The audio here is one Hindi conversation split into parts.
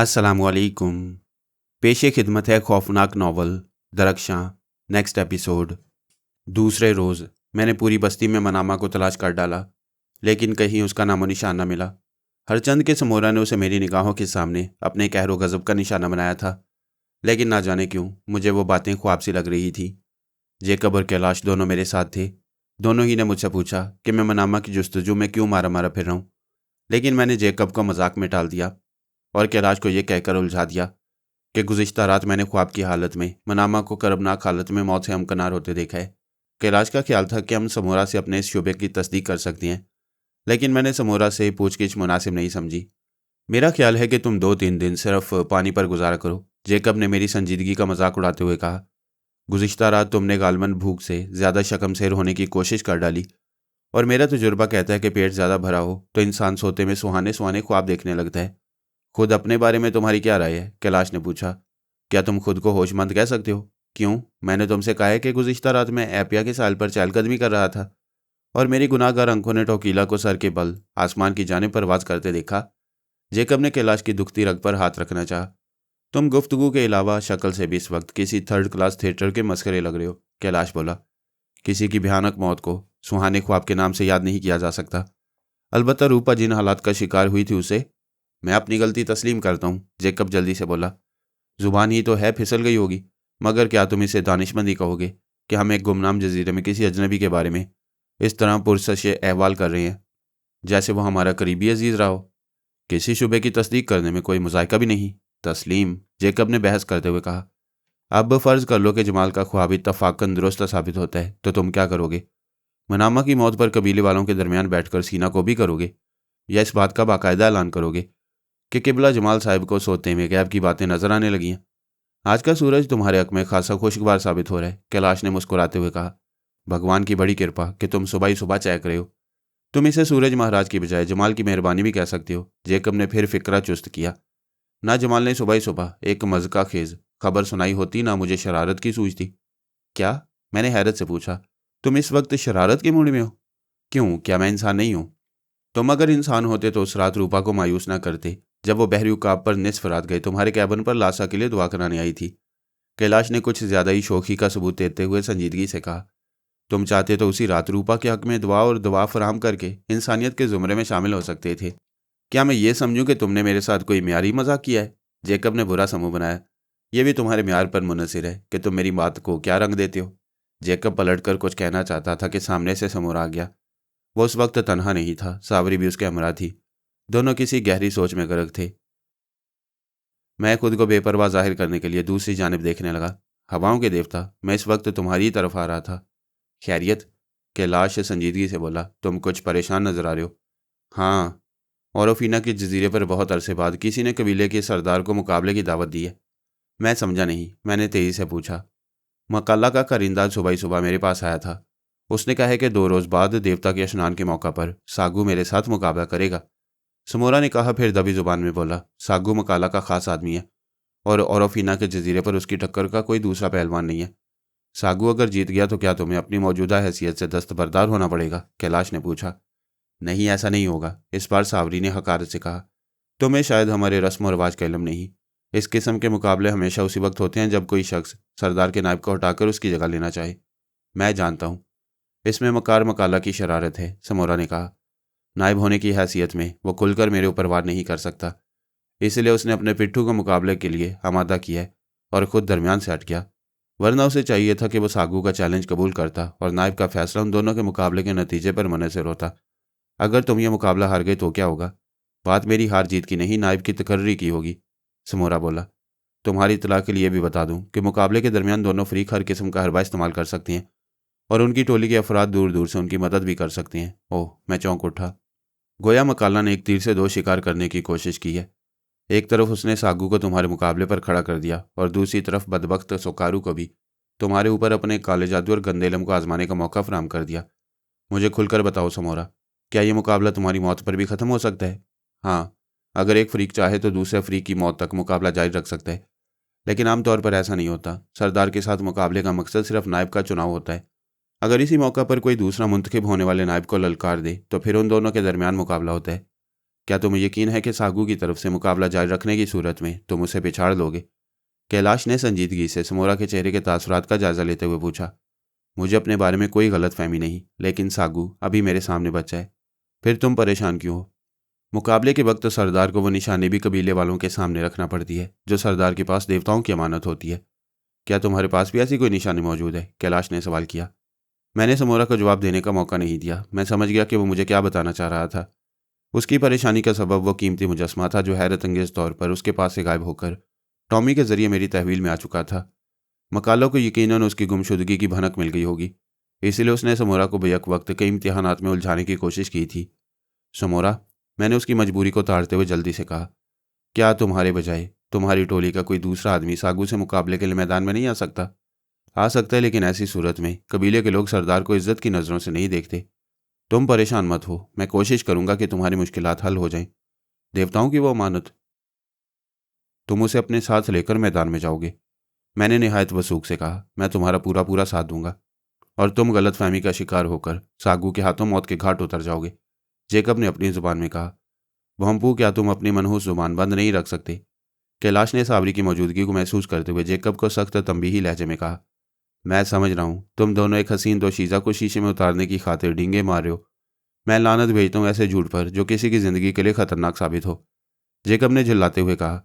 अस्सलामुअलैकुम। पेशे खिदमत है खौफनाक नावल दरख्शां। Next episode. दूसरे रोज़ मैंने पूरी बस्ती में मनामा को तलाश कर डाला, लेकिन कहीं उसका नामो निशान न मिला। हरचंद के समोरा ने उसे मेरी निगाहों के सामने अपने कहरो गज़ब का निशाना बनाया था, लेकिन ना जाने क्यों मुझे वो बातें ख्वाब सी लग रही थी। जेकब और कैलाश दोनों मेरे साथ थे। दोनों ही ने मुझसे पूछा कि मैं मनामा की जुस्तजू में क्यों मारा मारा फिर रहा हूँ, लेकिन मैंने जेकब को मजाक में टाल दिया और कैलाश को यह कहकर उलझा दिया कि गुज़िश्ता रात मैंने ख्वाब की हालत में मनामा को कर्बनाक हालत में मौत से हमकनार होते देखा है। कैलाश का ख्याल था कि हम समोरा से अपने इस शुबे की तस्दीक कर सकते हैं, लेकिन मैंने समोरा से पूछगिछ मुनासिब नहीं समझी। मेरा ख्याल है कि तुम 2-3 दिन सिर्फ पानी पर गुजारा करो, जेकब ने मेरी संजीदगी का मजाक उड़ाते हुए कहा। गुज़िश्ता रात तुमने गालमन भूख से ज़्यादा शकमसेर होने की कोशिश कर डाली, और मेरा तजुर्बा कहता है कि पेट ज़्यादा भरा हो तो इंसान सोते में सुहाने सुहाने ख्वाब देखने लगता है। खुद अपने बारे में तुम्हारी क्या राय है? कैलाश ने पूछा। क्या तुम खुद को होशमंद कह सकते हो? क्यों? मैंने तुमसे कहा है कि गुज़िश्ता रात मैं एपिया के साल पर चहलकदमी कर रहा था और मेरी गुनाहगार आंखों ने टोकीला को सर के बल आसमान की जानिब परवाज करते देखा। जेकब ने कैलाश की दुखती रग पर हाथ रखना चाहा। तुम गुफ्तगू के अलावा शक्ल से भी इस वक्त किसी थर्ड क्लास थिएटर के मस्करे लग रहे हो, कैलाश बोला। किसी की भयानक मौत को सुहाने ख्वाब के नाम से याद नहीं किया जा सकता। अलबत्ता रूपा जिन हालात का शिकार हुई थी उसे मैं अपनी गलती तस्लीम करता हूँ, जेकब जल्दी से बोला। जुबान ही तो है, फिसल गई होगी, मगर क्या तुम इसे दानिशमंदी कहोगे कि हम एक गुमनाम जजीरे में किसी अजनबी के बारे में इस तरह पुरसशे अहवाल कर रहे हैं जैसे वो हमारा करीबी अजीज रहा हो? किसी शुबे की तस्दीक करने में कोई मुजायका भी नहीं तस्लीम, जेकब ने बहस करते हुए कहा। अब फ़र्ज़ कर लो कि जमाल का ख्वाब इत्तफाकन दुरुस्त साबित होता है, तो तुम क्या करोगे? मनामा की मौत पर कबीले वालों के दरमियान बैठकर सीना को भी करोगे, या इस बात का बाकायदा ऐलान करोगे कि किबला जमाल साहिब को सोते में गैब की बातें नजर आने लगी हैं? आज का सूरज तुम्हारे हक में खासा खुशगवार साबित हो रहा है, कैलाश ने मुस्कुराते हुए कहा। भगवान की बड़ी कृपा कि तुम सुबह ही सुबह चहक रहे हो। तुम इसे सूरज महाराज की बजाय जमाल की मेहरबानी भी कह सकते हो, जेकब ने फिर फिक्रा चुस्त किया। ना जमाल ने सुबह ही सुबह एक मज़का खेज खबर सुनाई होती, ना मुझे शरारत की सूझती। क्या? मैंने हैरत से पूछा। तुम इस वक्त शरारत के मूड में हो? क्यों, क्या मैं इंसान नहीं हूँ? तुम अगर इंसान होते तो उस रात रूपा को मायूस ना करते जब वो बहरी उकाब पर निसफ रात गए तुम्हारे कैबिन पर लाशा के लिए दुआ कराने आई थी। कैलाश ने कुछ ज्यादा ही शोखी का सबूत देते हुए संजीदगी से कहा। तुम चाहते तो उसी रात रूपा के हक में दुआ और दवा फराम करके इंसानियत के जुमरे में शामिल हो सकते थे। क्या मैं ये समझूं कि तुमने मेरे साथ कोई म्यारी मजाक किया है? जेकब ने बुरा समूह बनाया। यह भी तुम्हारे म्यार पर मुनसिर है कि तुम मेरी बात को क्या रंग देते हो। जेकब पलटकर कुछ कहना चाहता था कि सामने से समोर आ गया। वो उस वक्त तन्हा नहीं था, सावरी भी उसके हमरा थी। दोनों किसी गहरी सोच में गर्क थे। मैं खुद को बेपरवाह जाहिर करने के लिए दूसरी जानिब देखने लगा। हवाओं के देवता, मैं इस वक्त तुम्हारी ही तरफ आ रहा था। खैरियत? कैलाश संजीदगी से बोला। तुम कुछ परेशान नजर आ रहे हो। हाँ, औरफीना के जजीरे पर बहुत अरसे बाद किसी ने कबीले के सरदार को मुकाबले की दावत दी है। मैं समझा नहीं, मैंने तेजी से पूछा। मकाला का करिंदा सुबह ही सुबह मेरे पास आया था। उसने कहा है कि 2 रोज़ बाद देवता के स्नान के मौका पर सागू मेरे साथ मुकाबला करेगा। समोरा ने कहा, फिर दबी जुबान में बोला। सागू मकाला का खास आदमी है और औरफीना के जजीरे पर उसकी टक्कर का कोई दूसरा पहलवान नहीं है। सागू अगर जीत गया तो क्या तुम्हें अपनी मौजूदा हैसियत से दस्तबरदार होना पड़ेगा? कैलाश ने पूछा। नहीं, ऐसा नहीं होगा, इस बार सावरी ने हकारत से कहा। तुम्हें शायद हमारे रस्म और रिवाज का इल्म नहीं। इस किस्म के मुकाबले हमेशा उसी वक्त होते हैं जब कोई शख्स सरदार के नायब को हटाकर उसकी जगह लेना चाहे। मैं जानता हूँ, इसमें मकार मकाला की शरारत है, समोरा ने कहा। नायब होने की हैसियत में वो खुलकर मेरे ऊपर वार नहीं कर सकता, इसलिए उसने अपने पिट्ठू को मुकाबले के लिए आमादा किया है और खुद दरमियान से हट गया। वरना उसे चाहिए था कि वो सागू का चैलेंज कबूल करता और नायब का फैसला उन दोनों के मुकाबले के नतीजे पर मुनहसर होता। अगर तुम ये मुकाबला हार गए तो क्या होगा? बात मेरी हार जीत की नहीं, नायब की तकर्री की होगी, समोरा बोला। तुम्हारी इत्तला के लिए भी बता दूं कि मुकाबले के दरमियान दोनों फरीक हर किस्म का हरबा इस्तेमाल कर सकते हैं और उनकी टोली के अफराद दूर दूर से उनकी मदद भी कर सकते हैं। ओह, मैं चौंक उठा। गोया मकाला ने एक तीर से 2 शिकार करने की कोशिश की है। एक तरफ उसने सागू को तुम्हारे मुकाबले पर खड़ा कर दिया और दूसरी तरफ बदबख्त सोकारू को भी तुम्हारे ऊपर अपने काले जादू और गंदे इल्म को आजमाने का मौका फराहम कर दिया। मुझे खुलकर बताओ समोरा, क्या ये मुकाबला तुम्हारी मौत पर भी ख़त्म हो सकता है? हाँ, अगर एक फरीक चाहे तो दूसरे फरीक की मौत तक मुकाबला जारी रख सकता है, लेकिन आमतौर पर ऐसा नहीं होता। सरदार के साथ मुकाबले का मकसद सिर्फ नायब का चुनाव होता है। अगर इसी मौका पर कोई दूसरा मुंतखब होने वाले नायब को ललकार दे तो फिर उन दोनों के दरमियान मुकाबला होता है। क्या तुम्हें यकीन है कि सागू की तरफ से मुकाबला जारी रखने की सूरत में तुम उसे पिछाड़ लोगे? कैलाश ने संजीदगी से समोरा के चेहरे के तासुरात का जायजा लेते हुए पूछा। मुझे अपने बारे में कोई गलत फहमी नहीं, लेकिन सागू अभी मेरे सामने बच्चा है। फिर तुम परेशान क्यों हो? मुकाबले के वक्त सरदार को वो निशानी भी कबीले वालों के सामने रखना पड़ती है जो सरदार के पास देवताओं की अमानत होती है। क्या तुम्हारे पास भी ऐसी कोई निशानी मौजूद है? कैलाश ने सवाल किया। मैंने समोरा को जवाब देने का मौका नहीं दिया। मैं समझ गया कि वो मुझे क्या बताना चाह रहा था। उसकी परेशानी का सबब वो कीमती मुजस्मा था जो हैरत अंगेज तौर पर उसके पास से गायब होकर टॉमी के जरिए मेरी तहवील में आ चुका था। मकालो को यकीनन उसकी गुमशुदगी की भनक मिल गई होगी, इसलिए उसने समोरा को बेहक वक्त कई इम्तिहानात में उलझाने की कोशिश की थी। समोरा, मैंने उसकी मजबूरी को ताड़ते हुए जल्दी से कहा, क्या तुम्हारे बजाय तुम्हारी टोली का कोई दूसरा आदमी सागू से मुकाबले के लिए मैदान में नहीं आ सकता? आ सकता है, लेकिन ऐसी सूरत में कबीले के लोग सरदार को इज्जत की नज़रों से नहीं देखते। तुम परेशान मत हो, मैं कोशिश करूंगा कि तुम्हारी मुश्किलात हल हो जाएं। देवताओं की वो अमानत, तुम उसे अपने साथ लेकर मैदान में जाओगे। मैंने निहायत वसूख से कहा, मैं तुम्हारा पूरा पूरा साथ दूंगा और तुम गलतफहमी का शिकार होकर सागू के हाथों मौत के घाट उतर जाओगे। जेकब ने अपनी जुबान में कहा। भोंपू, क्या तुम अपनी मनहूस जुबान बंद नहीं रख सकते? कैलाश ने सावरी की मौजूदगी को महसूस करते हुए जेकब को सख्त तंबीही लहजे में कहा। मैं समझ रहा हूँ, तुम दोनों एक हसीन दोशीज़ा को शीशे में उतारने की खातिर डींगे मार रहे हो। मैं लानत भेजता हूँ ऐसे झूठ पर जो किसी की ज़िंदगी के लिए खतरनाक साबित हो, जेकब ने झिल्लाते हुए कहा।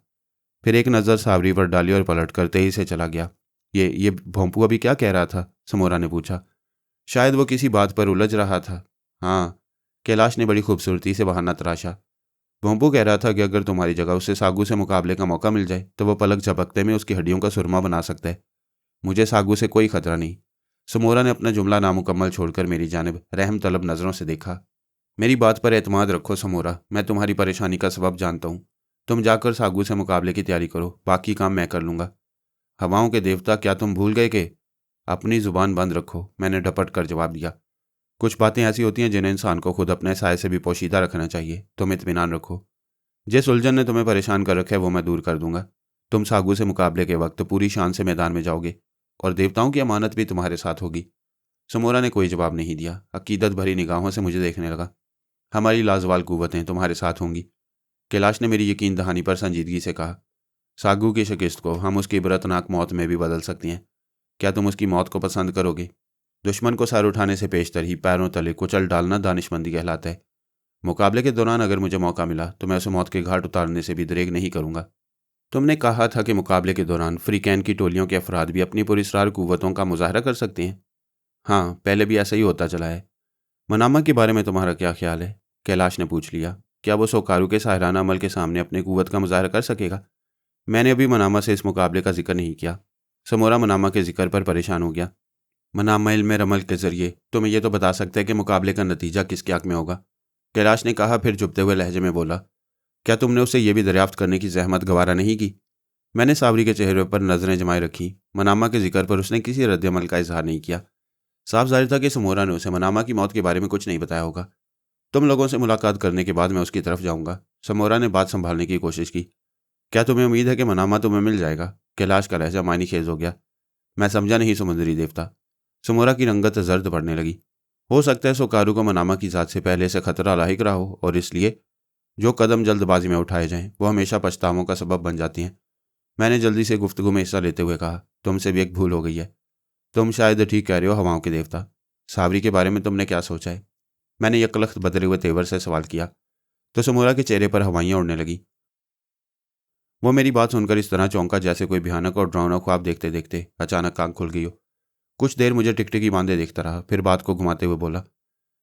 फिर एक नज़र सावरी पर डाली और पलट कर तेजी से चला गया। ये भोंपू अभी क्या कह रहा था? समोरा ने पूछा। शायद वो किसी बात पर उलझ रहा था। हाँ, कैलाश ने बड़ी खूबसूरती से बहाना तराशा। भोंपू कह रहा था कि अगर तुम्हारी जगह उसे सागू से मुकाबले का मौका मिल जाए तो वह पलक झपकते में उसकी हड्डियों का सुरमा बना सकता है। मुझे सागू से कोई खतरा नहीं। समोरा ने अपना जुमला नामुकम्मल छोड़कर मेरी जानिब रहम तलब नज़रों से देखा। मेरी बात पर एतमाद रखो समोरा, मैं तुम्हारी परेशानी का सबब जानता हूँ। तुम जाकर सागू से मुकाबले की तैयारी करो, बाकी काम मैं कर लूँगा। हवाओं के देवता, क्या तुम भूल गए कि? अपनी जुबान बंद रखो, मैंने डपट कर जवाब दिया। कुछ बातें ऐसी होती हैं जिन्हें इंसान को खुद अपने साय से भी पोशीदा रखना चाहिए। तुम इत्मीनान रखो। जिस उलझन ने तुम्हें परेशान कर रखा है वो मैं दूर कर दूंगा। तुम सागू से मुकाबले के वक्त पूरी शान से मैदान में जाओगे और देवताओं की अमानत भी तुम्हारे साथ होगी। समोरा ने कोई जवाब नहीं दिया, अकीदत भरी निगाहों से मुझे देखने लगा। हमारी लाजवाल कुव्वतें तुम्हारे साथ होंगी। कैलाश ने मेरी यकीन दहानी पर संजीदगी से कहा। सागू की शिकस्त को हम उसकी इबरतनाक मौत में भी बदल सकती हैं। क्या तुम उसकी मौत को पसंद करोगे? दुश्मन को सर उठाने से पेशतर ही पैरों तले कुचल डालना दानिशमंदी कहलाता है। मुकाबले के दौरान अगर मुझे मौका मिला तो मैं उसे मौत के घाट उतारने से भी दरेग नहीं करूंगा। तुमने कहा था कि मुकाबले के दौरान फ्रीकैन की टोलियों के अफराद भी अपनी पुरस्रार कुव्वतों का मुजाहरा कर सकते हैं। हाँ, पहले भी ऐसा ही होता चला है। मनामा के बारे में तुम्हारा क्या ख्याल है? कैलाश ने पूछ लिया। क्या वो सोकारू के साहराना अमल के सामने अपनी कुव्वत का मुजाहरा कर सकेगा? मैंने अभी मनामा से इस मुकाबले का जिक्र नहीं किया। समोरा मनामा के जिक्र पर परेशान हो गया। मनामा इल्म रमल के जरिए तुम्हें यह तो बता सकते हैं कि मुकाबले का नतीजा किसके हक में होगा? कैलाश ने कहा, फिर चुभते हुए लहजे में बोला। क्या तुमने उसे यह भी दरियाफ्त करने की जहमत गवारा नहीं की? मैंने सावरी के चेहरे पर नजरें जमाए रखी। मनामा के जिक्र पर उसने किसी रद्दमल का इजहार नहीं किया। साफ जाहिर था कि समोरा ने उसे मनामा की मौत के बारे में कुछ नहीं बताया होगा। तुम लोगों से मुलाकात करने के बाद मैं उसकी तरफ जाऊंगा। समोरा ने बात संभालने की कोशिश की। क्या तुम्हें उम्मीद है कि मनामा तुम्हें मिल जाएगा? कैलाश का लहजा मायनी खेज हो गया। मैं समझा नहीं समुद्री देवता। समोरा की रंगत जर्द पड़ने लगी। हो सकता है सोकारू को मनामा की जात से पहले से खतरा लाहिक रहा हो और इसलिए जो कदम जल्दबाजी में उठाए जाएं वो हमेशा पछतावों का सबब बन जाती हैं। मैंने जल्दी से गुफ्तगू में हिस्सा लेते हुए कहा, तुमसे भी एक भूल हो गई है। तुम शायद ठीक कह रहे हो हवाओं के देवता। सावरी के बारे में तुमने क्या सोचा है? मैंने यकलख्त बदले हुए तेवर से सवाल किया तो समोरा के चेहरे पर हवाइयाँ उड़ने लगी। वो मेरी बात सुनकर इस तरह चौंका जैसे कोई भयानक और डरावना ख्वाब देखते देखते अचानक आंख खुल गई हो। कुछ देर मुझे टिकटिकी बांधे देखता रहा, फिर बात को घुमाते हुए बोला,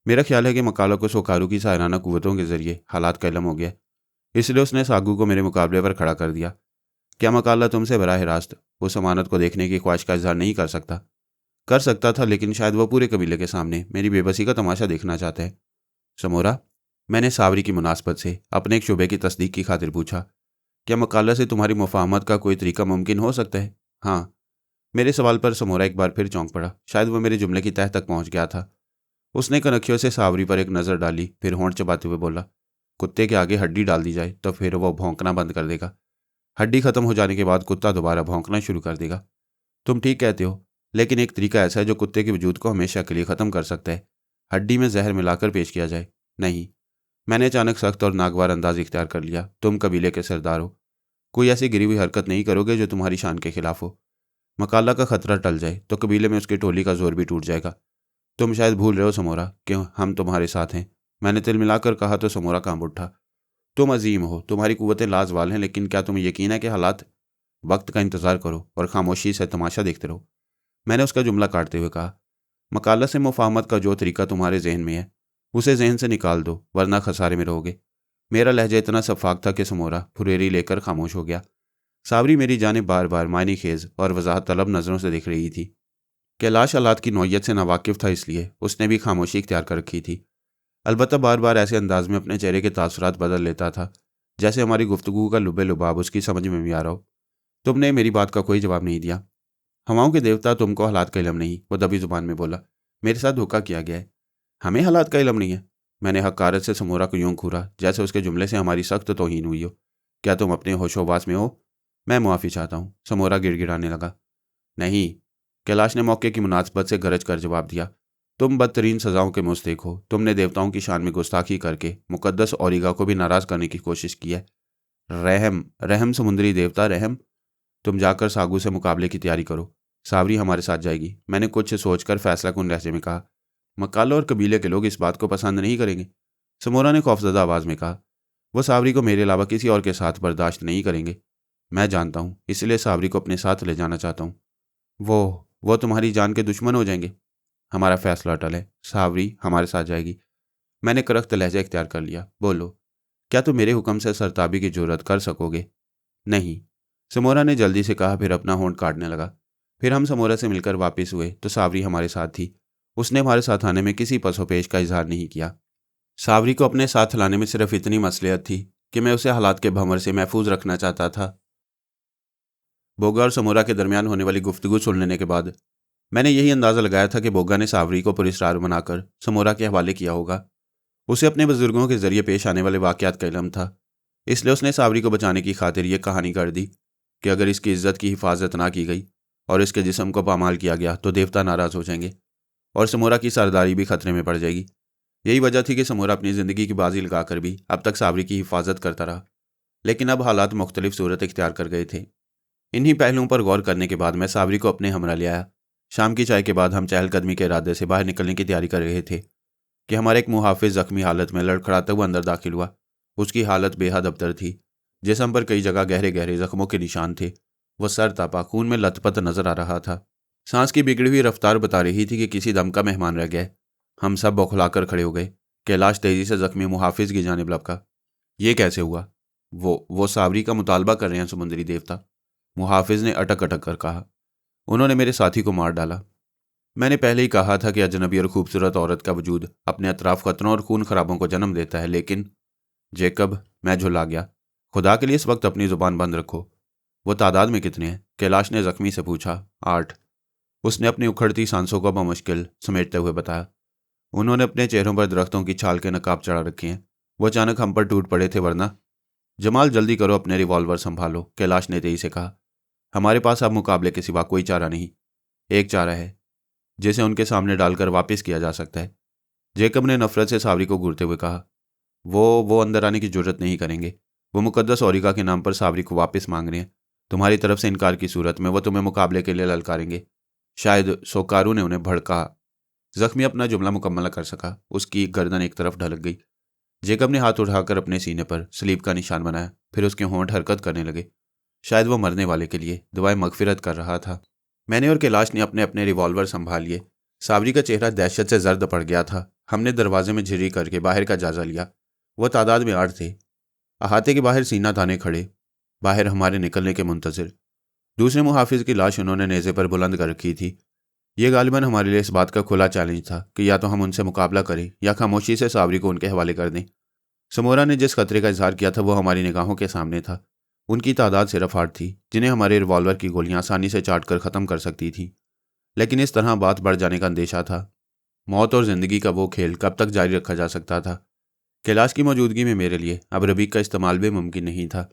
मेरा ख्याल है कि मकालो को सोकारू की सायराना कुव्वतों के जरिए हालात का इल्म हो गया, इसलिए उसने सागू को मेरे मुकाबले पर खड़ा कर दिया। क्या मकाला तुमसे बराह रास्त उस अमानत को देखने की ख्वाहिश का इजहार नहीं कर सकता? कर सकता था, लेकिन शायद वह पूरे कबीले के सामने मेरी बेबसी का तमाशा देखना चाहता है। समोरा, मैंने सावरी की मुनासबत से अपने एक शुबे की तस्दीक की खातिर पूछा, क्या मकाला से तुम्हारी मुफाहमत का कोई तरीका मुमकिन हो सकता है? हाँ। मेरे सवाल पर समोरा एक बार फिर चौंक पड़ा। शायद वह मेरे जुमले की तह तक पहुंच गया था। उसने कनखियों से सावरी पर एक नज़र डाली, फिर होंठ चबाते हुए बोला, कुत्ते के आगे हड्डी डाल दी जाए तो फिर वह भौंकना बंद कर देगा। हड्डी खत्म हो जाने के बाद कुत्ता दोबारा भौंकना शुरू कर देगा। तुम ठीक कहते हो, लेकिन एक तरीका ऐसा है जो कुत्ते के वजूद को हमेशा के लिए ख़त्म कर सकता है। हड्डी में जहर मिलाकर पेश किया जाए। नहीं, मैंने अचानक सख्त और नागवार अंदाज इख्तियार कर लिया। तुम कबीले के सरदार हो, कोई ऐसी गिरी हुई हरकत नहीं करोगे जो तुम्हारी शान के खिलाफ हो। मकाला का खतरा टल जाए तो कबीले में उसकी टोली का जोर भी टूट जाएगा। तुम शायद भूल रहे हो समोरा कि हम तुम्हारे साथ हैं। मैंने तिल मिलाकर कहा तो समोरा कांप उठा। तुम अजीम हो, तुम्हारी कुव्वतें लाजवाल हैं, लेकिन क्या तुम्हें यकीन है कि हालात? वक्त का इंतजार करो और खामोशी से तमाशा देखते रहो। मैंने उसका जुमला काटते हुए कहा, मकाला से मुफाहमत का जो तरीका तुम्हारे जहन में है उसे जहन से निकाल दो, वरना खसारे में रहोगे। मेरा लहजा इतना सफाक था कि समोरा फुरेरी लेकर खामोश हो गया। सावरी मेरी जानिब बार बार मायनी खेज और वजाहत तलब नज़रों से देख रही थी। कैलाश हालात की नौयत से नावाकिफ था, इसलिए उसने भी खामोशी इख्तियार कर रखी थी। अलबत्ता बार बार ऐसे अंदाज में अपने चेहरे के तासुरात बदल लेता था जैसे हमारी गुफ्तगू का लुबे लुबाब उसकी समझ में भी आ रहा हो। तुमने मेरी बात का कोई जवाब नहीं दिया। हवाओं के देवता, तुमको हालात का इल्म नहीं, वो दबी जुबान में बोला। मेरे साथ धोखा किया गया है। हमें हालात का इल्म नहीं है? मैंने हकारत से समोरा को यूं घूरा जैसे उसके जुमले से हमारी सख्त तौहीन हुई हो। क्या तुम अपने होशोवास में हो? मैं मुआफ़ी चाहता हूँ, समोरा गिड़गिड़ाने लगा। नहीं, कैलाश ने मौके की मुनासबत से गरज कर जवाब दिया। तुम बदतरीन सज़ाओं के मुस्तहिक हो। तुमने देवताओं की शान में गुस्ताखी करके मुकद्दस औरिगा को भी नाराज़ करने की कोशिश की है। रहम रहम, समुद्री देवता रहम। तुम जाकर सागू से मुकाबले की तैयारी करो। सावरी हमारे साथ जाएगी, मैंने कुछ सोचकर फैसला कुन लहजे में कहा। मकालो और कबीले के लोग इस बात को पसंद नहीं करेंगे, समोरा ने खौफजदा आवाज़ में कहा। वो सावरी को मेरे अलावा किसी और के साथ बर्दाश्त नहीं करेंगे। मैं जानता हूँ, इसलिए सावरी को अपने साथ ले जाना चाहता हूँ। वो तुम्हारी जान के दुश्मन हो जाएंगे। हमारा फैसला अटल है, सावरी हमारे साथ जाएगी। मैंने करख्त लहजा इख्तियार कर लिया। बोलो, क्या तुम मेरे हुक्म से सरताबी की जुर्रत कर सकोगे? नहीं, समोरा ने जल्दी से कहा, फिर अपना होंठ काटने लगा। फिर हम समोरा से मिलकर वापस हुए तो सावरी हमारे साथ थी। उसने हमारे साथ आने में किसी पसोपेश का इजहार नहीं किया। सावरी को अपने साथ लाने में सिर्फ इतनी मसलियत थी कि मैं उसे हालात के भंवर से महफूज रखना चाहता था। बोगा और समोरा के दरमियान होने वाली गुफ्तगू सुन लेने के बाद मैंने यही अंदाज़ा लगाया था कि बोगा ने सावरी को पुरस्कार बनाकर समोरा के हवाले किया होगा। उसे अपने बुजुर्गों के जरिए पेश आने वाले वाक़यात का इल्म था, इसलिए उसने सावरी को बचाने की खातिर यह कहानी कर दी कि अगर इसकी इज्जत की हिफाजत ना की गई और इसके जिस्म को पामाल किया गया तो देवता नाराज़ हो जाएंगे और समोरा की सरदारी भी खतरे में पड़ जाएगी। यही वजह थी कि समोरा अपनी ज़िंदगी की बाजी लगाकर भी अब तक सावरी की हिफाजत करता रहा, लेकिन अब हालात मुख्तलिफ सूरत इख्तियार कर गए थे। इन्हीं पहलुओं पर गौर करने के बाद मैं सावरी को अपने हमरा ले आया। शाम की चाय के बाद हम चहलकदमी के इरादे से बाहर निकलने की तैयारी कर रहे थे कि हमारे एक मुहाफिज ज़ख्मी हालत में लड़खड़ाता हुआ अंदर दाखिल हुआ। उसकी हालत बेहद अबतर थी। जिस्म पर कई जगह गहरे गहरे जख्मों के निशान थे। वह सर तापा खून में लथपथ नजर आ रहा था। सांस की बिगड़ी हुई रफ्तार बता रही थी कि किसी दम का मेहमान रह गया। हम सब बौखलाकर खड़े हो गए। कैलाश तेजी से जख्मी मुहाफिज की जानिब लपका। ये कैसे हुआ? वो सावरी का मुतालबा कर रहे हैं समुद्री देवता, मुहाफिज ने अटक अटक कर कहा। उन्होंने मेरे साथी को मार डाला। मैंने पहले ही कहा था कि अजनबी और खूबसूरत औरत का वजूद अपने अतराफ खतरों और खून खराबों को जन्म देता है, लेकिन जेकब, मैं झुला गया। खुदा के लिए इस वक्त अपनी जुबान बंद रखो। वो तादाद में कितने हैं? कैलाश ने जख्मी से पूछा। 8। उसने अपनी उखड़ती सांसों को बमुश्किल समेटते हुए बताया। उन्होंने अपने चेहरों पर दरख्तों की छाल के नकाब चढ़ा रखे हैं। वो अचानक हम पर टूट पड़े थे, वरना। जमाल, जल्दी करो, अपने रिवॉल्वर संभालो, कैलाश ने तेजी से कहा। हमारे पास अब मुकाबले के सिवा कोई चारा नहीं। एक चारा है जिसे उनके सामने डालकर वापस किया जा सकता है। जेकब ने नफरत से सावरी को घूरते हुए कहा। वो अंदर आने की जरूरत नहीं करेंगे। वो मुकद्दस औरिगा के नाम पर सावरी को वापस मांग रहे हैं। तुम्हारी तरफ से इनकार की सूरत में वो तुम्हें मुकाबले के लिए ललकारेंगे। शायद सोकारू ने उन्हें भड़का। जख्मी अपना जुमला मुकम्मल कर सका। उसकी गर्दन एक तरफ ढलक गई। जेकब ने हाथ उठाकर अपने सीने पर सलीब का निशान बनाया, फिर उसके होंठ हरकत करने लगे। शायद वो मरने वाले के लिए दुआएं मगफिरत कर रहा था। मैंने और कैलाश ने अपने अपने रिवॉल्वर संभाल लिए। सावरी का चेहरा दहशत से जर्द पड़ गया था। हमने दरवाजे में झिरी करके बाहर का जायजा लिया। वह तादाद में 8 थे। अहाते के बाहर सीना ताने खड़े, बाहर हमारे निकलने के मुंतजिर। दूसरे मुहाफिज की लाश उन्होंने नेज़े पर बुलंद कर रखी थी। यह गालिबन हमारे लिए इस बात का खुला चैलेंज था कि या तो हम उनसे मुकाबला करें या खामोशी से सावरी को उनके हवाले कर दें। समोरा ने जिस खतरे का इजहार किया था वो हमारी निगाहों के सामने था। उनकी तादाद सिर्फ 8 थी, जिन्हें हमारे रिवॉल्वर की गोलियां आसानी से चाट कर ख़त्म कर सकती थी। लेकिन इस तरह बात बढ़ जाने का अंदेशा था। मौत और ज़िंदगी का वो खेल कब तक जारी रखा जा सकता था? कैलाश की मौजूदगी में मेरे लिए अब रबीक का इस्तेमाल भी मुमकिन नहीं था।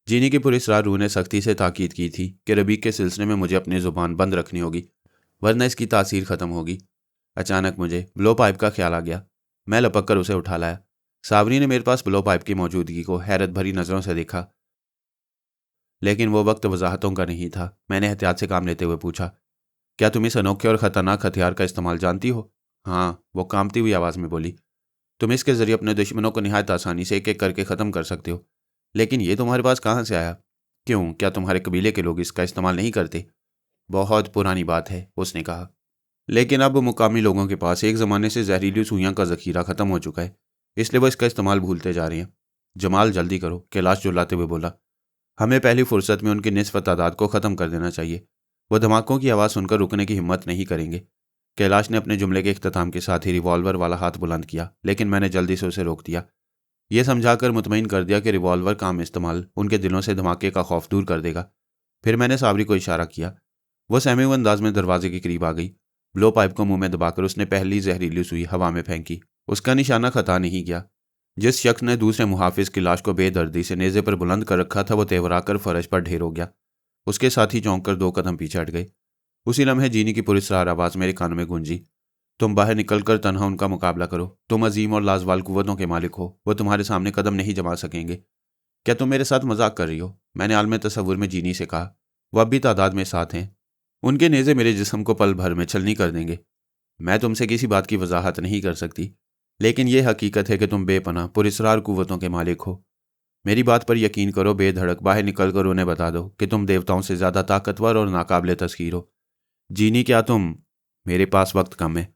जीनी की पुरस्रार रूह ने सख्ती से ताकीद की थी कि रबीक के सिलसिले में मुझे अपनी ज़ुबान बंद रखनी होगी, वरना इसकी तासीर ख़त्म होगी। अचानक मुझे ब्लो पाइप का ख्याल आ गया। मैं लपक कर उसे उठा लाया। सावरी ने मेरे पास ब्लो पाइप की मौजूदगी को हैरत भरी नज़रों से देखा, लेकिन वो वक्त वजाहतों का नहीं था। मैंने एहतियात से काम लेते हुए पूछा, क्या तुम इस अनोखे और ख़तरनाक हथियार का इस्तेमाल जानती हो? हाँ, वो कांपती हुई आवाज़ में बोली। तुम इसके ज़रिए अपने दुश्मनों को निहायत आसानी से एक एक करके ख़त्म कर सकते हो, लेकिन ये तुम्हारे पास कहाँ से आया? क्यों, क्या तुम्हारे कबीले के लोग इसका इस्तेमाल नहीं करते? बहुत पुरानी बात है, उसने कहा, लेकिन अब मुकामी लोगों के पास एक ज़माने से जहरीली सुइयां का ज़ख़ीरा ख़त्म हो चुका है, इसलिए वो इसका इस्तेमाल भूलते जा रहे हैं। जमाल, जल्दी करो, कैलाश चिल्लाते हुए बोला। हमें पहली फुर्सत में उनकी निस्फ तादाद को ख़त्म कर देना चाहिए। वो धमाकों की आवाज़ सुनकर रुकने की हिम्मत नहीं करेंगे। कैलाश ने अपने जुमले के इख्तिताम के साथ ही रिवॉल्वर वाला हाथ बुलंद किया, लेकिन मैंने जल्दी से उसे रोक दिया, यह समझाकर मुतमईन कर दिया कि रिवॉल्वर काम इस्तेमाल उनके दिलों से धमाके का खौफ दूर कर देगा। फिर मैंने सावरी को इशारा किया। वह सहमे हुए अंदाज में दरवाजे के करीब आ गई। ब्लो पाइप को मुंह में दबाकर उसने पहली जहरीली सुई हवा में फेंकी। उसका निशाना खता नहीं गया। जिस शख्स ने दूसरे मुहाफिज की लाश को बेदर्दी से नेज़े पर बुलंद कर रखा था, वो तेवराकर फर्श पर ढेर हो गया। उसके साथी चौंक कर 2 कदम पीछे हट गए। उसी लम्हे जीनी की पुरस्कार आवाज़ मेरे कानों में गूंजी, तुम बाहर निकलकर तन्हा उनका मुकाबला करो। तुम अजीम और लाजवाल कुव्वतों के मालिक हो, वो तुम्हारे सामने कदम नहीं जमा सकेंगे। क्या तुम मेरे साथ मजाक कर रही हो? मैंने आलम तसव्वुर में जीनी से कहा। वह अब भी तादाद में साथ हैं। उनके नेज़े मेरे जिस्म को पल भर में छलनी कर देंगे। मैं तुमसे किसी बात की वजाहत नहीं कर सकती, लेकिन यह हकीकत है कि तुम बेपनाह पुरस्कार कुव्वतों के मालिक हो। मेरी बात पर यकीन करो, बेधड़क बाहर निकल कर उन्हें बता दो कि तुम देवताओं से ज़्यादा ताकतवर और नाकाबिले तस्खीर हो। जीनी, क्या तुम? मेरे पास वक्त कम है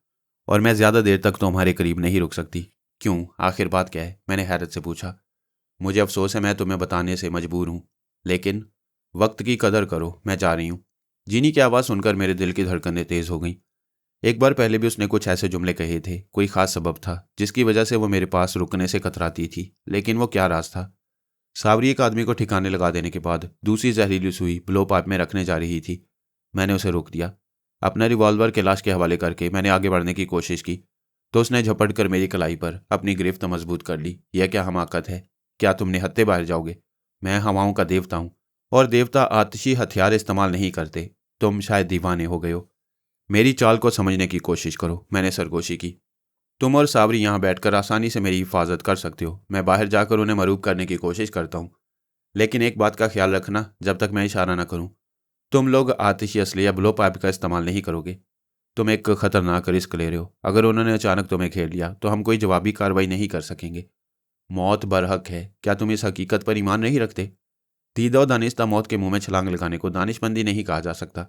और मैं ज़्यादा देर तक तुम्हारे करीब नहीं रुक सकती। क्यों, आखिर बात क्या है? मैंने हैरत से पूछा। मुझे अफसोस है, मैं तुम्हें बताने से मजबूर हूँ, लेकिन वक्त की कदर करो, मैं जा रही हूँ। जीनी की आवाज़ सुनकर मेरे दिल की धड़कनें तेज़ हो गईं। एक बार पहले भी उसने कुछ ऐसे जुमले कहे थे। कोई ख़ास सबब था जिसकी वजह से वो मेरे पास रुकने से कतराती थी, लेकिन वो क्या राज था? सावरी एक आदमी को ठिकाने लगा देने के बाद दूसरी जहरीली सुई ब्लो पाइप में रखने जा रही थी। मैंने उसे रोक दिया। अपना रिवॉल्वर कैलाश के हवाले करके मैंने आगे बढ़ने की कोशिश की तो उसने झपट कर मेरी कलाई पर अपनी गिरफ्त मजबूत कर ली। यह क्या हमाकत है? क्या तुम निहत्थे बाहर जाओगे? मैं हवाओं का देवता हूँ और देवता आतिशी हथियार इस्तेमाल नहीं करते। तुम शायद दीवाने हो गए हो। मेरी चाल को समझने की कोशिश करो। मैंने सरगोशी की। तुम और सावरी यहाँ बैठकर आसानी से मेरी हिफाजत कर सकते हो। मैं बाहर जाकर उन्हें मरूब करने की कोशिश करता हूँ, लेकिन एक बात का ख्याल रखना, जब तक मैं इशारा न करूँ तुम लोग आतिशी असले या ब्लो पाइप का इस्तेमाल नहीं करोगे। तुम एक खतरनाक रिस्क ले रहे हो। अगर उन्होंने अचानक तुम्हें घेर लिया तो हम कोई जवाबी कार्रवाई नहीं कर सकेंगे। मौत बरहक है। क्या तुम इस हकीकत पर ईमान नहीं रखते? दीदा दानिस्ता मौत के मुंह में छलांग लगाने को दानिशमंदी नहीं कहा जा सकता।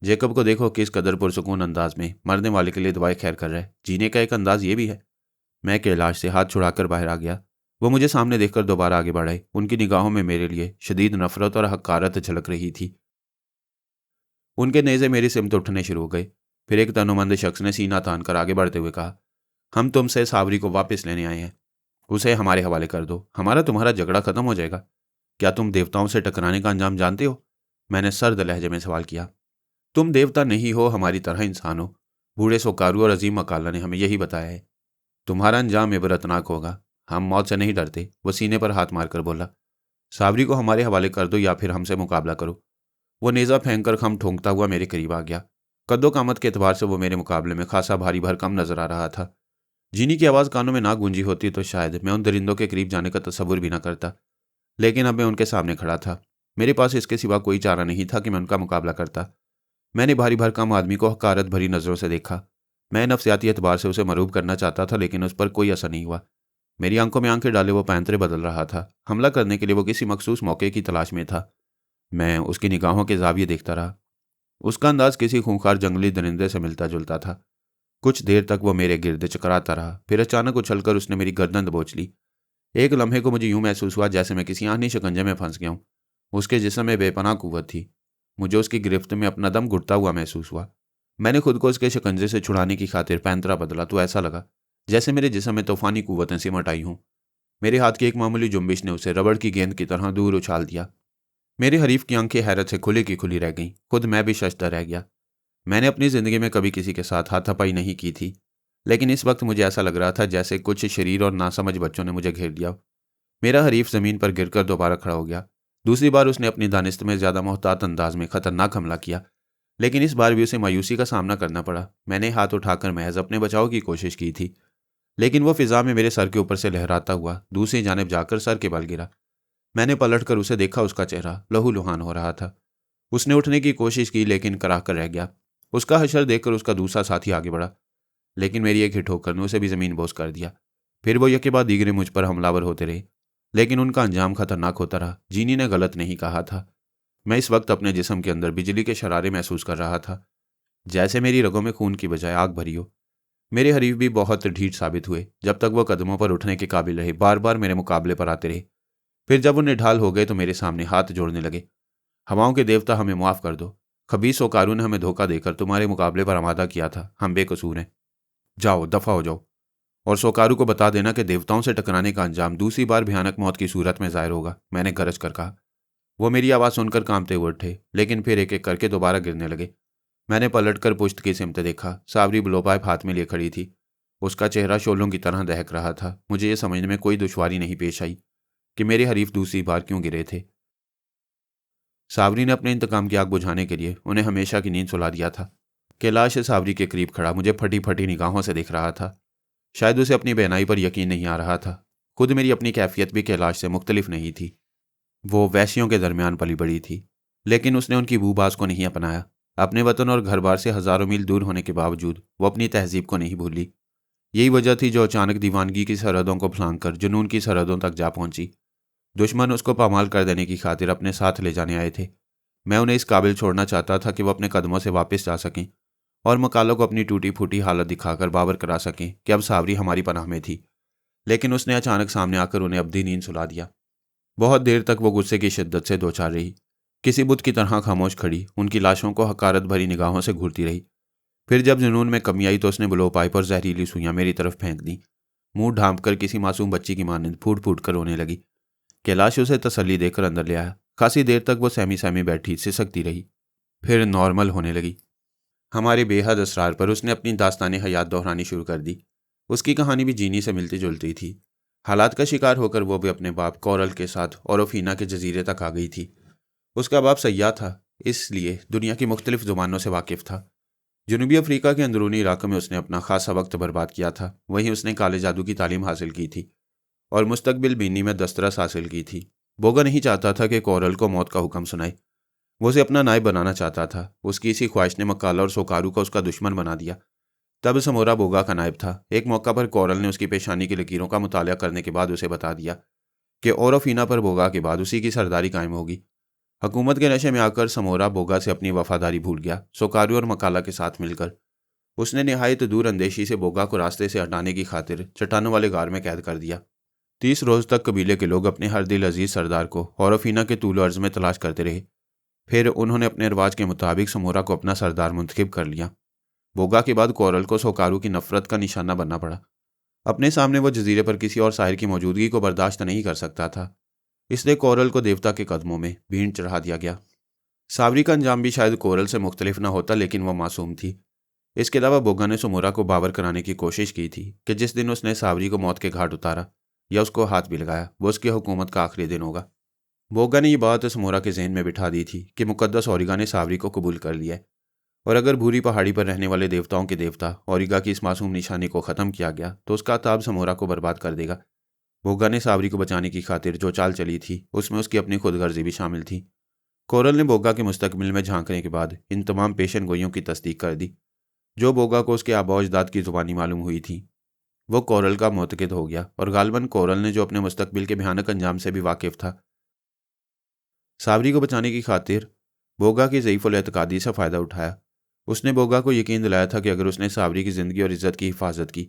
जेकब को देखो किस कदर पुरसुकून अंदाज में मरने वाले के लिए दुआएं खैर कर रहा है। जीने का एक अंदाज ये भी है। मैं कैलाश से हाथ छुड़ाकर बाहर आ गया। वो मुझे सामने देखकर दोबारा आगे बढ़ाए। उनकी निगाहों में मेरे लिए शदीद नफरत और हकारत झलक रही थी। उनके नेज़े मेरी सिमत उठने शुरू हो गए। फिर एक तनोमंद शख्स ने सीना तान कर आगे बढ़ते हुए कहा, हम तुमसे सावरी को वापस लेने आए हैं। उसे हमारे हवाले कर दो, हमारा तुम्हारा झगड़ा खत्म हो जाएगा। क्या तुम देवताओं से टकराने का अंजाम जानते हो? मैंने सर्द लहजे में सवाल किया। तुम देवता नहीं हो, हमारी तरह इंसान हो। बूढ़े सोकारू और अजीम अकाला ने हमें यही बताया है। तुम्हारा अंजाम इबरतनाक होगा। हम मौत से नहीं डरते। वो सीने पर हाथ मारकर बोला। सावरी को हमारे हवाले कर दो या फिर हमसे मुकाबला करो। वो नेज़ा फेंक कर खम ठोंकता हुआ मेरे करीब आ गया। कद्दो कामत के एतबार से वो मेरे मुकाबले में खासा भारी भरकम नजर आ रहा था। जीनी की आवाज़ कानों में ना गूंजी होती तो शायद मैं उन दरिंदों के करीब जाने का तसव्वुर भी ना करता, लेकिन अब मैं उनके सामने खड़ा था। मेरे पास इसके सिवा कोई चारा नहीं था कि मैं उनका मुकाबला करता। मैंने भारी भरकम आदमी को हकारत भरी नज़रों से देखा। मैं नफ्सियाती एतबार से उसे मरूब करना चाहता था, लेकिन उस पर कोई असर नहीं हुआ। मेरी आंखों में आंखें डाले वो पैंतरे बदल रहा था। हमला करने के लिए वो किसी मखसूस मौके की तलाश में था। मैं उसकी निगाहों के जाविये देखता रहा। उसका अंदाज किसी खूंखार जंगली दरिंदे से मिलता जुलता था। कुछ देर तक वो मेरे गिर्द चकराता रहा। फिर अचानक उछलकर उसने मेरी गर्दन दबोच ली। एक लम्हे को मुझे यूं महसूस हुआ जैसे मैं किसी आह्नी शिकंजे में फंस गया हूं। उसके जिस्म में बेपनाह कुव्वत थी। मुझे उसकी गिरफ्त में अपना दम घुटता हुआ महसूस हुआ। मैंने खुद को उसके शिकंजे से छुड़ाने की खातिर पैंतरा बदला तो ऐसा लगा जैसे मेरे जिस्म में तूफानी कुव्वतें सिमट आई हों। मेरे हाथ की एक मामूली जुम्बिश ने उसे रबड़ की गेंद की तरह दूर उछाल दिया। मेरे हरीफ की आंखें हैरत से खुली की खुली रह गईं। खुद मैं भी शशदर रह गया। मैंने अपनी ज़िंदगी में कभी किसी के साथ हाथापाई नहीं की थी, लेकिन इस वक्त मुझे ऐसा लग रहा था जैसे कुछ शरीर और नासमझ बच्चों ने मुझे घेर लिया। मेरा हरीफ ज़मीन पर गिरकर दोबारा खड़ा हो गया। दूसरी बार उसने अपनी दानिस्त में ज़्यादा मोहतात अंदाज में खतरनाक हमला किया, लेकिन इस बार भी उसे मायूसी का सामना करना पड़ा। मैंने हाथ उठाकर महज अपने बचाव की कोशिश की थी, लेकिन वो फिजा में मेरे सर के ऊपर से लहराता हुआ दूसरी जानिब जाकर सर के बल गिरा। मैंने पलटकर उसे देखा। उसका चेहरा लहूलुहान हो रहा था। उसने उठने की कोशिश की लेकिन कराह कर रह गया। उसका हशर देखकर उसका दूसरा साथी आगे बढ़ा, लेकिन मेरी एक हिट होकर ने उसे भी जमीन बोस कर दिया। फिर वो यके बाद दीगरे मुझ पर हमलावर होते रहे, लेकिन उनका अंजाम खतरनाक होता रहा। जीनी ने गलत नहीं कहा था। मैं इस वक्त अपने जिस्म के अंदर बिजली के शरारे महसूस कर रहा था, जैसे मेरी रगों में खून की बजाय आग भरी हो। मेरे हरीफ भी बहुत ढीठ साबित हुए। जब तक वो कदमों पर उठने के काबिल रहे, बार बार मेरे मुकाबले पर आते रहे। फिर जब वो निढाल हो गए तो मेरे सामने हाथ जोड़ने लगे। हवाओं के देवता, हमें माफ़ कर दो। खबीस ओकारू ने हमें धोखा देकर तुम्हारे मुकाबले पर आमादा किया था। हम बेकसूर हैं। जाओ, दफा हो जाओ, और सोकारू को बता देना कि देवताओं से टकराने का अंजाम दूसरी बार भयानक मौत की सूरत में जाहिर होगा। मैंने गरज कर कहा। वो मेरी आवाज़ सुनकर कांपते हुए उठे, लेकिन फिर एक एक करके दोबारा गिरने लगे। मैंने पलटकर पुश्त की सिमत देखा। सावरी ब्लो पाइप हाथ में लिए खड़ी थी। उसका चेहरा शोलों की तरह दहक रहा था। मुझे ये समझने में कोई दुश्वारी नहीं पेश आई कि मेरे हरीफ दूसरी बार क्यों गिरे थे। सावरी ने अपने इंतकाम की आग बुझाने के लिए उन्हें हमेशा की नींद सुला दिया था। कैलाश सावरी के करीब खड़ा मुझे फटी फटी निगाहों से देख रहा था। शायद उसे अपनी बहनाई पर यकीन नहीं आ रहा था। खुद मेरी अपनी कैफियत भी कैलाश से मुख्तलिफ नहीं थी। वो वैश्यों के दरमियान पली बड़ी थी, लेकिन उसने उनकी बूबाज को नहीं अपनाया। अपने वतन और घर बार से हज़ारों मील दूर होने के बावजूद वो अपनी तहजीब को नहीं भूली। यही वजह थी जो अचानक दीवानगी की सरहदों को फांग कर जुनून की सरहदों तक जा पहुंची। दुश्मन उसको पामाल कर देने की खातिर अपने साथ ले जाने आए थे। मैं उन्हें इस काबिल छोड़ना चाहता था कि वो अपने कदमों से वापस जा सकें और मकालों को अपनी टूटी फूटी हालत दिखाकर बावर करा सकें कि अब सावरी हमारी पनाह में थी। लेकिन उसने अचानक सामने आकर उन्हें अब्धी नींद सुला दिया। बहुत देर तक वो गुस्से की शिद्दत से दो चार रही, किसी बुत की तरह खामोश खड़ी उनकी लाशों को हकारत भरी निगाहों से घूरती रही। फिर जब जुनून में कमी आई तो उसने ब्लो पाइप और जहरीली सुइयां मेरी तरफ फेंक दी। मुंह ढांप कर किसी मासूम बच्ची की मानंद फूट फूट कर रोने लगी। कैलाश उसे तसल्ली देकर अंदर ले आया। खासी देर तक वो सहमी सहमी बैठी सिसकती रही, फिर नॉर्मल होने लगी। हमारे बेहद असरार पर उसने अपनी दास्तान हयात दोहरानी शुरू कर दी। उसकी कहानी भी जीनी से मिलती जुलती थी। हालात का शिकार होकर वो भी अपने बाप कोरल के साथ ओरोफीना के जजीरे तक आ गई थी। उसका बाप सयाह था, इसलिए दुनिया की मुख्तलिफ ज़ुबानों से वाकिफ़ था। जनूबी अफ्रीका के अंदरूनी इलाकों में उसने अपना खासा वक्त बर्बाद किया था। वहीं उसने काले जादू की तालीम हासिल की थी और मुस्तकबिल बीनी में दस्तरस हासिल की थी। बोगा नहीं चाहता था कि कोरल को मौत का हुक्म सुनाए। वो उसे अपना नायब बनाना चाहता था। उसकी इसी ख्वाहिश ने मक्काला और सोकारू को उसका दुश्मन बना दिया। तब समोरा बोगा का नायब था। एक मौका पर कोरल ने उसकी पेशानी की लकीरों का मुताला करने के बाद उसे बता दिया कि ओरोफीना पर बोगा के बाद उसी की सरदारी कायम होगी। हुकूमत के नशे में आकर समोरा बोगा से अपनी वफादारी भूल गया। सोकारू और मकाला के साथ मिलकर उसने निहायत दूर अंदेशी से बोगा को रास्ते से हटाने की खातिर चट्टानों वाले गार में कैद कर दिया। 30 रोज तक कबीले के लोग अपने हर दिल अजीज सरदार को ओरोफीना के तूल अर्ज में तलाश करते रहे। फिर उन्होंने अपने रिवाज के मुताबिक समोरा को अपना सरदार मुंतखब कर लिया। बोगा के बाद कोरल को सोकारू की नफरत का निशाना बनना पड़ा। अपने सामने वो जजीरे पर किसी और साहिर की मौजूदगी को बर्दाश्त नहीं कर सकता था, इसलिए कोरल को देवता के कदमों में भीड़ चढ़ा दिया गया। सावरी का अंजाम भी शायद कोरल से मुख्तलिफ न होता, लेकिन वह मासूम थी। इसके अलावा बोगा ने समोरा को बावर कराने की कोशिश की थी कि जिस दिन उसने सावरी को मौत के घाट उतारा या उसको हाथ भी लगाया, वो उसकी हुकूमत का आखिरी दिन होगा। बोगा ने यह बात समोरा के जहन में बिठा दी थी कि मुकद्दस ओरिगा ने सावरी को कबूल कर लिया है, और अगर भूरी पहाड़ी पर रहने वाले देवताओं के देवता ओरिगा की इस मासूम निशानी को ख़त्म किया गया तो उसका ताब समोरा को बर्बाद कर देगा। बोगा ने सावरी को बचाने की खातिर जो चाल चली थी उसमें उसकी अपनी खुदगर्जी भी शामिल थी। कोरल ने बोगा के मुस्तकबिल में झांकने के बाद इन तमाम पेशन गोइयों की तस्दीक कर दी जो बोगा को उसके आबा अजदाद की ज़ुबानी मालूम हुई थी। वो कोरल का मोतकद हो गया, और गालबन कोरल ने जो अपने मुस्तकबिल के भयानक अंजाम से भी वाकिफ था, सावरी को बचाने की खातिर बोगा की ज़ईफ़ुल एतकादी से फ़ायदा उठाया। उसने बोगा को यकीन दिलाया था कि अगर उसने सावरी की ज़िंदगी और इज़्ज़त की हिफाजत की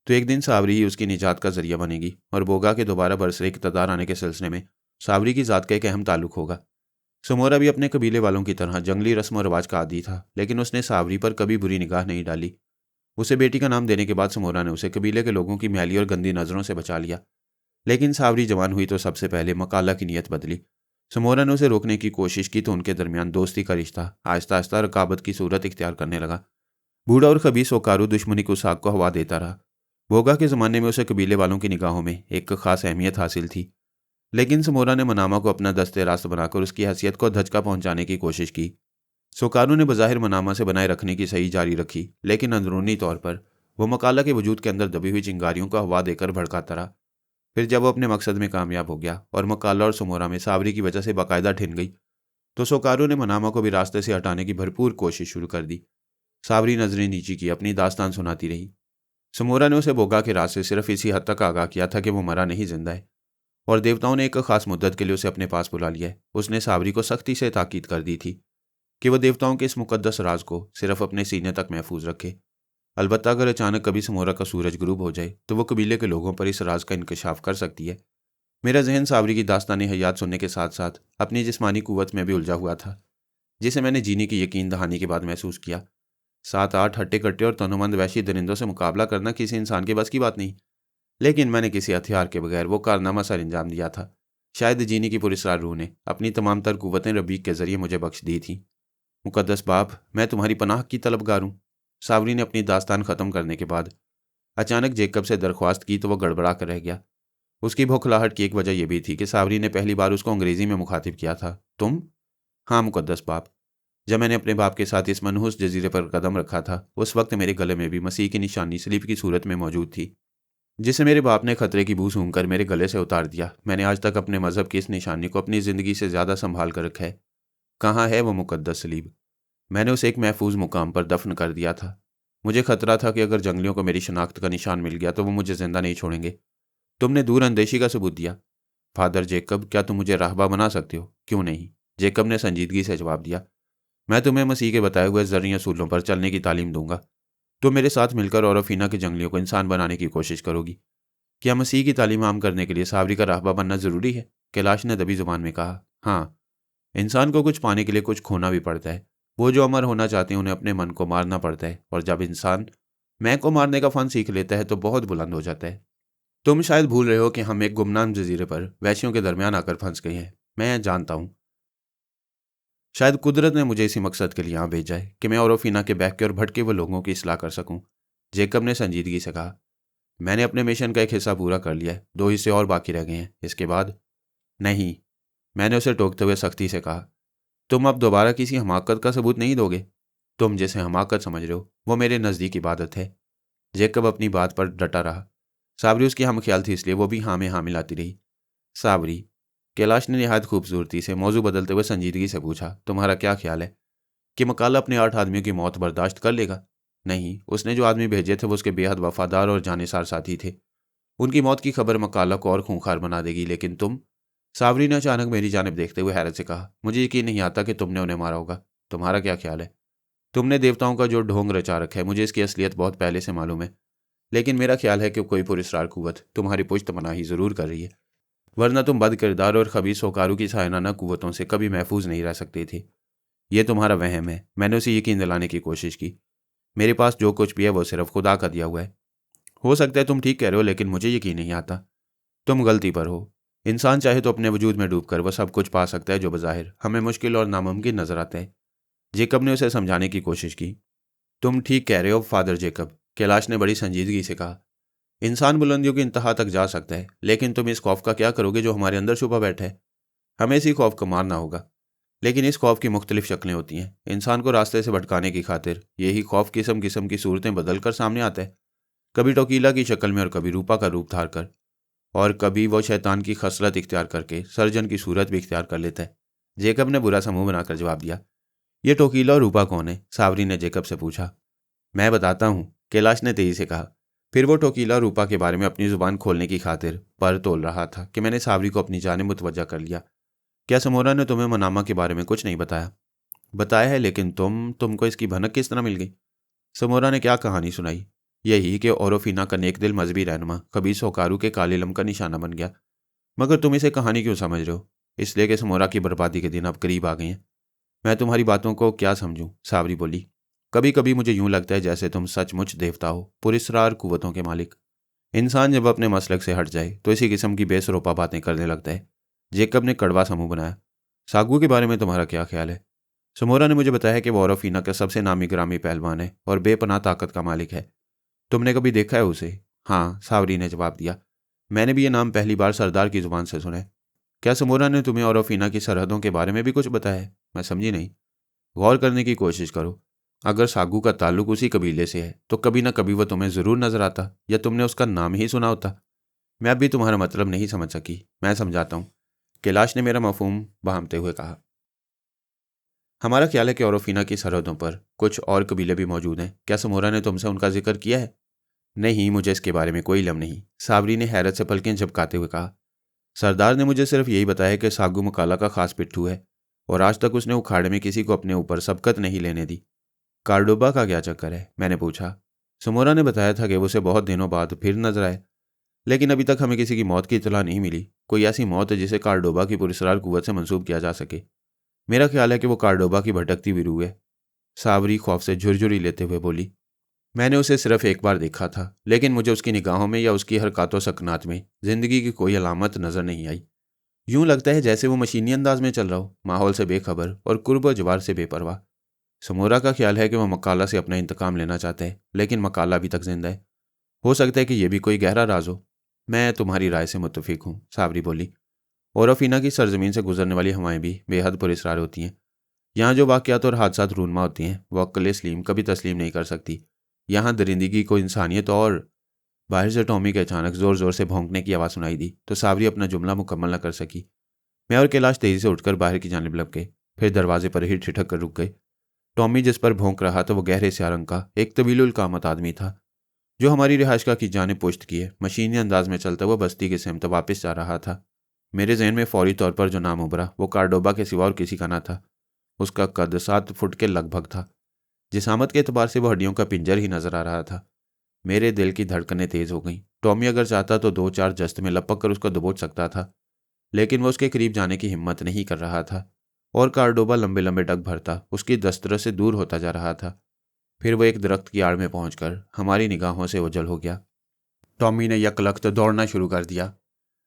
तो एक दिन सावरी ही उसकी निजात का जरिया बनेगी, और बोगा के दोबारा बरसरे इक़्तिदार आने के सिलसिले में सावरी की ज़ात का एक अहम ताल्लुक होगा। समोरा भी अपने कबीले वालों की तरह जंगली रस्म और रिवाज का आदी था, लेकिन उसने सावरी पर कभी बुरी निगाह नहीं डाली। उसे बेटी का नाम देने के बाद समोरा ने उसे कबीले के लोगों की मैली और गंदी नज़रों से बचा लिया। लेकिन सावरी जवान हुई तो सबसे पहले मकाला की नीयत बदली। समोरा ने उसे रोकने की कोशिश की तो उनके दरमियान दोस्ती का रिश्ता आहिस्ता आहिस्ता रकाबत की सूरत इख्तियार करने लगा। बूढ़ा और खबीस ओकारू दुश्मनी को साग को हवा देता रहा। बोगा के ज़माने में उसे कबीले वालों की निगाहों में एक खास अहमियत हासिल थी, लेकिन समोरा ने मनामा को अपना दस्ते रास्त बनाकर उसकी हैसियत को धचका पहुंचाने की कोशिश की। सोकारू ने बज़ाहिर मनामा से बनाए रखने की सही जारी रखी, लेकिन अंदरूनी तौर पर वो मकाला के वजूद के अंदर दबी हुई चिंगारियों को हवा देकर भड़काता रहा। फिर जब वो अपने मकसद में कामयाब हो गया और मकाला और समोरा में सावरी की वजह से बाकायदा ठिन गई, तो सोकारू ने मनामा को भी रास्ते से हटाने की भरपूर कोशिश शुरू कर दी। सावरी नजरें नीची की अपनी दास्तान सुनाती रही। समोरा ने उसे बोगा के राज से सिर्फ इसी हद तक आगाह किया था कि वो मरा नहीं, जिंदा है, और देवताओं ने एक खास मुद्दत के लिए उसे अपने पास बुला लिया है। उसने सावरी को सख्ती से ताकीद कर दी थी कि वह देवताओं के इस मुकद्दस राज को सिर्फ अपने सीने तक महफूज रखे। अलबत्ता अगर अचानक कभी समोरा का सूरज गुरूब हो जाए तो वह कबीले के लोगों पर इस राज का इंकशाफ कर सकती है। मेरा जहन सावरी की दास्तानी हयात सुनने के साथ साथ अपनी जिस्मानी कुव्वत में भी उलझा हुआ था, जिसे मैंने जीने की यकीन दहानी के बाद महसूस किया। 7-8 हट्टे कट्टे और तनोमंद वैशी दरिंदों से मुकाबला करना किसी इंसान के बस की बात नहीं, लेकिन मैंने किसी हथियार के बगैर वो कारनामा सर अंजाम दिया था। शायद जीनी की पुरस्कार रूह ने अपनी तमाम तर कुव्वतें रबीक के जरिए मुझे बख्श दी थी। मुकद्दस बाप, मैं तुम्हारी पनाह की तलबगार हूँ। सावरी ने अपनी दास्तान खत्म करने के बाद अचानक जेकब से दरख्वास्त की तो वह गड़बड़ा कर रह गया। उसकी भौखलाहट की एक वजह यह भी थी कि सावरी ने पहली बार उसको अंग्रेजी में मुखातिब किया था। तुम? हाँ मुकद्दस बाप। जब मैंने अपने बाप के साथ इस मनहूस जजीरे पर कदम रखा था, उस वक्त मेरे गले में भी मसीह की निशानी स्लीप की सूरत में मौजूद थी, जिसे मेरे बाप ने खतरे की बू सूंघकर मेरे गले से उतार दिया। मैंने आज तक अपने मजहब की इस निशानी को अपनी ज़िंदगी से ज़्यादा संभाल कर रखा है। कहाँ है वो मुकद्दस सलीब? मैंने उसे एक महफूज मुकाम पर दफन कर दिया था। मुझे खतरा था कि अगर जंगलियों को मेरी शनाख्त का निशान मिल गया तो वो मुझे जिंदा नहीं छोड़ेंगे। तुमने दूर अंदेशी का सबूत दिया। फादर जेकब, क्या तुम मुझे राहबा बना सकते हो? क्यों नहीं, जेकब ने संजीदगी से जवाब दिया। मैं तुम्हें मसीह के बताए हुए ज़रूरी असूलों पर चलने की तालीम दूंगा। तुम मेरे साथ मिलकर औरफीना के जंगलियों को इंसान बनाने की कोशिश करोगी। क्या मसीह की तालीम आम करने के लिए सावरी का राहबा बनना ज़रूरी है? कैलाश ने दबी जुबान में कहा। हाँ, इंसान को कुछ पाने के लिए कुछ खोना भी पड़ता है। वो जो अमर होना चाहते हैं उन्हें अपने मन को मारना पड़ता है, और जब इंसान मैं को मारने का फन सीख लेता है तो बहुत बुलंद हो जाता है। तुम शायद भूल रहे हो कि हम एक गुमनाम जजीरे पर वैश्यों के दरमियान आकर फंस गए हैं। मैं जानता हूँ, शायद कुदरत ने मुझे इसी मकसद के लिए यहाँ भेजा है कि मैं औरफीना के बहके और भटके हुए लोगों की इस्लाह कर सकूँ। जेकब ने संजीदगी से कहा। मैंने अपने मिशन का एक हिस्सा पूरा कर लिया है, 2 हिस्से और बाकी रह गए हैं। इसके बाद? नहीं, मैंने उसे टोकते हुए सख्ती से कहा। तुम अब दोबारा किसी हमाकत का सबूत नहीं दोगे? तुम जिसे हमाकत समझ रहे हो वो मेरे नज़दीक इबादत है। जेकब अपनी बात पर डटा रहा। सावरी उसकी हम ख्याल थी, इसलिए वो भी हाँ में हाँ मिलाती रही। सावरी, कैलाश ने निहायत खूबसूरती से मौजू बदलते हुए संजीदगी से पूछा, तुम्हारा क्या ख्याल है कि मकाला अपने 8 आदमियों की मौत बर्दाश्त कर लेगा? नहीं, उसने जो आदमी भेजे थे वो उसके बेहद वफादार और जानेसार साथी थे। उनकी मौत की खबर मकाला को और खूंखार बना देगी। लेकिन तुम? सावरी ने अचानक मेरी जानिब देखते हुए हैरत से कहा। मुझे यकीन नहीं आता कि तुमने उन्हें मारा होगा। तुम्हारा क्या ख्याल है? तुमने देवताओं का जो ढोंग रचा रखा है, मुझे इसकी असलियत बहुत पहले से मालूम है, लेकिन मेरा ख्याल है कि कोई पुरस्कार कुव्वत तुम्हारी पुश्त पनाही ज़रूर कर रही है, वरना तुम बद किरदार और खबीस होकारू की सायनाना कुव्वतों से कभी महफूज नहीं रह सकते थे। यह तुम्हारा वहम है। मैंने उसे यकीन दिलाने की कोशिश की। मेरे पास जो कुछ भी है वो सिर्फ खुदा का दिया हुआ है। हो सकता है तुम ठीक कह रहे हो, लेकिन मुझे यकीन नहीं आता। तुम गलती पर हो। इंसान चाहे तो अपने वजूद में डूबकर वह सब कुछ पा सकता है जो बज़ाहिर हमें मुश्किल और नामुमकिन नजर आता है। जेकब ने उसे समझाने की कोशिश की। तुम ठीक कह रहे हो फादर जेकब, कैलाश ने बड़ी संजीदगी से कहा। इंसान बुलंदियों की इंतहा तक जा सकता है, लेकिन तुम इस खौफ का क्या करोगे जो हमारे अंदर छुपा बैठा है? हमें इसी खौफ को मारना होगा। लेकिन इस खौफ की मुख्तलिफ शक्लें होती हैं। इंसान को रास्ते से भटकाने की खातिर यही खौफ किस्म किस्म की सूरतें बदल कर सामने आता है, कभी टोकीला की शक्ल में और कभी रूपा का रूप धार कर, और कभी वो शैतान की खसलत इख्तियार करके सर्जन की सूरत भी इख्तियार कर लेता है। जेकब ने बुरा सा मुंह बनाकर जवाब दिया। ये टोकीला और रूपा कौन है? सावरी ने जेकब से पूछा। मैं बताता हूँ, कैलाश ने तेजी से कहा। फिर वो टोकीला रूपा के बारे में अपनी जुबान खोलने की खातिर पर तोल रहा था कि मैंने सावरी को अपनी जानिब मुतवज्जा कर लिया। क्या समोरा ने तुम्हें मनामा के बारे में कुछ नहीं बताया? बताया है, लेकिन तुमको इसकी भनक किस तरह मिल गई? समोरा ने क्या कहानी सुनाई? यही कि औरफीना का नेक दिल मजहबी रहनुमा खबीस होकारू के काले इल्म का निशाना बन गया। मगर तुम इसे कहानी क्यों समझ रहे हो? इसलिए कि समोरा की बर्बादी के दिन अब करीब आ गए हैं। मैं तुम्हारी बातों को क्या समझूं? सावरी बोली। कभी कभी मुझे यूं लगता है जैसे तुम सचमुच देवता हो, पुरस्कार कुव्वतों के मालिक। इंसान जब अपने मसलक से हट जाए तो इसी किस्म की बेसरोपा बातें करने लगता है। जेकब ने कड़वा समूह बनाया। सागू के बारे में तुम्हारा क्या ख्याल है? समोरा ने मुझे बताया कि वो औरफीना का सबसे नामी ग्रामी पहलवान है और बेपनाह ताकत का मालिक है। तुमने कभी देखा है उसे? हाँ, सावरी ने जवाब दिया। मैंने भी ये नाम पहली बार सरदार की जुबान से सुना है। क्या समोरा ने तुम्हें औरफीना की सरहदों के बारे में भी कुछ बताया है? मैं समझी नहीं। गौर करने की कोशिश करो। अगर सागू का ताल्लुक उसी कबीले से है तो कभी ना कभी वह तुम्हें ज़रूर नजर आता या तुमने उसका नाम ही सुना होता। मैं अभी तुम्हारा मतलब नहीं समझ सकी, मैं समझाता हूँ, कैलाश ने मेरा मफहूम बहामते हुए कहा। हमारा ख्याल है कि औरफिना की सरहदों पर कुछ और कबीले भी मौजूद हैं। क्या समोरा ने तुमसे उनका जिक्र किया है? नहीं, मुझे इसके बारे में कोई इल्म नहीं, साबरी ने हैरत से पलकें झपकाते हुए कहा। सरदार ने मुझे सिर्फ यही बताया कि सागू मकाला का खास पिट्ठू है और आज तक उसने उखाड़े में किसी को अपने ऊपर सबकत नहीं लेने दी। कार्डोबा का क्या चक्कर है? मैंने पूछा। समोरा ने बताया था कि वो उसे बहुत दिनों बाद फिर नजर आए, लेकिन अभी तक हमें किसी की मौत की इतला नहीं मिली, कोई ऐसी मौत जिसे कार्डोबा की पुरस्कार कुव्वत से मंसूब किया जा सके। मेरा ख्याल है कि वो कार्डोबा की भटकती हुई रूह है। सावरी खौफ से झुरझुरी लेते हुए बोली। मैंने उसे सिर्फ एक बार देखा था, लेकिन मुझे उसकी निगाहों में या उसकी हरकतों सकनात में जिंदगी की कोई अलामत नजर नहीं आई। यूं लगता है जैसे वो मशीनी अंदाज में चल रहा हो, माहौल से बेखबर और कुर्ब जवार से बेपरवाह। समोरा का ख्याल है कि वह मकाला से अपना इंतकाम लेना चाहता है, लेकिन मकाला अभी तक जिंदा है। हो सकता है कि यह भी कोई गहरा राज हो। मैं तुम्हारी राय से मुत्तफिक हूँ, सावरी बोली। औरफिना की सरजमीन से गुजरने वाली हवाएं भी बेहद पुरस्कार होती हैं। यहाँ जो वाक़यात और हादसात रूनमा होती हैं वो अक्ल सलीम कभी तस्लीम नहीं कर सकती। यहाँ दरिंदगी को इंसानियत और बाहर से टॉमी के अचानक ज़ोर ज़ोर से भौंकने की आवाज़ सुनाई दी तो सावरी अपना जुमला मुकम्मल न कर सकी। मैं और कैलाश तेज़ी से उठकर बाहर की जानिब लपके, फिर दरवाजे पर ही ठिठक कर रुक गए। टॉमी जिस पर भौंक रहा था वो गहरे स्या रंग का एक तवीलुल कामत आदमी था, जो हमारी रिहाइशगाह की जानिब पुश्त किए मशीनी अंदाज में चलता हुआ बस्ती की सिमत वापस जा रहा था। मेरे जहन में फौरी तौर पर जो नाम उभरा वो कार्डोबा के सिवा और किसी का ना था। उसका कद 7 फुट के लगभग था। जिसामत के एतबार से वह हड्डियों का पिंजर ही नजर आ रहा था। मेरे दिल की धड़कनें तेज हो गईं। टॉमी अगर चाहता तो 2-4 जस्त में लपक कर उसको दबोच सकता था, लेकिन वह उसके करीब जाने की हिम्मत नहीं कर रहा था। और कार्डोबा लंबे लंबे डग भरता उसकी दस्तरस से दूर होता जा रहा था। फिर वह एक दरख्त की आड़ में पहुंचकर हमारी निगाहों से ओझल हो गया। टॉमी ने यकलख्त दौड़ना शुरू कर दिया।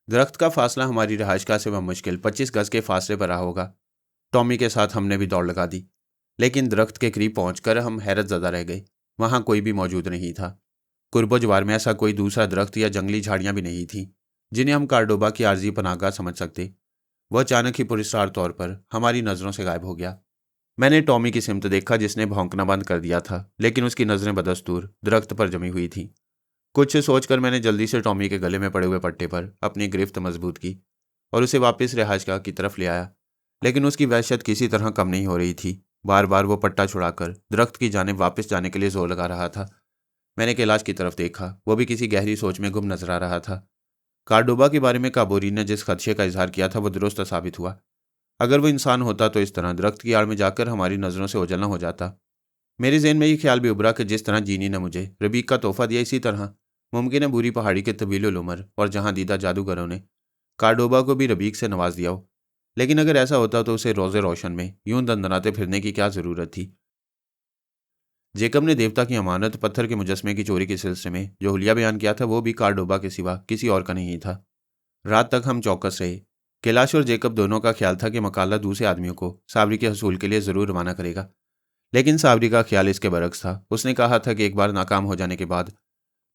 दरख्त का फासला हमारी रहायशगाह से मुश्किल 25 गज के फासले पर रहा होगा। टॉमी के साथ हमने भी दौड़ लगा दी, लेकिन दरख्त के करीब पहुंचकर हम हैरत ज़दा रह गए। वहां कोई भी मौजूद नहीं था। कुर्बो जवार में ऐसा कोई दूसरा दरख्त या जंगली झाड़ियां भी नहीं थीं जिन्हें हम कार्डोबा की आर्जी पनाहगाह समझ सकते। वह अचानक ही पुरस्कार तौर पर हमारी नज़रों से गायब हो गया। मैंने टॉमी की सिमत देखा जिसने भौंकना बंद कर दिया था, लेकिन उसकी नज़रें बदस्तूर दरख्त पर जमी हुई थीं। कुछ सोचकर मैंने जल्दी से टॉमी के गले में पड़े हुए पट्टे पर अपनी गिरफ्त मजबूत की और उसे वापस रिहाइशगाह की तरफ ले आया, लेकिन उसकी वहशत किसी तरह कम नहीं हो रही थी। बार बार वो पट्टा छुड़ाकर दरख्त की जानिब वापस जाने के लिए जोर लगा रहा था। मैंने कैलाश की तरफ देखा, वो भी किसी गहरी सोच में गुम नजर आ रहा था। कार्डोबा के बारे में काबोरी ने जिस खदशे का इजहार किया था वो दुरुस्त साबित हुआ। अगर वो इंसान होता तो इस तरह दरख्त की आड़ में जाकर हमारी नज़रों से ओझल न हो जाता। मेरे जहन में ये ख्याल भी उभरा कि जिस तरह जीनी ने मुझे रबीक का तोहफा दिया, इसी तरह मुमकिन है बुरी पहाड़ी के तवील उम्र और जहां दीदा जादूगरों ने कार्डोबा को भी रबीक से नवाज दिया हो। लेकिन अगर ऐसा होता तो उसे रोज़े रोशन में यूं दंदनाते फिरने की क्या ज़रूरत थी? जेकब ने देवता की अमानत पत्थर के मुजस्मे की चोरी के सिलसिले में जो हुलिया बयान किया था वो भी कार्डोबा के सिवा किसी और का नहीं था। रात तक हम चौकस रहे। कैलाश और जेकब दोनों का ख्याल था कि मकाला दूसरे आदमियों को साबरी के हसूल के लिए ज़रूर रवाना करेगा, लेकिन साबरी का ख्याल इसके बरक्स था। उसने कहा था कि एक बार नाकाम हो जाने के बाद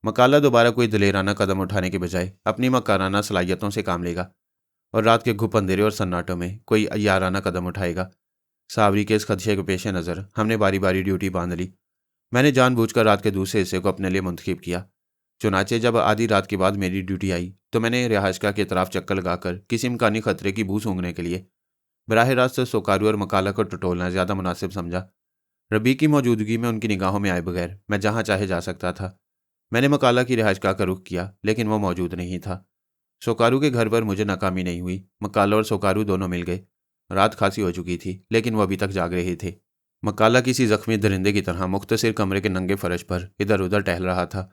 मकाला दोबारा कोई दलेराना कदम उठाने के बजाय अपनी मकाराना सलाहियतों से काम लेगा और रात के घुप अंधेरे और सन्नाटों में कोई अय्याराना कदम उठाएगा। सावरी के इस खदशे के पेश नज़र हमने बारी बारी ड्यूटी बांध ली। मैंने जानबूझकर रात के दूसरे हिस्से को अपने लिए मुंतखब किया। चुनाचे जब आधी रात के बाद मेरी ड्यूटी आई तो मैंने रिहाइशगाह के तरफ चक्कर लगाकर किसी इम्कानी खतरे की बू सूंघने के लिए बराह रास्त सोकारू और मकाला को टटोलना ज़्यादा मुनासिब समझा। रबी की मौजूदगी में उनकी निगाहों में आए बगैर मैं जहाँ चाहे जा सकता था। मैंने मकाला की रिहाइशगाह का रुख किया, लेकिन वो मौजूद नहीं था। सोकारू के घर पर मुझे नाकामी नहीं हुई। मकाला और सोकारू दोनों मिल गए। रात खासी हो चुकी थी, लेकिन वो अभी तक जाग रहे थे। मकाला किसी जख्मी दरिंदे की तरह मुख्तसिर कमरे के नंगे फर्श पर इधर उधर टहल रहा था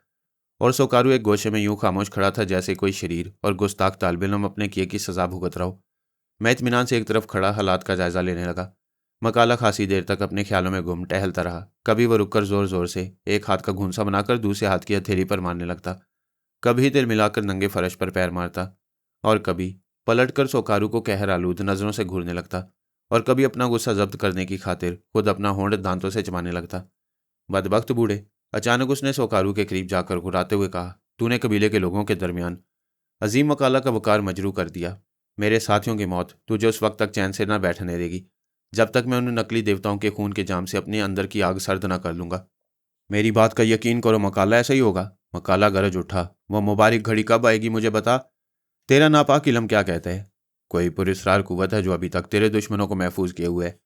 और सोकारू एक गोशे में यूं खामोश खड़ा था जैसे कोई शरीर और गुस्ताख तालिब इल्म अपने किए की सजा भुगत रहा हो। मैं इत्मीनान से एक तरफ खड़ा हालात का जायजा लेने लगा। मकाला खासी देर तक अपने ख्यालों में गुम टहलता रहा। कभी वह रुककर जोर जोर से एक हाथ का घूंसा बनाकर दूसरे हाथ की हथेली पर मारने लगता, कभी तिल मिलाकर नंगे फर्श पर पैर मारता और कभी पलटकर सोकारू को कहर आलूद नजरों से घूरने लगता और कभी अपना गुस्सा जब्त करने की खातिर खुद अपना होंठ दांतों से चबाने लगता। बदबख्त बूढ़े, अचानक उसने सोकारू के करीब जाकर घुराते हुए कहा, तूने कबीले के लोगों के दरमियान अजीम मकाला का वकार मजरू कर दिया। मेरे साथियों की मौत तुझे उस वक्त तक चैन से न बैठने देगी जब तक मैं उन नकली देवताओं के खून के जाम से अपने अंदर की आग सर्द ना कर लूँगा। मेरी बात का यकीन करो मकाला, ऐसा ही होगा। मकाला गरज उठा, वह मुबारक घड़ी कब आएगी मुझे बता। तेरा नापाक इल्म क्या कहता है? कोई पुरस्कार कुव्वत है जो अभी तक तेरे दुश्मनों को महफूज किए हुए है,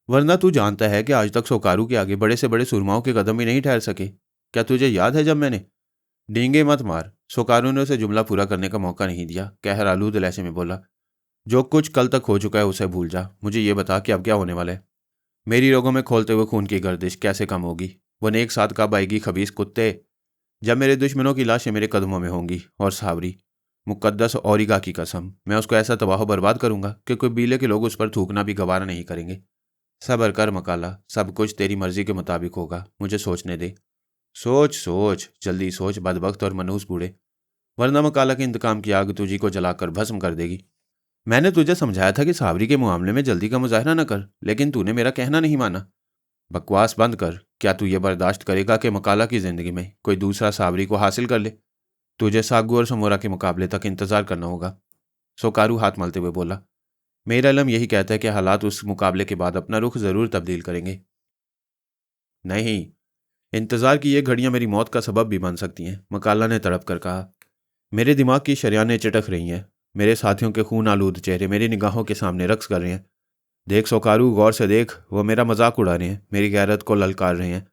वरना तू जानता है कि आज तक सोकारू के आगे बड़े से बड़े सुरमाओं के कदम भी नहीं ठहर सके। क्या तुझे याद है जब मैंने डींगे मत मार। सोकारू ने उसे जुमला पूरा करने का मौका नहीं दिया। कहर आलूद लहजे में बोला, जो कुछ कल तक हो चुका है उसे भूल जा। मुझे ये बता कि अब क्या होने वाला है। मेरी रगों में खोलते हुए खून की गर्दिश कैसे कम होगी? वो नेक साथ कब आएगी खबीस कुत्ते? जब मेरे दुश्मनों की लाशें मेरे कदमों में होंगी। और सावरी, मुकद्दस औरिगा की कसम, मैं उसको ऐसा तबाह बर्बाद करूंगा कि कोई बीले के लोग उस पर थूकना भी गवारा नहीं करेंगे। सब्र कर मकाला, सब कुछ तेरी मर्जी के मुताबिक होगा, मुझे सोचने दे। सोच सोच, जल्दी सोच बदबख्त और मनहूस बूढ़े, वरना मकाला के इंतकाम की आग तुझी को जलाकर भस्म कर देगी। मैंने तुझे समझाया था कि सावरी के मामले में जल्दी का मुजाहरा न कर, लेकिन तूने मेरा कहना नहीं माना। बकवास बंद कर। क्या तू ये बर्दाश्त करेगा कि मकाला की जिंदगी में कोई दूसरा सावरी को हासिल कर ले? तुझे सागू और समोरा के मुकाबले तक इंतजार करना होगा। सोकारू हाथ मलते हुए बोला, मेरा इल्म यही कहता है कि हालात उस मुकाबले के बाद अपना रुख जरूर तब्दील करेंगे। नहीं, इंतजार की ये घड़ियां मेरी मौत का सबब भी बन सकती हैं, मकाला ने तड़प कर कहा। मेरे दिमाग की शरियानें चिटक रही हैं। मेरे साथियों के खून आलूद चेहरे मेरी निगाहों के सामने रक्स कर रहे हैं। देख सोकारू, गौर से देख, वो मेरा मजाक उड़ा रहे हैं, मेरी गैरत को ललकार रहे हैं,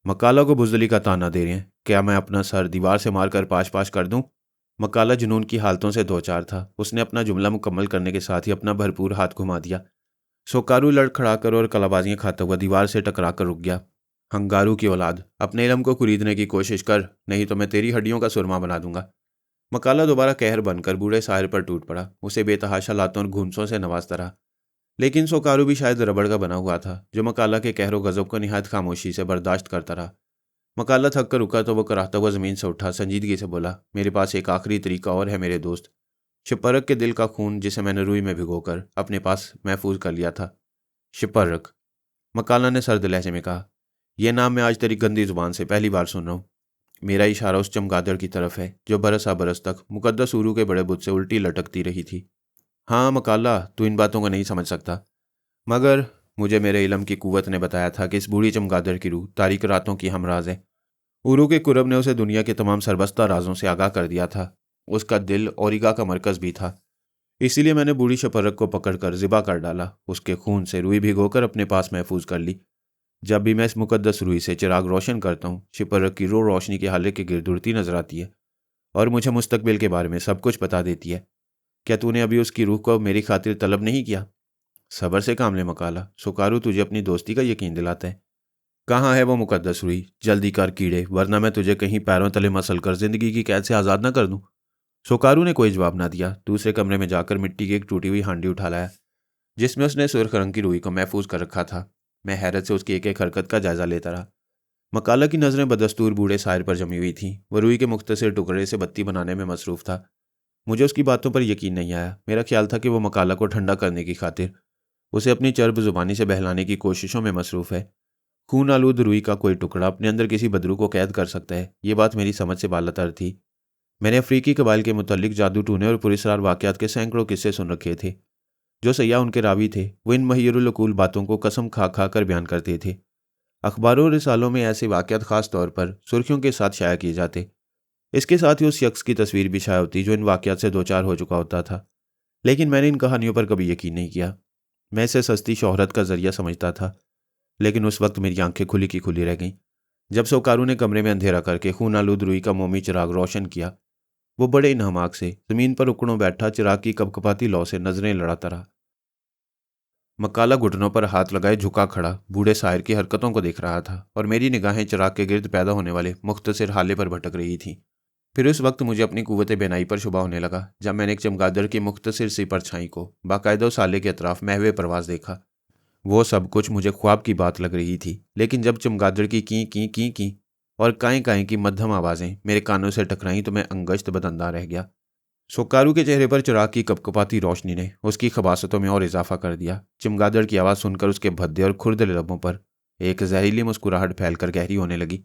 मकाला को बुजदली का ताना दे रहे हैं। क्या मैं अपना सर दीवार से मारकर पाश पाश कर दूं? मकाला जुनून की हालतों से दो चार था। उसने अपना जुमला मुकम्मल करने के साथ ही अपना भरपूर हाथ घुमा दिया। सोकारू लड़खड़ाकर और कलाबाजियां खाता हुआ दीवार से टकराकर रुक गया। हंगारू की औलाद, अपने इलम को खरीदने की कोशिश कर, नहीं तो मैं तेरी हड्डियों का सुरमा बना दूंगा। मकाला दोबारा कहर बनकर बूढ़े साहिर पर टूट पड़ा। उसे बेतहाशा लातों और घूंसों से नवाजता रहा। लेकिन सोकारू भी शायद रबड़ का बना हुआ था, जो मकाला के कहरो गजब को निहायत खामोशी से बर्दाश्त करता रहा। मकाला थक कर रुका तो वह कराहता हुआ जमीन से उठा, संजीदगी से बोला, मेरे पास एक आखिरी तरीका और है मेरे दोस्त। शिपरक के दिल का खून जिसे मैंने रुई में भिगोकर अपने पास महफूज कर लिया था। शिपरक, मकाला ने सर्द लहजे में कहा, यह नाम मैं आज तेरी गंदी जुबान से पहली बार सुन रहा हूँ। मेरा इशारा उस चमगादड़ की तरफ है जो बरस बरस तक मुकद्दस उरू के बड़े बुत से उल्टी लटकती रही थी। हाँ मकाला, तू इन बातों को नहीं समझ सकता, मगर मुझे मेरे इलम की कुव्वत ने बताया था कि इस बूढ़ी चमगादड़ की रूह तारीक रातों की हमराज है। उरू के कुरब ने उसे दुनिया के तमाम सरबस्ता राजों से आगाह कर दिया था। उसका दिल ओरिगा का मरकज भी था। इसीलिए मैंने बूढ़ी शपरक को पकड़कर ज़िबा कर डाला, उसके खून से रुई भिगोकर अपने पास महफूज कर ली। जब भी मैं इस मुकद्दस रुई से चिराग रोशन करता हूँ, शिपरक की रूह रोशनी के हाले के गिर्द उड़ती नजर आती है और मुझे मुस्तकबिल के बारे में सब कुछ बता देती है। क्या तूने अभी उसकी रूह को मेरी खातिर तलब नहीं किया? सबर से काम ले मकाला, सोकारू तुझे अपनी दोस्ती का यकीन दिलाता है। कहाँ है वो मुकद्दस रुई? जल्दी कर कीड़े, वरना मैं तुझे कहीं पैरों तले मसल कर जिंदगी की कैद से आज़ाद न कर दूं। सोकारू ने कोई जवाब ना दिया। दूसरे कमरे में जाकर मिट्टी की एक टूटी हुई हांडी उठा लाया, जिसमें उसने सुर्ख रंग की रुई को महफूज कर रखा था। मैं हैरत से उसकी एक एक हरकत का जायजा लेता रहा। मकाला की नज़रें बदस्तूर बूढ़े साहिर पर जमी हुई थीं। वह रुई के मुख्तसर टुकड़े से बत्ती बनाने में मसरूफ था। मुझे उसकी बातों पर यकीन नहीं आया। मेरा ख्याल था कि वह मकाला को ठंडा करने की खातिर उसे अपनी चर्ब जुबानी से बहलाने की कोशिशों में मसरूफ है। खून आलूद रुई का कोई टुकड़ा अपने अंदर किसी बदरू को कैद कर सकता है, ये बात मेरी समझ से बालातर थी। मैंने अफ्रीकी कबाइल के मुतल्लिक जादू टूने और पुरस्कार वाक़यात के सैकड़ों किस्से सुन रखे थे। जो सयाह उनके रावी थे, वो इन महिरुल बातों को कसम खा खा कर बयान करते थे। अखबारों और रिसालों में ऐसे वाक़यात ख़ास तौर पर सुर्खियों के साथ शाया किए जाते। इसके साथ ही उस शख्स की तस्वीर भी शाया होती जो इन वाक़यात से दो चार हो चुका होता था। लेकिन मैंने इन कहानियों पर कभी यकीन नहीं किया। मैं इसे सस्ती शोहरत का जरिया समझता था। लेकिन उस वक्त मेरी आंखें खुली की खुली रह गईं जब सोकारू ने कमरे में अंधेरा करके खून आलूद रुई का मोमी चिराग रोशन किया। वो बड़े इन्हमाक से जमीन पर उकड़ों बैठा चिराग की कपकपाती लौ से नजरें लड़ाता रहा। मकाला घुटनों पर हाथ लगाए झुका खड़ा बूढ़े साहिर की हरकतों को देख रहा था और मेरी निगाहें चिराग के गिर्द पैदा होने वाले मुख्तसर हाले पर भटक रही थीं। फिर उस वक्त मुझे अपनी कुव्वत बेनाई पर शुबा होने लगा जब मैंने एक चमगादड़ की मुख्तसर सी परछाई को बाकायदा साले के अतराफ महवे परवाज देखा। वो सब कुछ मुझे ख्वाब की बात लग रही थी, लेकिन जब चमगादड़ की की और काएं काएं की मध्यम आवाज़ें मेरे कानों से टकराईं तो मैं अंगश्त बदंदा रह गया। सोकारू के चेहरे पर चिराग की कपकपाती रोशनी ने उसकी खबासतों में और इजाफा कर दिया। चमगादड़ की आवाज़ सुनकर उसके भद्दे और खुरदले लबों पर एक जहरीली मुस्कुराहट फैलकर गहरी होने लगी।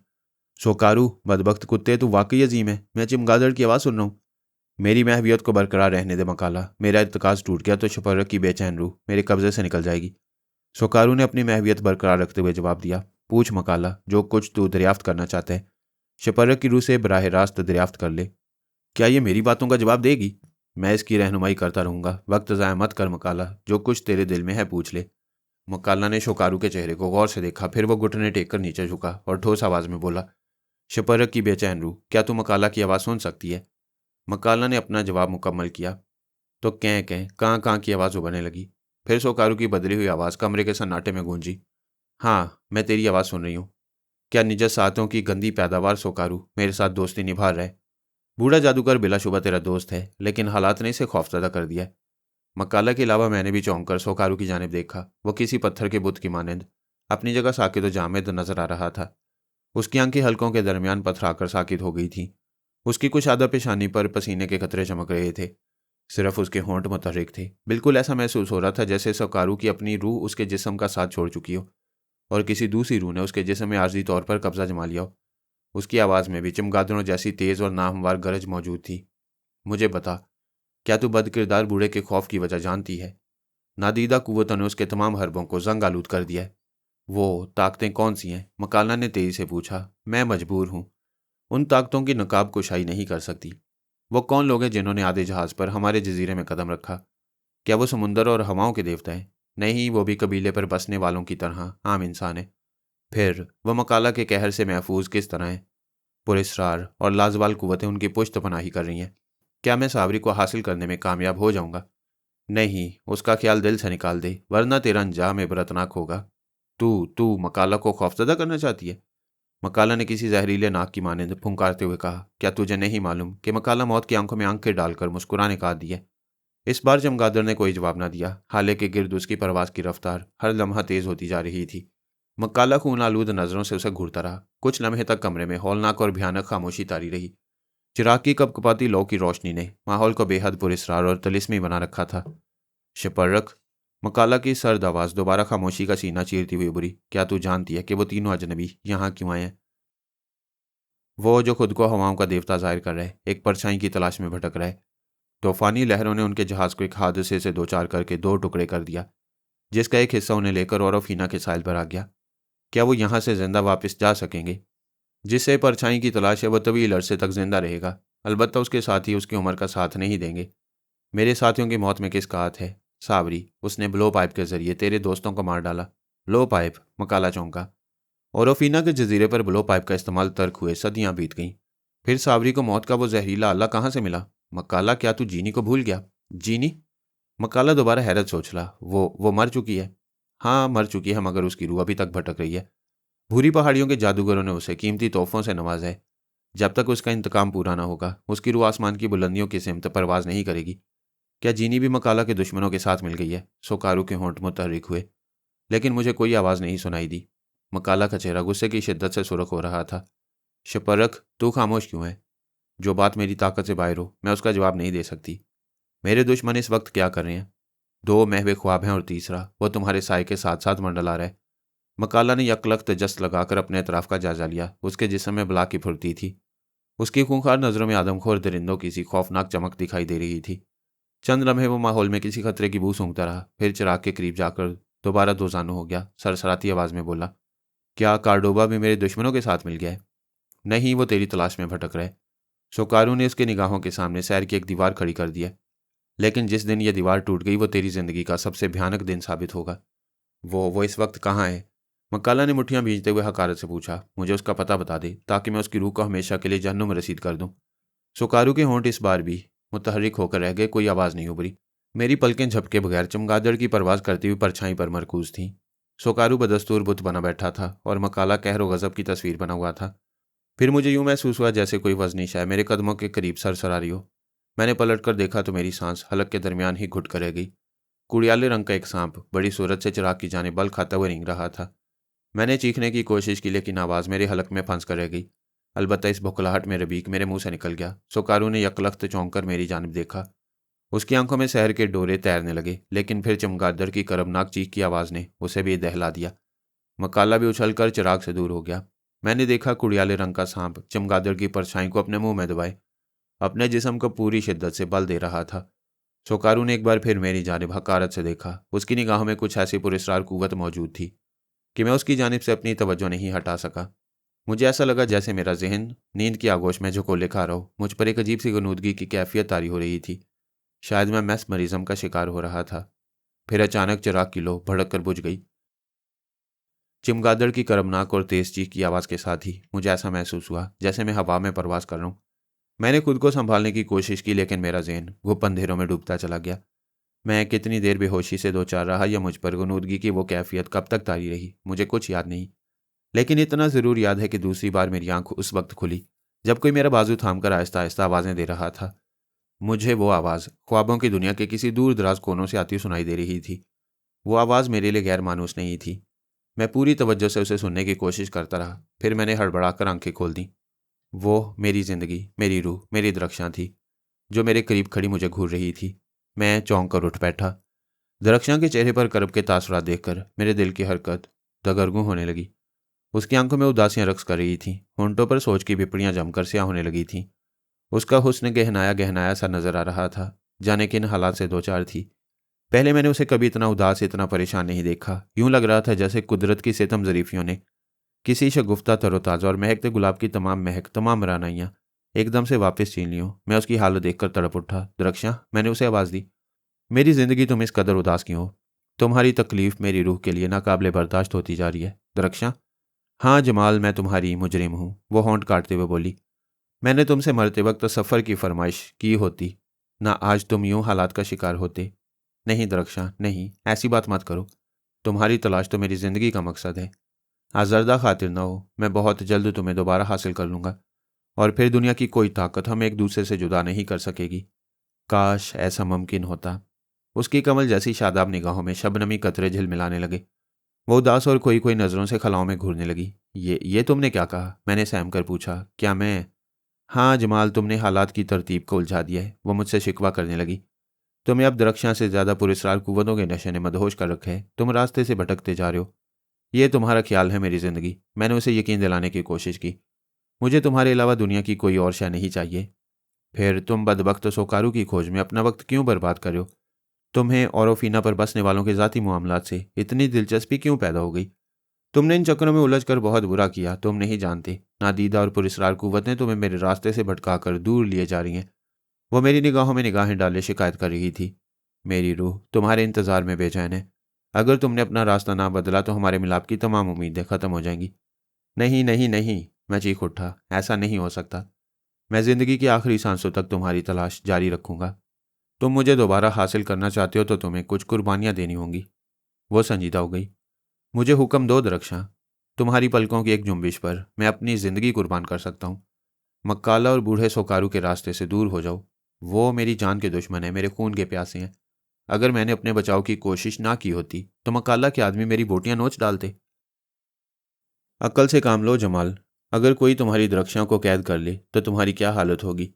सोकारू, बदबख्त कुत्ते, तू वाकई अजीम है। मैं चमगादड़ की आवाज़ सुन रहा हूँ। मेरी महवियत को बरकरार रहने दे मकाला। मेरा इत्तकाज टूट गया तो शपरक की बेचैन रूह मेरे कब्जे से निकल जाएगी। सोकारू ने अपनी महवियत बरकरार रखते हुए जवाब दिया, पूछ मकाला, जो कुछ तू दरियाफ्त करना चाहता है। शपर्रक की रूह से बराह रास्त दरियाफ्त कर ले। क्या ये मेरी बातों का जवाब देगी? मैं इसकी रहनुमाई करता रहूंगा। वक्त ज़ाया मत कर मकाला, जो कुछ तेरे दिल में है पूछ ले। मकाला ने शोकारू के चेहरे को गौर से देखा, फिर वो घुटने टेक कर नीचे झुका और ठोस आवाज में बोला, शपर्रक की बेचैन रूह, क्या तू मकाला की आवाज़ सुन सकती है? मकाला ने अपना जवाब मुकम्मल किया तो कैं कैं कां कां की आवाज़ उभरने लगी। फिर सोकारू की बदली हुई आवाज़ कमरे के सन्नाटे में गूंजी, हाँ मैं तेरी आवाज़ सुन रही हूँ। क्या निजत सातों की गंदी पैदावार सोकारू मेरे साथ दोस्ती निभा रहा है? बूढ़ा जादूगर बिलाशुबा तेरा दोस्त है, लेकिन हालात ने इसे खौफजदा कर दिया है। मकाला के अलावा मैंने भी चौंक कर सोकारू की जानिब देखा। वो किसी पत्थर के बुत की मानंद अपनी जगह साकित और जामिद नजर आ रहा था। उसकी आंखें हलकों के दरमियान पथराकर साकित हो गई थी। उसकी कुछ आधा पेशानी पर पसीने के कतरे चमक रहे थे। सिर्फ उसके होंठ मुतहरिक थे। बिल्कुल ऐसा महसूस हो रहा था जैसे सोकारू की अपनी रूह उसके जिस्म का साथ छोड़ चुकी हो और किसी दूसरी रूह ने उसके जिस्म में आर्जी तौर पर कब्जा जमा लिया हो। उसकी आवाज़ में भी चमगादड़ों जैसी तेज़ और नाहमवार गरज मौजूद थी। मुझे बता, क्या तू बदकिरदार बूढ़े के खौफ की वजह जानती है? नादीदा कुव्वतों ने उसके तमाम हरबों को जंग आलूद कर दिया है। वो ताकतें कौन सी हैं? मकाला ने तेजी से पूछा। मैं मजबूर हूँ, उन ताकतों की नकाब कुशाई नहीं कर सकती। वो कौन लोग हैं जिन्होंने आधे जहाज पर हमारे जजीरे में कदम रखा? क्या वो समुंदर और हवाओं के देवता हैं? नहीं, वो भी कबीले पर बसने वालों की तरह आम इंसान है। फिर वह मकाला के कहर से महफूज किस तरह है? पुरस्रार और लाजवाल कुव्वतें उनकी पुश्त पनाही कर रही हैं। क्या मैं सावरी को हासिल करने में कामयाब हो जाऊंगा? नहीं, उसका ख्याल दिल से निकाल दे, वरना तेरा अंजाम इबरतनाक होगा। तू तू मकाला को खौफजदा करना चाहती है? मकाला ने किसी जहरीले नाक की मानिंद फुंकारते हुए कहा, क्या तुझे नहीं मालूम कि मकाला मौत की आंखों में आंखें डालकर मुस्कुराने का आदी है? इस बार चमगादड़ ने कोई जवाब न दिया। हालांकि गिर्द उसकी परवाज की रफ्तार हर लम्हा तेज होती जा रही थी। मकाला खून आलूद नजरों से उसे घूरता रहा। कुछ लम्हे तक कमरे में हौलनाक और भयानक खामोशी तारी रही। चिराग की कपकपाती लौ की रोशनी ने माहौल को बेहद पुरस्रार और तिलिस्मी बना रखा था। शपर्रक, मकाला की सर्द आवाज दोबारा खामोशी का सीना चीरती हुई उभरी, क्या तू जानती है कि वो तीनों अजनबी यहाँ क्यों आए हैं? वो जो खुद को हवाओं का देवता जाहिर कर रहे, एक परछाई की तलाश में भटक रहे। तूफानी लहरों ने उनके जहाज को एक हादसे से दो चार करके दो टुकड़े कर दिया, जिसका एक हिस्सा उन्हें लेकर और फीना के साहिल पर आ गया। क्या वो यहाँ से जिंदा वापस जा सकेंगे? जिससे परछाई की तलाश है वह तवील अरसे तक जिंदा रहेगा, अलबत्ता उसके साथी उसकी उम्र का साथ नहीं देंगे। मेरे साथियों की मौत में किसका हाथ है? सावरी, उसने ब्लो पाइप के जरिए तेरे दोस्तों को मार डाला। Blow pipe? मकाला चौंका। ओरोफीना के जजीरे पर ब्लो पाइप का इस्तेमाल तर्क हुए सदियां बीत गईं। फिर सावरी को मौत का वो जहरीला आला कहाँ से मिला? मकाला, क्या तू जीनी को भूल गया? जीनी? मकाला दोबारा हैरत सोच ला। वो मर चुकी है। हाँ मर चुकी है, मगर उसकी रूह अभी तक भटक रही है। भूरी पहाड़ियों के जादूगरों ने उसे कीमती तोहफों से नवाजा है। जब तक उसका इंतकाम पूरा ना होगा उसकी रूह आसमान की बुलंदियों की सिमत परवाज नहीं करेगी। क्या जीनी भी मकाला के दुश्मनों के साथ मिल गई है? सोकारू के होंठ मुतहरिक हुए, लेकिन मुझे कोई आवाज़ नहीं सुनाई दी। मकाला का चेहरा गुस्से की शिद्दत से सुर्ख हो रहा था। शपर्रक, तू खामोश क्यों है? जो बात मेरी ताकत से बाहर हो मैं उसका जवाब नहीं दे सकती। मेरे दुश्मन इस वक्त क्या कर रहे हैं? दो महवे ख्वाब हैं और तीसरा वो तुम्हारे साय के साथ साथ मंडला रहा है। मकाला ने यकलख्त जस्त लगाकर अपने अतराफ का जायजा लिया। उसके जिस्म में बला की फुर्ती थी। उसकी खूंखार नजरों में आदमखोर दरिंदों की सी खौफनाक चमक दिखाई दे रही थी। चंद लम्हे वो माहौल में किसी खतरे की बू सूंघता रहा, फिर चिराग के करीब जाकर दोबारा दो जानू हो गया। सरसराती आवाज में बोला, क्या कार्डोबा भी मेरे दुश्मनों के साथ मिल गया है? नहीं, वो तेरी तलाश में भटक रहे। सोकारू ने उसके निगाहों के सामने सैर की एक दीवार खड़ी कर दिया। लेकिन जिस दिन यह दीवार टूट गई वो तेरी जिंदगी का सबसे भयानक दिन साबित होगा। वो इस वक्त कहाँ है? मकाला ने मुठ्ठियां भींचते हुए हकारत से पूछा। मुझे उसका पता बता दे ताकि मैं उसकी रूह को हमेशा के लिए जहन्नुम में रसीद कर दूं। सोकारू के होंठ इस बार भी मुतहरिक होकर रह गए। कोई आवाज़ नहीं उभरी। मेरी पलकें झपके बगैर चमगादड़ की परवाज करती हुई परछाई पर मरकूज थीं। सोकारू बदस्तूर बुत बना बैठा था और मकाला कहर व गज़ब की तस्वीर बना हुआ था। फिर मुझे यूं महसूस हुआ जैसे कोई वजनी शय मेरे कदमों के करीब सरसरा रही हो। मैंने पलट कर देखा तो मेरी सांस हलक के दरमियान ही घुट कर रह गई। कुड़ियाले रंग का एक सांप बड़ी सूरत से चिराग की जाने बल खाता हुआ रेंग रहा था। मैंने चीखने की कोशिश की, लेकिन आवाज़ मेरे हलक में फंस कर रह गई। अलबत्ता इस भुखलाहट में रबीक मेरे मुंह से निकल गया। सोकारू ने यकलख्त चौंक कर मेरी जानिब देखा। उसकी आंखों में शहर के डोरे तैरने लगे, लेकिन फिर चमगादड़ की करबनाक चीख की आवाज़ ने उसे भी दहला दिया। मकाला भी उछलकर चिराग से दूर हो गया। मैंने देखा कुड़ियाले रंग का सांप चमगादड़ की परछाई को अपने मुंह में दबाए अपने जिस्म को पूरी शिद्दत से बल दे रहा था। सोकारू ने एक बार फिर मेरी जानिब हकारत से देखा। उसकी निगाहों में कुछ ऐसी पुरस्कार कुव्वत मौजूद थी कि मैं उसकी जानिब से अपनी तवज्जो नहीं हटा सका। मुझे ऐसा लगा जैसे मेरा जहन नींद की आगोश में झकोले खा रहा हो। मुझ पर एक अजीब सी गनूदगी की कैफियत तारी हो रही थी। शायद मैं मैस्मरिज्म का शिकार हो रहा था। फिर अचानक चिराग की लौ भड़क कर बुझ गई। चिमगादड़ की करबनाक और तेज चीख की आवाज़ के साथ ही मुझे ऐसा महसूस हुआ जैसे मैं हवा में परवास कर रहा हूँ। मैंने खुद को संभालने की कोशिश की, लेकिन मेरा जहन गुप्त अंधेरों में डूबता चला गया। मैं कितनी देर बेहोशी से दो चार रहा या मुझ पर गनूदगी की वो कैफियत कब तक तारी रही, मुझे कुछ याद नहीं। लेकिन इतना ज़रूर याद है कि दूसरी बार मेरी आंख उस वक्त खुली जब कोई मेरा बाजू थामकर आहिस्ता आहिस्ता आवाज़ें दे रहा था। मुझे वो आवाज़ ख्वाबों की दुनिया के किसी दूर दराज कोनों से आती सुनाई दे रही थी। वो आवाज़ मेरे लिए गैर मानूस नहीं थी। मैं पूरी तवज्जो से उसे सुनने की कोशिश करता रहा। फिर मैंने हड़बड़ाकर आंखें खोल दी। वो मेरी जिंदगी, मेरी रूह, मेरी दरख्शां थी जो मेरे करीब खड़ी मुझे घूर रही थी। मैं चौंक कर उठ बैठा। दरख्शां के चेहरे पर करब के तासुरात देखकर मेरे दिल की हरकत दगरगूं होने लगी। उसकी आंखों में उदासियां रक्स कर रही थीं। होंठों पर सोच की पिपड़ियां जमकर स्याह होने लगी थीं। उसका हुस्न गहनाया गहनाया सा नजर आ रहा था, जाने किन हालात से दो चार थी। पहले मैंने उसे कभी इतना उदास, इतना परेशान नहीं देखा। यूं लग रहा था जैसे कुदरत की सितम ज़रीफियों ने किसी शगुफ्ता तरोताज़ा और महकते गुलाब की तमाम महक, तमाम रानाइयाँ एकदम से वापस छीन ली हों। मैं उसकी हालत देखकर तड़प उठा। दरख्शां, मैंने उसे आवाज़ दी, मेरी ज़िंदगी तुम इस कदर उदास क्यों हो? तुम्हारी तकलीफ मेरी रूह के लिए नाकाबिले बर्दाश्त होती जा रही है। दरख्शां, हाँ जमाल, मैं तुम्हारी मुजरिम हूँ, वो होंठ काटते हुए बोली। मैंने तुमसे मरते वक्त सफ़र की फरमाइश की होती, ना आज तुम यूं हालात का शिकार होते। नहीं दरख्शां, नहीं, ऐसी बात मत करो। तुम्हारी तलाश तो मेरी ज़िंदगी का मकसद है। आज़रदा खातिर ना हो, मैं बहुत जल्द तुम्हें दोबारा हासिल कर लूँगा और फिर दुनिया की कोई ताकत हमें एक दूसरे से जुदा नहीं कर सकेगी। काश ऐसा मुमकिन होता। उसकी कमल जैसी शादाब निगाहों में शबनमी कतरे झिलमिलाने लगे। वो उदास और कोई कोई नज़रों से खलाओं में घूरने लगी। ये तुमने क्या कहा? मैंने सहम कर पूछा। क्या मैं? हाँ जमाल, तुमने हालात की तरतीब को उलझा दिया है। वो मुझसे शिकवा करने लगी। तुम्हें अब दरख्शां से ज़्यादा पुरस्कार कुव्वतों के नशे ने मदहोश कर रखे है। तुम रास्ते से भटकते जा रहे हो। ये तुम्हारा ख्याल है मेरी ज़िंदगी। मैंने उसे यकीन दिलाने की कोशिश की। मुझे तुम्हारे अलावा दुनिया की कोई और शय नहीं चाहिए। फिर तुम बदबख्त सोकारू की खोज में अपना वक्त क्यों बर्बाद कर रहे हो? तुम्हें औरोफिना पर बसने वालों के ज़ाती मामलात से इतनी दिलचस्पी क्यों पैदा हो गई? तुमने इन चक्करों में उलझ कर बहुत बुरा किया। तुम नहीं जानते, नादीदा और पुरस्कार कुव्वतें तुम्हें मेरे रास्ते से भटकाकर दूर लिए जा रही हैं। वो मेरी निगाहों में निगाहें डाले शिकायत कर रही थी। मेरी रूह तुम्हारे इंतज़ार में बेचैन है। अगर तुमने अपना रास्ता ना बदला तो हमारे मिलाप की तमाम उम्मीदें ख़त्म हो जाएंगी। नहीं नहीं नहीं, मैं चीख उठा। ऐसा नहीं हो सकता। मैं ज़िंदगी की आखिरी सांसों तक तुम्हारी तलाश जारी रखूंगा। तुम मुझे दोबारा हासिल करना चाहते हो तो तुम्हें कुछ कुर्बानियाँ देनी होंगी। वो संजीदा हो गई। मुझे हुक्म दो दरख्शां। तुम्हारी पलकों की एक जुम्बिश पर मैं अपनी ज़िंदगी कुर्बान कर सकता हूँ। मक्काला और बूढ़े सोकारू के रास्ते से दूर हो जाओ। वो मेरी जान के दुश्मन है, मेरे खून के प्यासे हैं। अगर मैंने अपने बचाव की कोशिश ना की होती तो मक्काला के आदमी मेरी बोटियां नोच डालते। अक्ल से काम लो जमाल। अगर कोई तुम्हारी दरख्शां को कैद कर ले तो तुम्हारी क्या हालत होगी?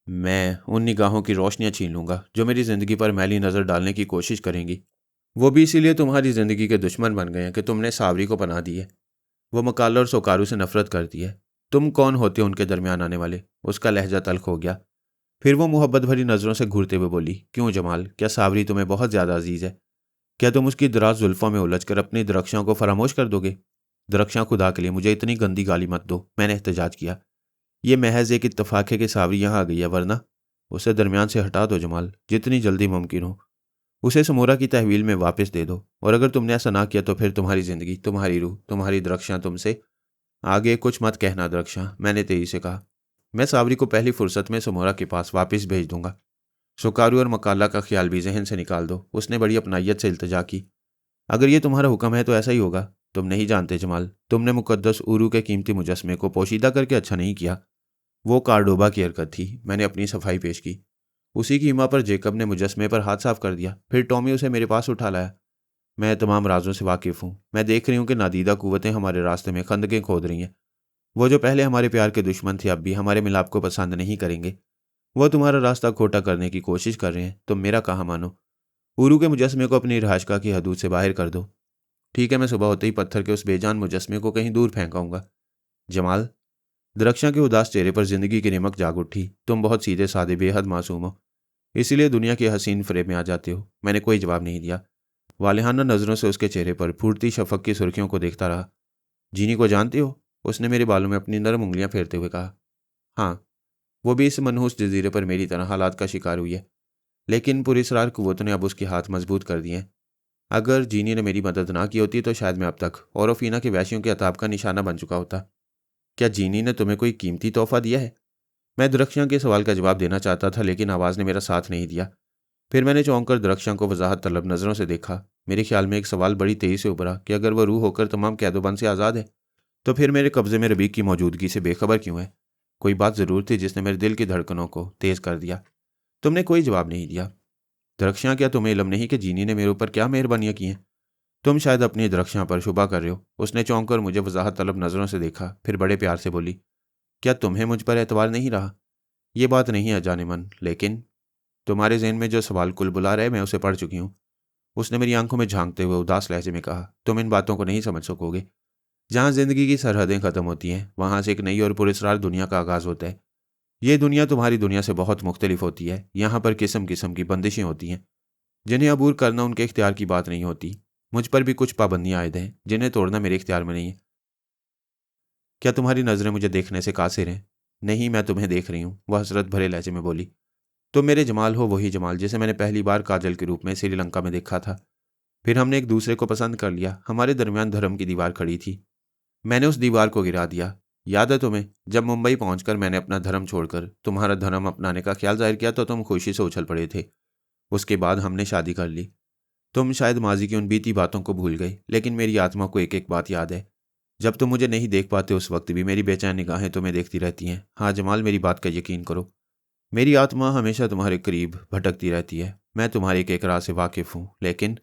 मैं उन निगाहों की रोशनियां छीन लूंगा जो मेरी ज़िंदगी पर मैली नज़र डालने की कोशिश करेंगी। वो भी इसीलिए तुम्हारी ज़िंदगी के दुश्मन बन गए हैं कि तुमने सावरी को पनाह दी है। वो मकाला और सोकारू से नफरत करती है। तुम कौन होते हो उनके दरमियान आने वाले? उसका लहजा तल्ख हो गया। फिर वो मोहब्बत भरी नज़रों से घूरते हुए बोली, क्यों जमाल, क्या सावरी तुम्हें बहुत ज़्यादा अजीज़ है? क्या तुम उसकी दराज जुल्फ़ों में उलझकर अपनी दरख्शां को फरामोश कर दोगे? दरख्शां, खुदा के लिए मुझे इतनी गंदी गाली मत दो। मैंने एहतजाज किया। ये महज एक इत्तफाक है कि सावरी यहाँ आ गई है, वरना उसे दरमियान से हटा दो जमाल, जितनी जल्दी मुमकिन हो। उसे समूरा की तहवील में वापस दे दो। और अगर तुमने ऐसा ना किया तो फिर तुम्हारी ज़िंदगी, तुम्हारी रूह, तुम्हारी दरख्शां तुमसे आगे कुछ मत कहना दरख्शां, मैंने तेजी से कहा। मैं सावरी को पहली फुर्सत में समूरा के पास वापस भेज दूंगा। सुकारू और मकाला का ख्याल भी जहन से निकाल दो। उसने बड़ी अपनाइयत से इल्तजा की। अगर ये तुम्हारा हुक्म है तो ऐसा ही होगा। तुम नहीं जानते जमाल, तुमने मुकद्दस उरू के कीमती मुजस्मे को पोशीदा करके अच्छा नहीं किया। वो कार्डोबा की हरकत थी। मैंने अपनी सफाई पेश की। उसी की हिमा पर जेकब ने मुजस्मे पर हाथ साफ कर दिया। फिर टॉमी उसे मेरे पास उठा लाया। मैं तमाम राजों से वाकिफ़ हूँ। मैं देख रही हूँ कि नादीदा कुव्वतें हमारे रास्ते में खंदकें खोद रही हैं। वो जो पहले हमारे प्यार के दुश्मन थे अब भी हमारे मिलाप को पसंद नहीं करेंगे। वो तुम्हारा रास्ता खोटा करने की कोशिश कर रहे हैं। तुम मेरा कहा मानो। उरू के मुजस्मे को अपनी रिहाइशगाह की हदूद से बाहर कर दो। ठीक है, मैं सुबह होते ही पत्थर के उस बेजान मुजस्मे को कहीं दूर फेंकाऊंगा। जमाल, दरख्शां के उदास चेहरे पर जिंदगी की निमक जाग उठी। तुम बहुत सीधे साधे बेहद मासूम हो। इसीलिए दुनिया के हसीन फरेब में आ जाते हो। मैंने कोई जवाब नहीं दिया। वालिहाना नज़रों से उसके चेहरे पर फूटती शफक की सुर्खियों को देखता रहा। जीनी को जानती हो? उसने मेरे बालों में अपनी नरम उंगलियां फेरते हुए कहा। हाँ, वो भी इस मनहूस जजीरे पर मेरी तरह हालात का शिकार हुई है, लेकिन पुरस्रार कुव्वतों ने अब उसके हाथ मजबूत कर दिए हैं। अगर जीनी ने मेरी मदद ना की होती तो शायद मैं अब तक औरफीना के वैश्यों के अताब का निशाना बन चुका होता। क्या जीनी ने तुम्हें कोई कीमती तोहफा दिया है? मैं दरख्शां के सवाल का जवाब देना चाहता था, लेकिन आवाज़ ने मेरा साथ नहीं दिया। फिर मैंने चौंक कर दरख्शां को वजाहत तलब नज़रों से देखा। मेरे ख्याल में एक सवाल बड़ी तेज़ी से उभरा कि अगर वह रूह होकर तमाम कैदोबंद से आज़ाद है, तो फिर मेरे कब्ज़े में रबीक की मौजूदगी से बेखबर क्यों है? कोई बात ज़रूर थी जिसने मेरे दिल की धड़कनों को तेज़ कर दिया। तुमने कोई जवाब नहीं दिया। दरख्शां, क्या तुम्हें इल्म नहीं कि जीनी ने मेरे ऊपर क्या मेहरबानियाँ की हैं? तुम शायद अपनी दरख्शां पर शुबा कर रहे हो। उसने चौंक कर मुझे वजाहत तलब नज़रों से देखा, फिर बड़े प्यार से बोली, क्या तुम्हें मुझ पर एतबार नहीं रहा? ये बात नहीं है जाने मन, लेकिन तुम्हारे जहन में जो सवाल कुल बुला रहे मैं उसे पढ़ चुकी हूँ। उसने मेरी आंखों में झांकते हुए उदास लहजे में कहा, तुम इन बातों को नहीं समझ सकोगे। जहाँ जिंदगी की सरहदें खत्म होती हैं, वहाँ से एक नई और पुरस्कार दुनिया का आगाज होता है। ये दुनिया तुम्हारी दुनिया से बहुत मुख्तलिफ होती है। यहाँ पर किस्म किस्म की बंदिशें होती हैं, जिन्हें अबूर करना उनके इख्तियार की बात नहीं होती। मुझ पर भी कुछ पाबंदियाँ आयद हैं, जिन्हें तोड़ना मेरे इख्तियार में नहीं है। क्या तुम्हारी नज़रें मुझे देखने से कासिर हैं? नहीं, मैं तुम्हें देख रही हूँ, वह हसरत भरे लहजे में बोली। तुम मेरे जमाल हो, वही जमाल जिसे मैंने पहली बार काजल के रूप में श्रीलंका में देखा था। फिर हमने एक दूसरे को पसंद कर लिया। हमारे दरमियान धर्म की दीवार खड़ी थी। मैंने उस दीवार को गिरा दिया। याद है तुम्हें, जब मुंबई पहुंचकर मैंने अपना धर्म छोड़कर तुम्हारा धर्म अपनाने का ख्याल जाहिर किया तो तुम खुशी से उछल पड़े थे। उसके बाद हमने शादी कर ली। तुम शायद माजी की उन बीती बातों को भूल गए, लेकिन मेरी आत्मा को एक एक बात याद है। जब तुम मुझे नहीं देख पाते उस वक्त भी मेरी बेचैन निगाहें तुम्हें देखती रहती हैं। हाँ जमाल, मेरी बात का यकीन करो, मेरी आत्मा हमेशा तुम्हारे करीब भटकती रहती है। मैं तुम्हारे एक राह से वाकिफ़ हूँ। लेकिन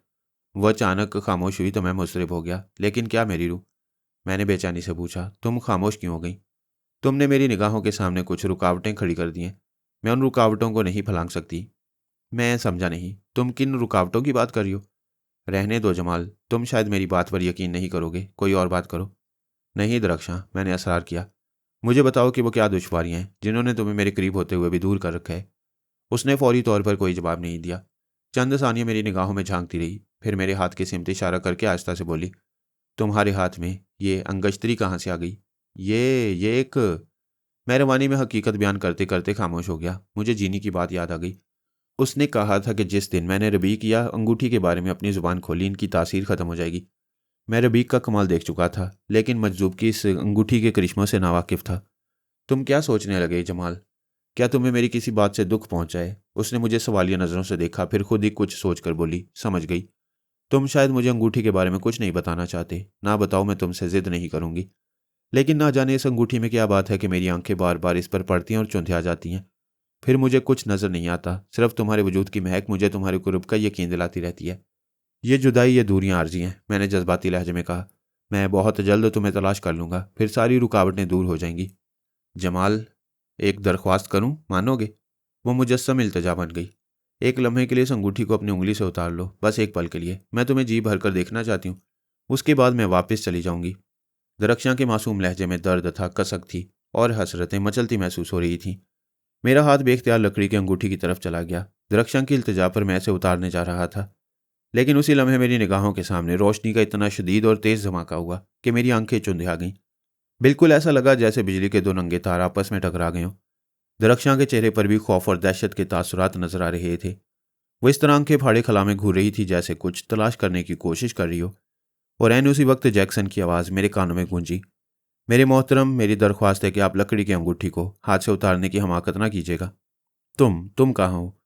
वह अचानक खामोश हुई तो मैं मुस्तरब हो गया। लेकिन क्या मेरी रूह? मैंने बेचैनी से पूछा। तुम खामोश क्यों हो गई? तुमने मेरी निगाहों के सामने कुछ रुकावटें खड़ी कर दी हैं। मैं उन रुकावटों को नहीं फलांग सकती। मैं समझा नहीं, तुम किन रुकावटों की बात कर रही हो? रहने दो जमाल, तुम शायद मेरी बात पर यकीन नहीं करोगे। कोई और बात करो। नहीं दरख्शां, मैंने असरार किया। मुझे बताओ कि वो क्या दुश्वारियां हैं जिन्होंने तुम्हें मेरे करीब होते हुए भी दूर कर रखा है। उसने फौरी तौर पर कोई जवाब नहीं दिया। चंद सानिया मेरी निगाहों में झांकती रही, फिर मेरे हाथ की सिमत इशारा करके आहिस्ता से बोली, तुम्हारे हाथ में ये अंगश्तरी कहाँ से आ गई? ये एक। मैं रवानी में हकीकत बयान करते करते खामोश हो गया। मुझे जीनी की बात याद आ गई। उसने कहा था कि जिस दिन मैंने रबीक या अंगूठी के बारे में अपनी ज़ुबान खोली, इनकी तासीर ख़त्म हो जाएगी। मैं रबीक का कमाल देख चुका था, लेकिन मजजूब की इस अंगूठी के करिश्मों से नावाकिफ़ था। तुम क्या सोचने लगे जमाल? क्या तुम्हें मेरी किसी बात से दुख पहुंचा है? उसने मुझे सवालिया नज़रों से देखा, फिर खुद ही कुछ सोचकर बोली, समझ गई। तुम शायद मुझे अंगूठी के बारे में कुछ नहीं बताना चाहते। ना बताओ, मैं तुमसे जिद नहीं करूंगी। लेकिन ना जाने इस अंगूठी में क्या बात है कि मेरी आंखें बार बार इस पर पड़ती हैं और चुंधिया जाती हैं। फिर मुझे कुछ नज़र नहीं आता, सिर्फ तुम्हारे वजूद की महक मुझे तुम्हारे कुर्ब का यकीन दिलाती रहती है। ये जुदाई, ये दूरियां आर्जी हैं, मैंने जज्बाती लहजे में कहा। मैं बहुत जल्द तुम्हें तलाश कर लूंगा, फिर सारी रुकावटें दूर हो जाएंगी। जमाल, एक दरख्वास्त करूं, मानोगे? वो मुजस्सम इल्तिजा बन गई। एक लम्हे के लिए इस अंगूठी को अपनी उंगली से उतार लो, बस एक पल के लिए। मैं तुम्हें जी भर कर देखना चाहती हूँ। उसके बाद मैं वापस चली जाऊंगी। दरख्शां के मासूम लहजे में दर्द था, कसक थी और हसरतें मचलती महसूस हो रही थीं। मेरा हाथ बेख्तियार लकड़ी की अंगूठी की तरफ चला गया। दरख्शां की इल्तिजा पर मैं इसे उतारने जा रहा था, लेकिन उसी लम्हे मेरी निगाहों के सामने रोशनी का इतना शदीद और तेज़ धमाका हुआ कि मेरी आंखें चुंधिया गईं। बिल्कुल ऐसा लगा जैसे बिजली के दो नंगे तार आपस में टकरा गए हों। दरख्शां के चेहरे पर भी खौफ और दहशत के तासुरात नजर आ रहे थे। वो इस तरह आंखें फाड़े खला में घूर रही थी जैसे कुछ तलाश करने की कोशिश कर रही हो। और ऐन उसी वक्त जैक्सन की आवाज़ मेरे कानों में गूंजी, मेरे मोहतरम, मेरी दरख्वास्त है कि आप लकड़ी की अंगूठी को हाथ से उतारने की हमाकत ना कीजिएगा। तुम कहाँ हो?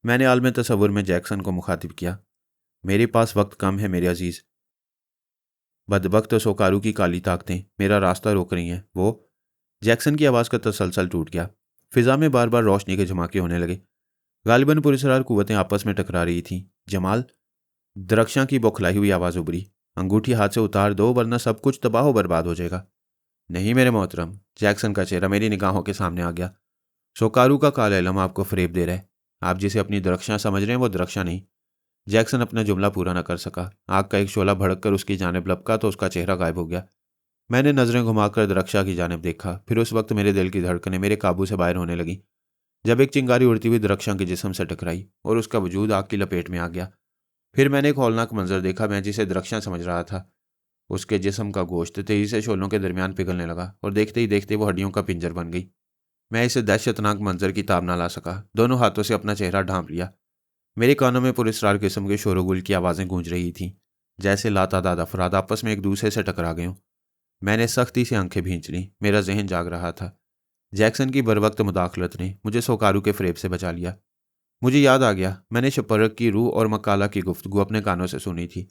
मैंने आलम तसव्वुर में जैक्सन को मुखातिब किया। मेरे पास वक्त कम है मेरे अजीज़। बदबख्त सोकारू की काली ताकतें मेरा रास्ता रोक रही हैं। वो जैक्सन की आवाज़ का तसलसल टूट गया। फिजा में बार बार रोशनी के झमाके होने लगे। गालिबन पुरस्कार कुव्वतें आपस में टकरा रही थीं। जमाल, दरख्शां की बौखलाई हुई आवाज़ उभरी, अंगूठी हाथ से उतार दो वरना सब कुछ तबाह बर्बाद हो जाएगा। नहीं मेरे मोहतरम। जैक्सन का चेहरा मेरी निगाहों के सामने आ गया। सोकारू का काला इल्म आपको फरेब दे रहा है। आप जिसे अपनी दरख्शां समझ रहे हैं वो दरख्शां नहीं। जैक्सन अपना जुमला पूरा न कर सका। आग का एक शोला भड़क कर उसकी जानिब लपका तो उसका चेहरा गायब हो गया। मैंने नज़रें घुमाकर दरख्शां की जानिब देखा। फिर उस वक्त मेरे दिल की धड़कनें मेरे काबू से बाहर होने लगी। जब एक चिंगारी उड़ती हुई दरख्शां के जिस्म से टकराई और उसका वजूद आग की लपेट में आ गया। फिर मैंने एक हौलनाक मंजर देखा। मैं जिसे दरख्शां समझ रहा था, उसके जिस्म का गोश्त तेजी से शोलों के दरमियान पिघलने लगा और देखते ही देखते वो हड्डियों का पिंजर बन गई। मैं इस दहशतनाक मंजर की ताब ना ला सका। दोनों हाथों से अपना चेहरा ढांप लिया। मेरे कानों में पुरस्कार किस्म के शोरगुल की आवाज़ें गूंज रही थीं, जैसे लातादाद अफराद आपस में एक दूसरे से टकरा गए हों। मैंने सख्ती से आंखें भींच लीं। मेरा जहन जाग रहा था। जैक्सन की बरवक्त मुदाखलत ने मुझे सोकारू के फरेब से बचा लिया। मुझे याद आ गया, मैंने शपरक की रूह और मकाला की गुफ्तगू अपने कानों से सुनी थी।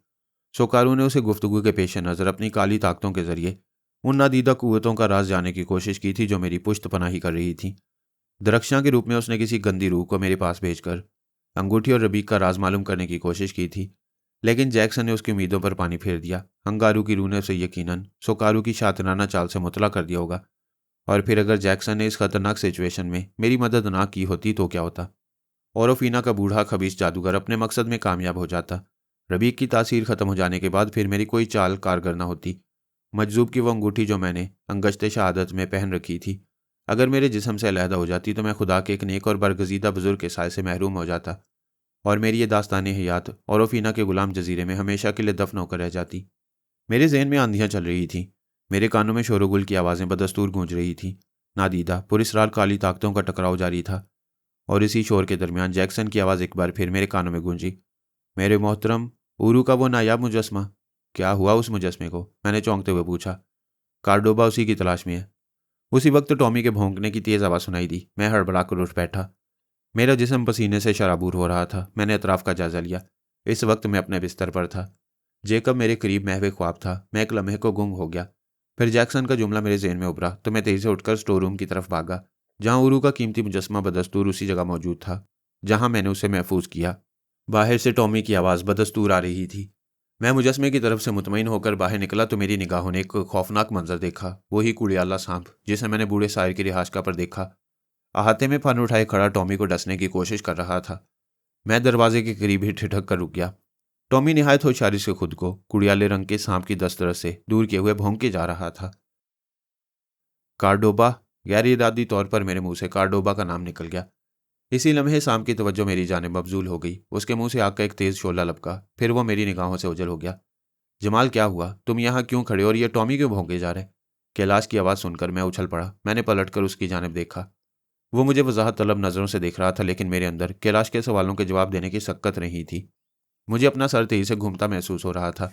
सोकारू ने उसे गुफ्तगू के पेश नज़र अपनी काली ताकतों के जरिए उन नादीदा कुव्वतों का राज जानने की कोशिश की थी जो मेरी पुश्त पनाही कर रही थी। दरख्शां के रूप में उसने किसी गंदी रूह को मेरे पास भेजकर अंगूठी और रबीक का राज मालूम करने की कोशिश की थी, लेकिन जैक्सन ने उसकी उम्मीदों पर पानी फेर दिया। अंगारू की रूह ने उसे यकीनन सोकारू की शातिराना चाल से मुतला कर दिया होगा। और फिर अगर जैक्सन ने इस खतरनाक सिचुएशन में मेरी मदद ना की होती तो क्या होता? ओरोफिना का बूढ़ा खबीस जादूगर अपने मकसद में कामयाब हो जाता। रबीक की तासीर खत्म हो जाने के बाद फिर मेरी कोई चाल कारगर ना होती। मजजूब की वो अंगूठी जो मैंने अंगश्त शहादत में पहन रखी थी, अगर मेरे जिस्म से अलहदा हो जाती तो मैं खुदा के एक नेक और बरगजीदा बुजुर्ग के साय से महरूम हो जाता और मेरी ये दास्तान हयात ओरोफिना के गुलाम जजीरे में हमेशा के लिए दफन होकर रह जाती। मेरे जहन में आंधियां चल रही थीं। मेरे कानों में शोरगुल की आवाज़ें बदस्तूर गूंज रही थीं। नादीदा पुरस्कार काली ताकतों का टकराव जारी था और इसी शोर के दरमियान जैक्सन की आवाज़ एक बार फिर मेरे कानों में गूंजी। मेरे मोहतरम, उरू का वो नायाब मुजस्मा, क्या हुआ उस मुजस्मे को? मैंने चौंकते हुए पूछा। कार्डोबा उसी की तलाश में है। उसी वक्त टॉमी के भौंकने की तेज़ आवाज़ सुनाई दी। मैं हड़बड़ाकर उठ बैठा। मेरा जिस्म पसीने से शराबूर हो रहा था। मैंने अतराफ का जायजा लिया। इस वक्त मैं अपने बिस्तर पर था। जेकब मेरे करीब महवे ख्वाब था। मैं एक लम्हे को गुंग हो गया। फिर जैक्सन का जुमला मेरे जहन में उभरा तो मैं तेजी से उठकर स्टोर रूम की तरफ भागा, जहां उरू का कीमती मुजस्मा बदस्तूर उसी जगह मौजूद था जहां मैंने उसे महफूज किया। बाहर से टॉमी की आवाज़ बदस्तूर आ रही थी। मैं मुजस्मे की तरफ से मुतमईन होकर बाहर निकला तो मेरी निगाहों ने एक खौफनाक मंजर देखा। वही कुड़ियाला सांप जिसे मैंने बूढ़े सायर की रिहाशका पर देखा, अहाते में फन उठाए खड़ा टॉमी को डसने की कोशिश कर रहा था। मैं दरवाजे के करीब ही ठिठक कर रुक गया। टॉमी निहायत होशियारी से खुद को कुड़ियाले रंग के सांप की दस्तरस से दूर किए हुए भौंके जा रहा था। कार्डोबा। गैर इरादी तौर पर मेरे मुंह से कार्डोबा का नाम निकल गया। इसी लम्हे सांप की तवज्जो मेरी जानिब मबजूल हो गई। उसके मुंह से आग का एक तेज शोला लपका, फिर वो मेरी निगाहों से ओझल हो गया। जमाल, क्या हुआ? तुम यहाँ क्यों खड़े और ये टॉमी क्यों भौंके जा रहे? कैलाश की आवाज़ सुनकर मैं उछल पड़ा। मैंने पलटकर उसकी जानिब देखा। वो मुझे वजाहत तलब नज़रों से देख रहा था, लेकिन मेरे अंदर कैलाश के सवालों के जवाब देने की सक्कत नहीं थी। मुझे अपना सर तेजी से घूमता महसूस हो रहा था।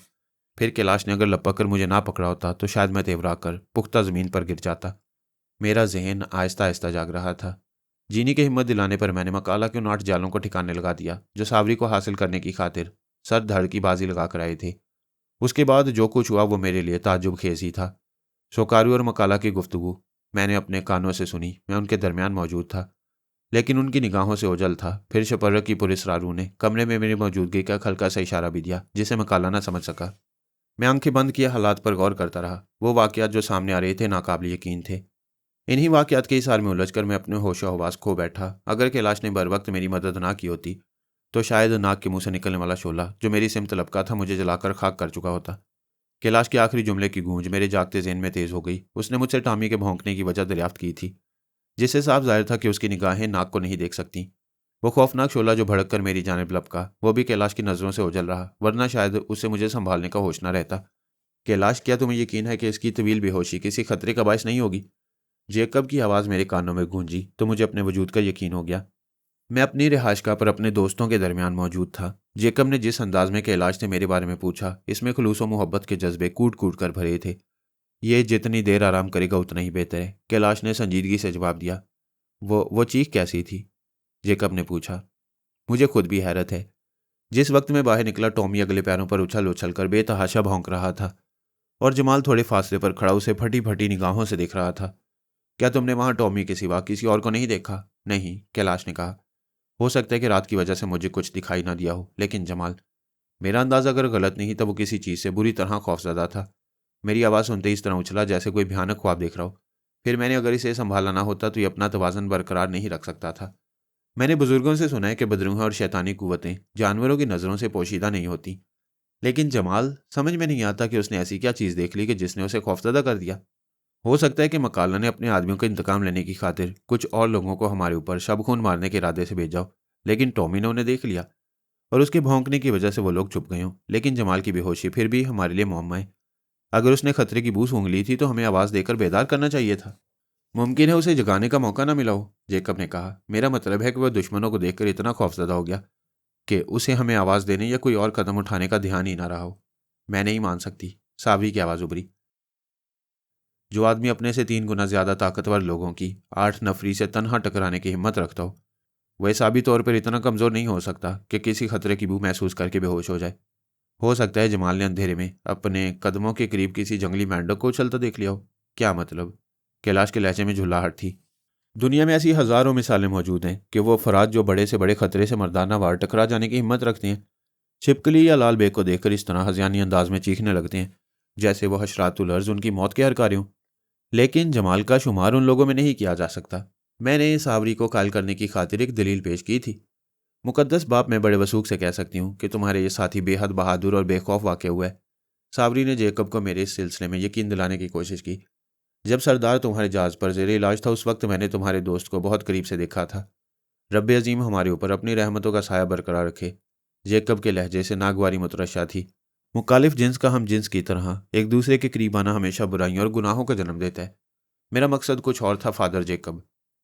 फिर कैलाश ने अगर लपक कर मुझे ना पकड़ा होता तो शायद मैं तेवरा कर पुख्ता ज़मीन पर गिर जाता। मेरा जहन आहिस्ता आहिस्ता जाग रहा था। जीनी की हिम्मत दिलाने पर मैंने मकाला के उन 8 जालों को ठिकाने लगा दिया जो सावरी को हासिल करने की खातिर सर धड़ की बाजी लगा कर आए थे। उसके बाद जो कुछ हुआ वो मेरे लिए ताज्जुब खेज ही था। शोकारू और मकाला की गुफ्तगू मैंने अपने कानों से सुनी। मैं उनके दरमियान मौजूद था, लेकिन उनकी निगाहों से ओझल था। फिर शपरक की पुलिसरारू ने कमरे में मेरी मौजूदगी का हल्का सा इशारा भी दिया, जिसे मकाला ना समझ सका। मैं आंखें बंद किए हालात पर गौर करता रहा। वो वाक़यात जो सामने आ रहे थे नाकाबिल यकीन थे। इन्हीं वाक़यात के इसार में उलझकर मैं अपने होशो हवास खो बैठा। अगर कैलाश ने बर वक्त मेरी मदद ना की होती तो शायद नाक के मुंह से निकलने वाला शोला जो मेरी सिमत लपका था मुझे जलाकर खाक कर चुका होता। कैलाश के आखिरी जुमले की गूंज मेरे जागते ज़हन में तेज़ हो गई। उसने मुझसे टॉमी के भौंकने की वजह दरियाफ्त की थी, जिससे साफ जाहिर था कि उसकी निगाहें नाक को नहीं देख सकती। वो खौफनाक शोला जो भड़क कर मेरी जानिब लपका, वो भी कैलाश की नज़रों से ओझल रहा, वरना शायद उससे मुझे संभालने का होश न रहता। कैलाश, क्या तुम्हें यकीन है कि इसकी तवील बेहोशी किसी खतरे का बायस नहीं होगी? जेकब की आवाज़ मेरे कानों में गूंजी तो मुझे अपने वजूद का यकीन हो गया। मैं अपनी रिहाइशगाह पर अपने दोस्तों के दरमियान मौजूद था। जेकब ने जिस अंदाज में कैलाश से मेरे बारे में पूछा, इसमें खुलूस व मोहब्बत के जज्बे कूट कूट कर भरे थे। ये जितनी देर आराम करेगा उतना ही बेहतर है, कैलाश ने संजीदगी से जवाब दिया। वो चीख कैसी थी? जेकब ने पूछा। मुझे खुद भी हैरत है। जिस वक्त मैं बाहर निकला टॉमी अगले पैरों पर उछल उछल कर बेतहाशा भौंक रहा था और जमाल थोड़े फासले पर खड़ा उसे फटी फटी निगाहों से देख रहा था। क्या तुमने वहां टॉमी के सिवा किसी और को नहीं देखा? नहीं, कैलाश ने कहा। हो सकता है कि रात की वजह से मुझे कुछ दिखाई ना दिया हो, लेकिन जमाल, मेरा अंदाज़ा अगर गलत नहीं तो वो किसी चीज़ से बुरी तरह खौफजदा था। मेरी आवाज़ सुनते ही इस तरह उछला जैसे कोई भयानक ख्वाब देख रहा हो। फिर मैंने अगर इसे संभाला ना होता तो ये अपना तवाज़न बरकरार नहीं रख सकता था। मैंने बुजुर्गों से सुना है कि बदरूह और शैतानी कुव्वतें जानवरों की नज़रों से पोशीदा नहीं होती, लेकिन जमाल, समझ में नहीं आता कि उसने ऐसी क्या चीज़ देख ली कि जिसने उसे खौफजदा कर दिया। हो सकता है कि मकाला ने अपने आदमियों का इंतकाम लेने की खातिर कुछ और लोगों को हमारे ऊपर शब खून मारने के इरादे से भेजा हो, लेकिन टॉमी ने उन्हें देख लिया और उसके भौंकने की वजह से वो लोग छुप गए हों। लेकिन जमाल की बेहोशी फिर भी हमारे लिए मुअम्मा है। अगर उसने खतरे की बू सूंघ ली थी तो हमें आवाज़ देकर बेदार करना चाहिए था। मुमकिन है उसे जगाने का मौका ना मिला हो, जेकब ने कहा। मेरा मतलब है कि वह दुश्मनों को देखकर इतना खौफजदा हो गया कि उसे हमें आवाज़ देने या कोई और कदम उठाने का ध्यान ही ना रहा हो। मैं नहीं मान सकती, साबरी की आवाज़ उभरी। जो आदमी अपने से 3 गुना ज्यादा ताकतवर लोगों की 8 नफरी से तनहा टकराने की हिम्मत रखता हो, वह साबित तौर पर इतना कमजोर नहीं हो सकता कि किसी खतरे की बू महसूस करके बेहोश हो जाए। हो सकता है जमाल ने अंधेरे में अपने कदमों के करीब किसी जंगली मेंढक को उछलता देख लिया हो। क्या मतलब? कैलाश के लहजे में झुल्लाहट थी। दुनिया में ऐसी हजारों मिसालें मौजूद हैं कि वो अफराद जो बड़े से बड़े खतरे से मर्दाना वार टकरा जाने की हिम्मत रखते हैं, छिपकली या लाल बेग को देखकर इस तरह हज़ियानी अंदाज में चीखने लगते हैं जैसे वो हशरातुल अर्ज उनकी मौत के हरकारी हों। लेकिन जमाल का शुमार उन लोगों में नहीं किया जा सकता। मैंने सावरी को कायल करने की खातिर एक दलील पेश की थी। मुकद्दस बाप, मैं बड़े वसूख से कह सकती हूँ कि तुम्हारे ये साथी बेहद बहादुर और बेखौफ वाक़ हुआ है। सावरी ने जेकब को मेरे इस सिलसिले में यकीन दिलाने की कोशिश की। जब सरदार तुम्हारे जहाज पर ज़ेरे इलाज था, उस वक्त मैंने तुम्हारे दोस्त को बहुत करीब से देखा था। रब अजीम हमारे ऊपर अपनी रहमतों का साया बरकरार रखे। जेकब के लहजे से नागवारी मुतरशा थी। मुखालिफ जिन्स का हम जिन्स की तरह एक दूसरे के करीब आना हमेशा बुराइयों और गुनाहों का जन्म देता है। मेरा मकसद कुछ और था फादर जेकब।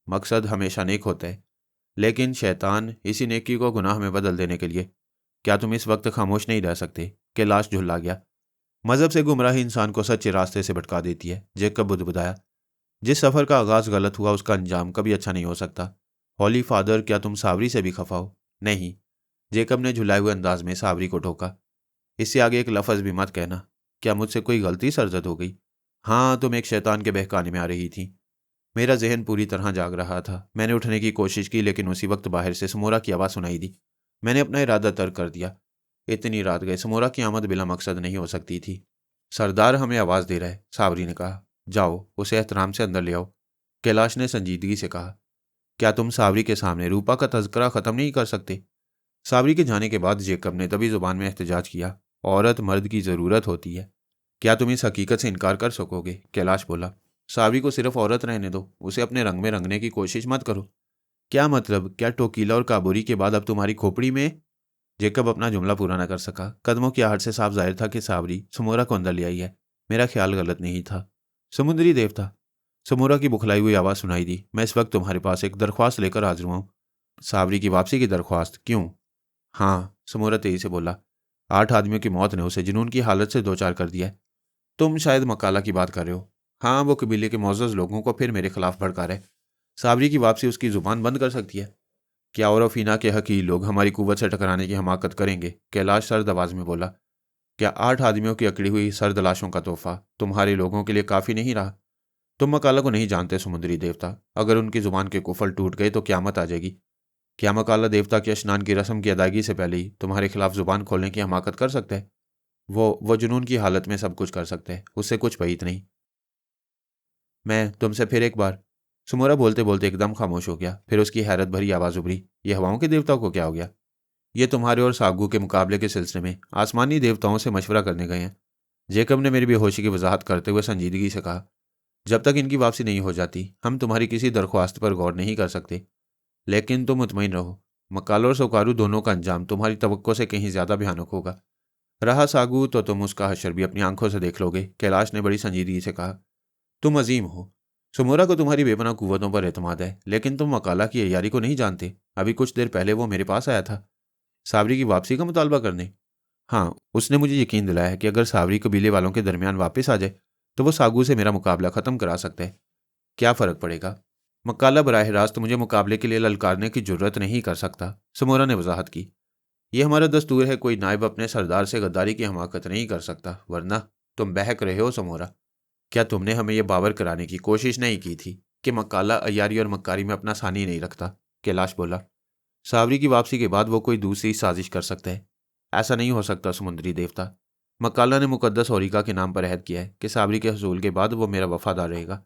मकसद हमेशा नेक होता है, लेकिन शैतान इसी नेकी को गुनाह में बदल देने के लिए। क्या तुम इस वक्त खामोश नहीं रह सकते? कैलाश झुल्ला गया। मजहब से गुमराही इंसान को सच्चे रास्ते से भटका देती है, जेकब बुदबुदाया। जिस सफ़र का आगाज़ गलत हुआ उसका अंजाम कभी अच्छा नहीं हो सकता। हॉली फादर, क्या तुम सावरी से भी खफा हो? नहीं, जेकब ने झुलाए हुए अंदाज में सावरी को टोका। इससे आगे एक लफ्ज़ भी मत कहना। क्या मुझसे कोई गलती सरजद हो गई? हाँ, तुम एक शैतान के बहकाने में आ रही थी। मेरा जहन पूरी तरह जाग रहा था। मैंने उठने की कोशिश की, लेकिन उसी वक्त बाहर से समोरा की आवाज़ सुनाई दी। मैंने अपना इरादा तर्क कर दिया। इतनी रात गए, समोरा की आमद बिला मकसद नहीं हो सकती थी। सरदार हमें आवाज़ दे रहा है, सावरी ने कहा। जाओ, उसे एहतराम से अंदर ले आओ। कैलाश ने संजीदगी से कहा। क्या तुम सावरी के सामने रूपा का तज़किरा ख़त्म नहीं कर सकते? सावरी के जाने के बाद जेकब ने तभी ज़ुबान में एहतजाज किया। औरत मर्द की ज़रूरत होती है। क्या तुम इस हकीकत से इनकार कर सकोगे? कैलाश बोला। सावरी को सिर्फ औरत रहने दो, उसे अपने रंग में रंगने की कोशिश मत करो। क्या मतलब? क्या टोकीला और काबूरी के बाद अब तुम्हारी खोपड़ी में? जेकब अपना जुमला पूरा न कर सका। कदमों की आहट से साफ जाहिर था कि सावरी समोरा को अंदर ले आई है। मेरा ख्याल गलत नहीं था। समुद्री देवता, समोरा की बुखलाई हुई आवाज़ सुनाई दी। मैं इस वक्त तुम्हारे पास एक दरख्वास्त लेकर हाजिर हुआ हूँ। सावरी की वापसी की दरख्वास्त? क्यों? हाँ, समोरा तेजी से बोला। 8 आदमियों की मौत ने उसे जुनून की हालत से दो चार कर दिया है। तुम शायद मकाला की बात कर रहे हो। हाँ, वो कबीले के मोअज़्ज़ज़ लोगों को फिर मेरे खिलाफ भड़का रहे। सावरी की वापसी उसकी ज़ुबान बंद कर सकती है। क्या और अफीना के हकी लोग हमारी कुव्वत से टकराने की हमाकत करेंगे? कैलाश सर्द आवाज में बोला। क्या 8 आदमियों की अकड़ी हुई सर्द लाशों का तोहफा तुम्हारे लोगों के लिए काफ़ी नहीं रहा? तुम मकाला को नहीं जानते समुद्री देवता। अगर उनकी ज़ुबान के कुफल टूट गए तो क़यामत आ जाएगी। क्या मकाला देवता के स्नान की रस्म की अदायगी से पहले ही तुम्हारे खिलाफ ज़ुबान खोलने की हमाकत कर सकता है? वो जुनून की हालत में सब कुछ कर सकते हैं, उससे कुछ बईत नहीं। मैं तुमसे फिर एक बार। सुमोरा बोलते बोलते एकदम खामोश हो गया। फिर उसकी हैरत भरी आवाज़ उभरी। ये हवाओं के देवताओं को क्या हो गया? ये तुम्हारे और सागू के मुकाबले के सिलसिले में आसमानी देवताओं से मशवरा करने गए हैं। जेकब ने मेरी बेहोशी की वजाहत करते हुए संजीदगी से कहा। जब तक इनकी वापसी नहीं हो जाती हम तुम्हारी किसी दरख्वास्त पर गौर नहीं कर सकते। लेकिन तुम मुतमईन रहो, मकालो और सोकारू दोनों का अंजाम तुम्हारी तवक्को से कहीं ज्यादा भयानक होगा। रहा सागू तो तुम उसका हशर भी अपनी आंखों से देख लोगे। कैलाश ने बड़ी संजीदगी से कहा। तुम अजीम हो। सुमोरा को तुम्हारी बेपनाह कुव्वतों पर एतमाद है, लेकिन तुम मकाला की अय्यारी को नहीं जानते। अभी कुछ देर पहले वो मेरे पास आया था सावरी की वापसी का मुतालबा करने। हाँ, उसने मुझे यकीन दिलाया है कि अगर सावरी कबीले वालों के दरमियान वापस आ जाए तो वो सागू से मेरा मुकाबला ख़त्म करा सकता है। क्या फ़र्क पड़ेगा? मकाला बराह रास्त मुझे मुकाबले के लिए ललकारने की जरूरत नहीं कर सकता, समोरा ने वजाहत की। यह हमारा दस्तूर है, कोई नायब अपने सरदार से गद्दारी की हमाकत नहीं कर सकता, वरना। तुम बहक रहे हो समोरा। क्या तुमने हमें यह बावर कराने की कोशिश नहीं की थी कि मकाला अय्यारी और मक्कारी में अपना सानी नहीं रखता? कैलाश बोला। सावरी की वापसी के बाद वो कोई दूसरी साजिश कर सकता है। ऐसा नहीं हो सकता समुद्री देवता। मकाला ने मुकद्दस औरिका के नाम पर अहद किया है कि सावरी के हसूल के बाद वो मेरा वफादार रहेगा।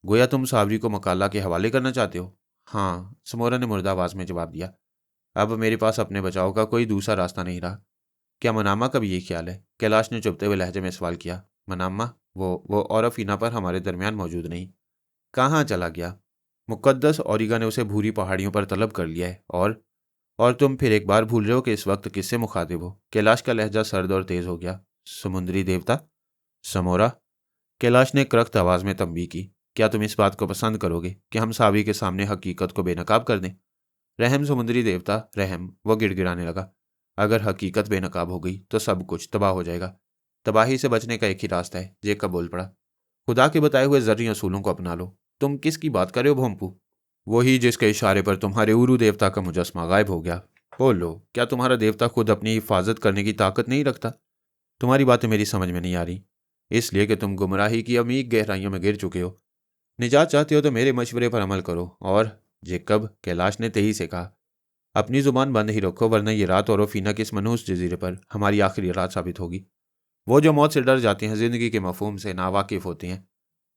गोया तुम सावरी को मकाला के हवाले करना चाहते हो? हाँ, समोरा ने मुर्दा आवाज में जवाब दिया। अब मेरे पास अपने बचाव का कोई दूसरा रास्ता नहीं रहा। क्या मनामा का भी यही ख्याल है? कैलाश ने चुभते हुए लहजे में सवाल किया। मनामा? वो और अफीना पर हमारे दरमियान मौजूद नहीं। कहाँ चला गया? मुकद्दस ओरिगा ने उसे भूरी पहाड़ियों पर तलब कर लिया है। और तुम फिर एक बार भूल रहे हो कि इस वक्त किससे मुखातिब हो? कैलाश का लहजा सर्द और तेज हो गया। समुद्री देवता? समोरा? कैलाश ने क्रख्त आवाज में तंबी की। क्या तुम इस बात को पसंद करोगे कि हम सावी के सामने हकीकत को बेनकाब कर दें? रहम समुद्री देवता, रहम, वो गिड़गिड़ाने लगा। अगर हकीकत बेनकाब हो गई तो सब कुछ तबाह हो जाएगा। तबाही से बचने का एक ही रास्ता है, जेकब बोल पड़ा। खुदा के बताए हुए जर्री असूलों को अपना लो। तुम किसकी बात कर रहे हो भोंपू? वही जिसके इशारे पर तुम्हारे उरू देवता का मुजस्मा गायब हो गया। बोलो, क्या तुम्हारा देवता खुद अपनी हिफाजत करने की ताकत नहीं रखता? तुम्हारी बातें मेरी समझ में नहीं आ रही, इसलिए कि तुम गुमराही की अमीक गहराइयों में गिर चुके हो। निजात चाहते हो तो मेरे मशवरे पर अमल करो। और जेकब, कैलाश ने तेजी से कहा, अपनी जुबान बंद ही रखो, वरना ये रात और फीना के इस मनहूस जजीरे पर हमारी आखिरी रात साबित होगी। वो जो मौत से डर जाते हैं, जिंदगी के मफहूम से नावाकिफ होते हैं।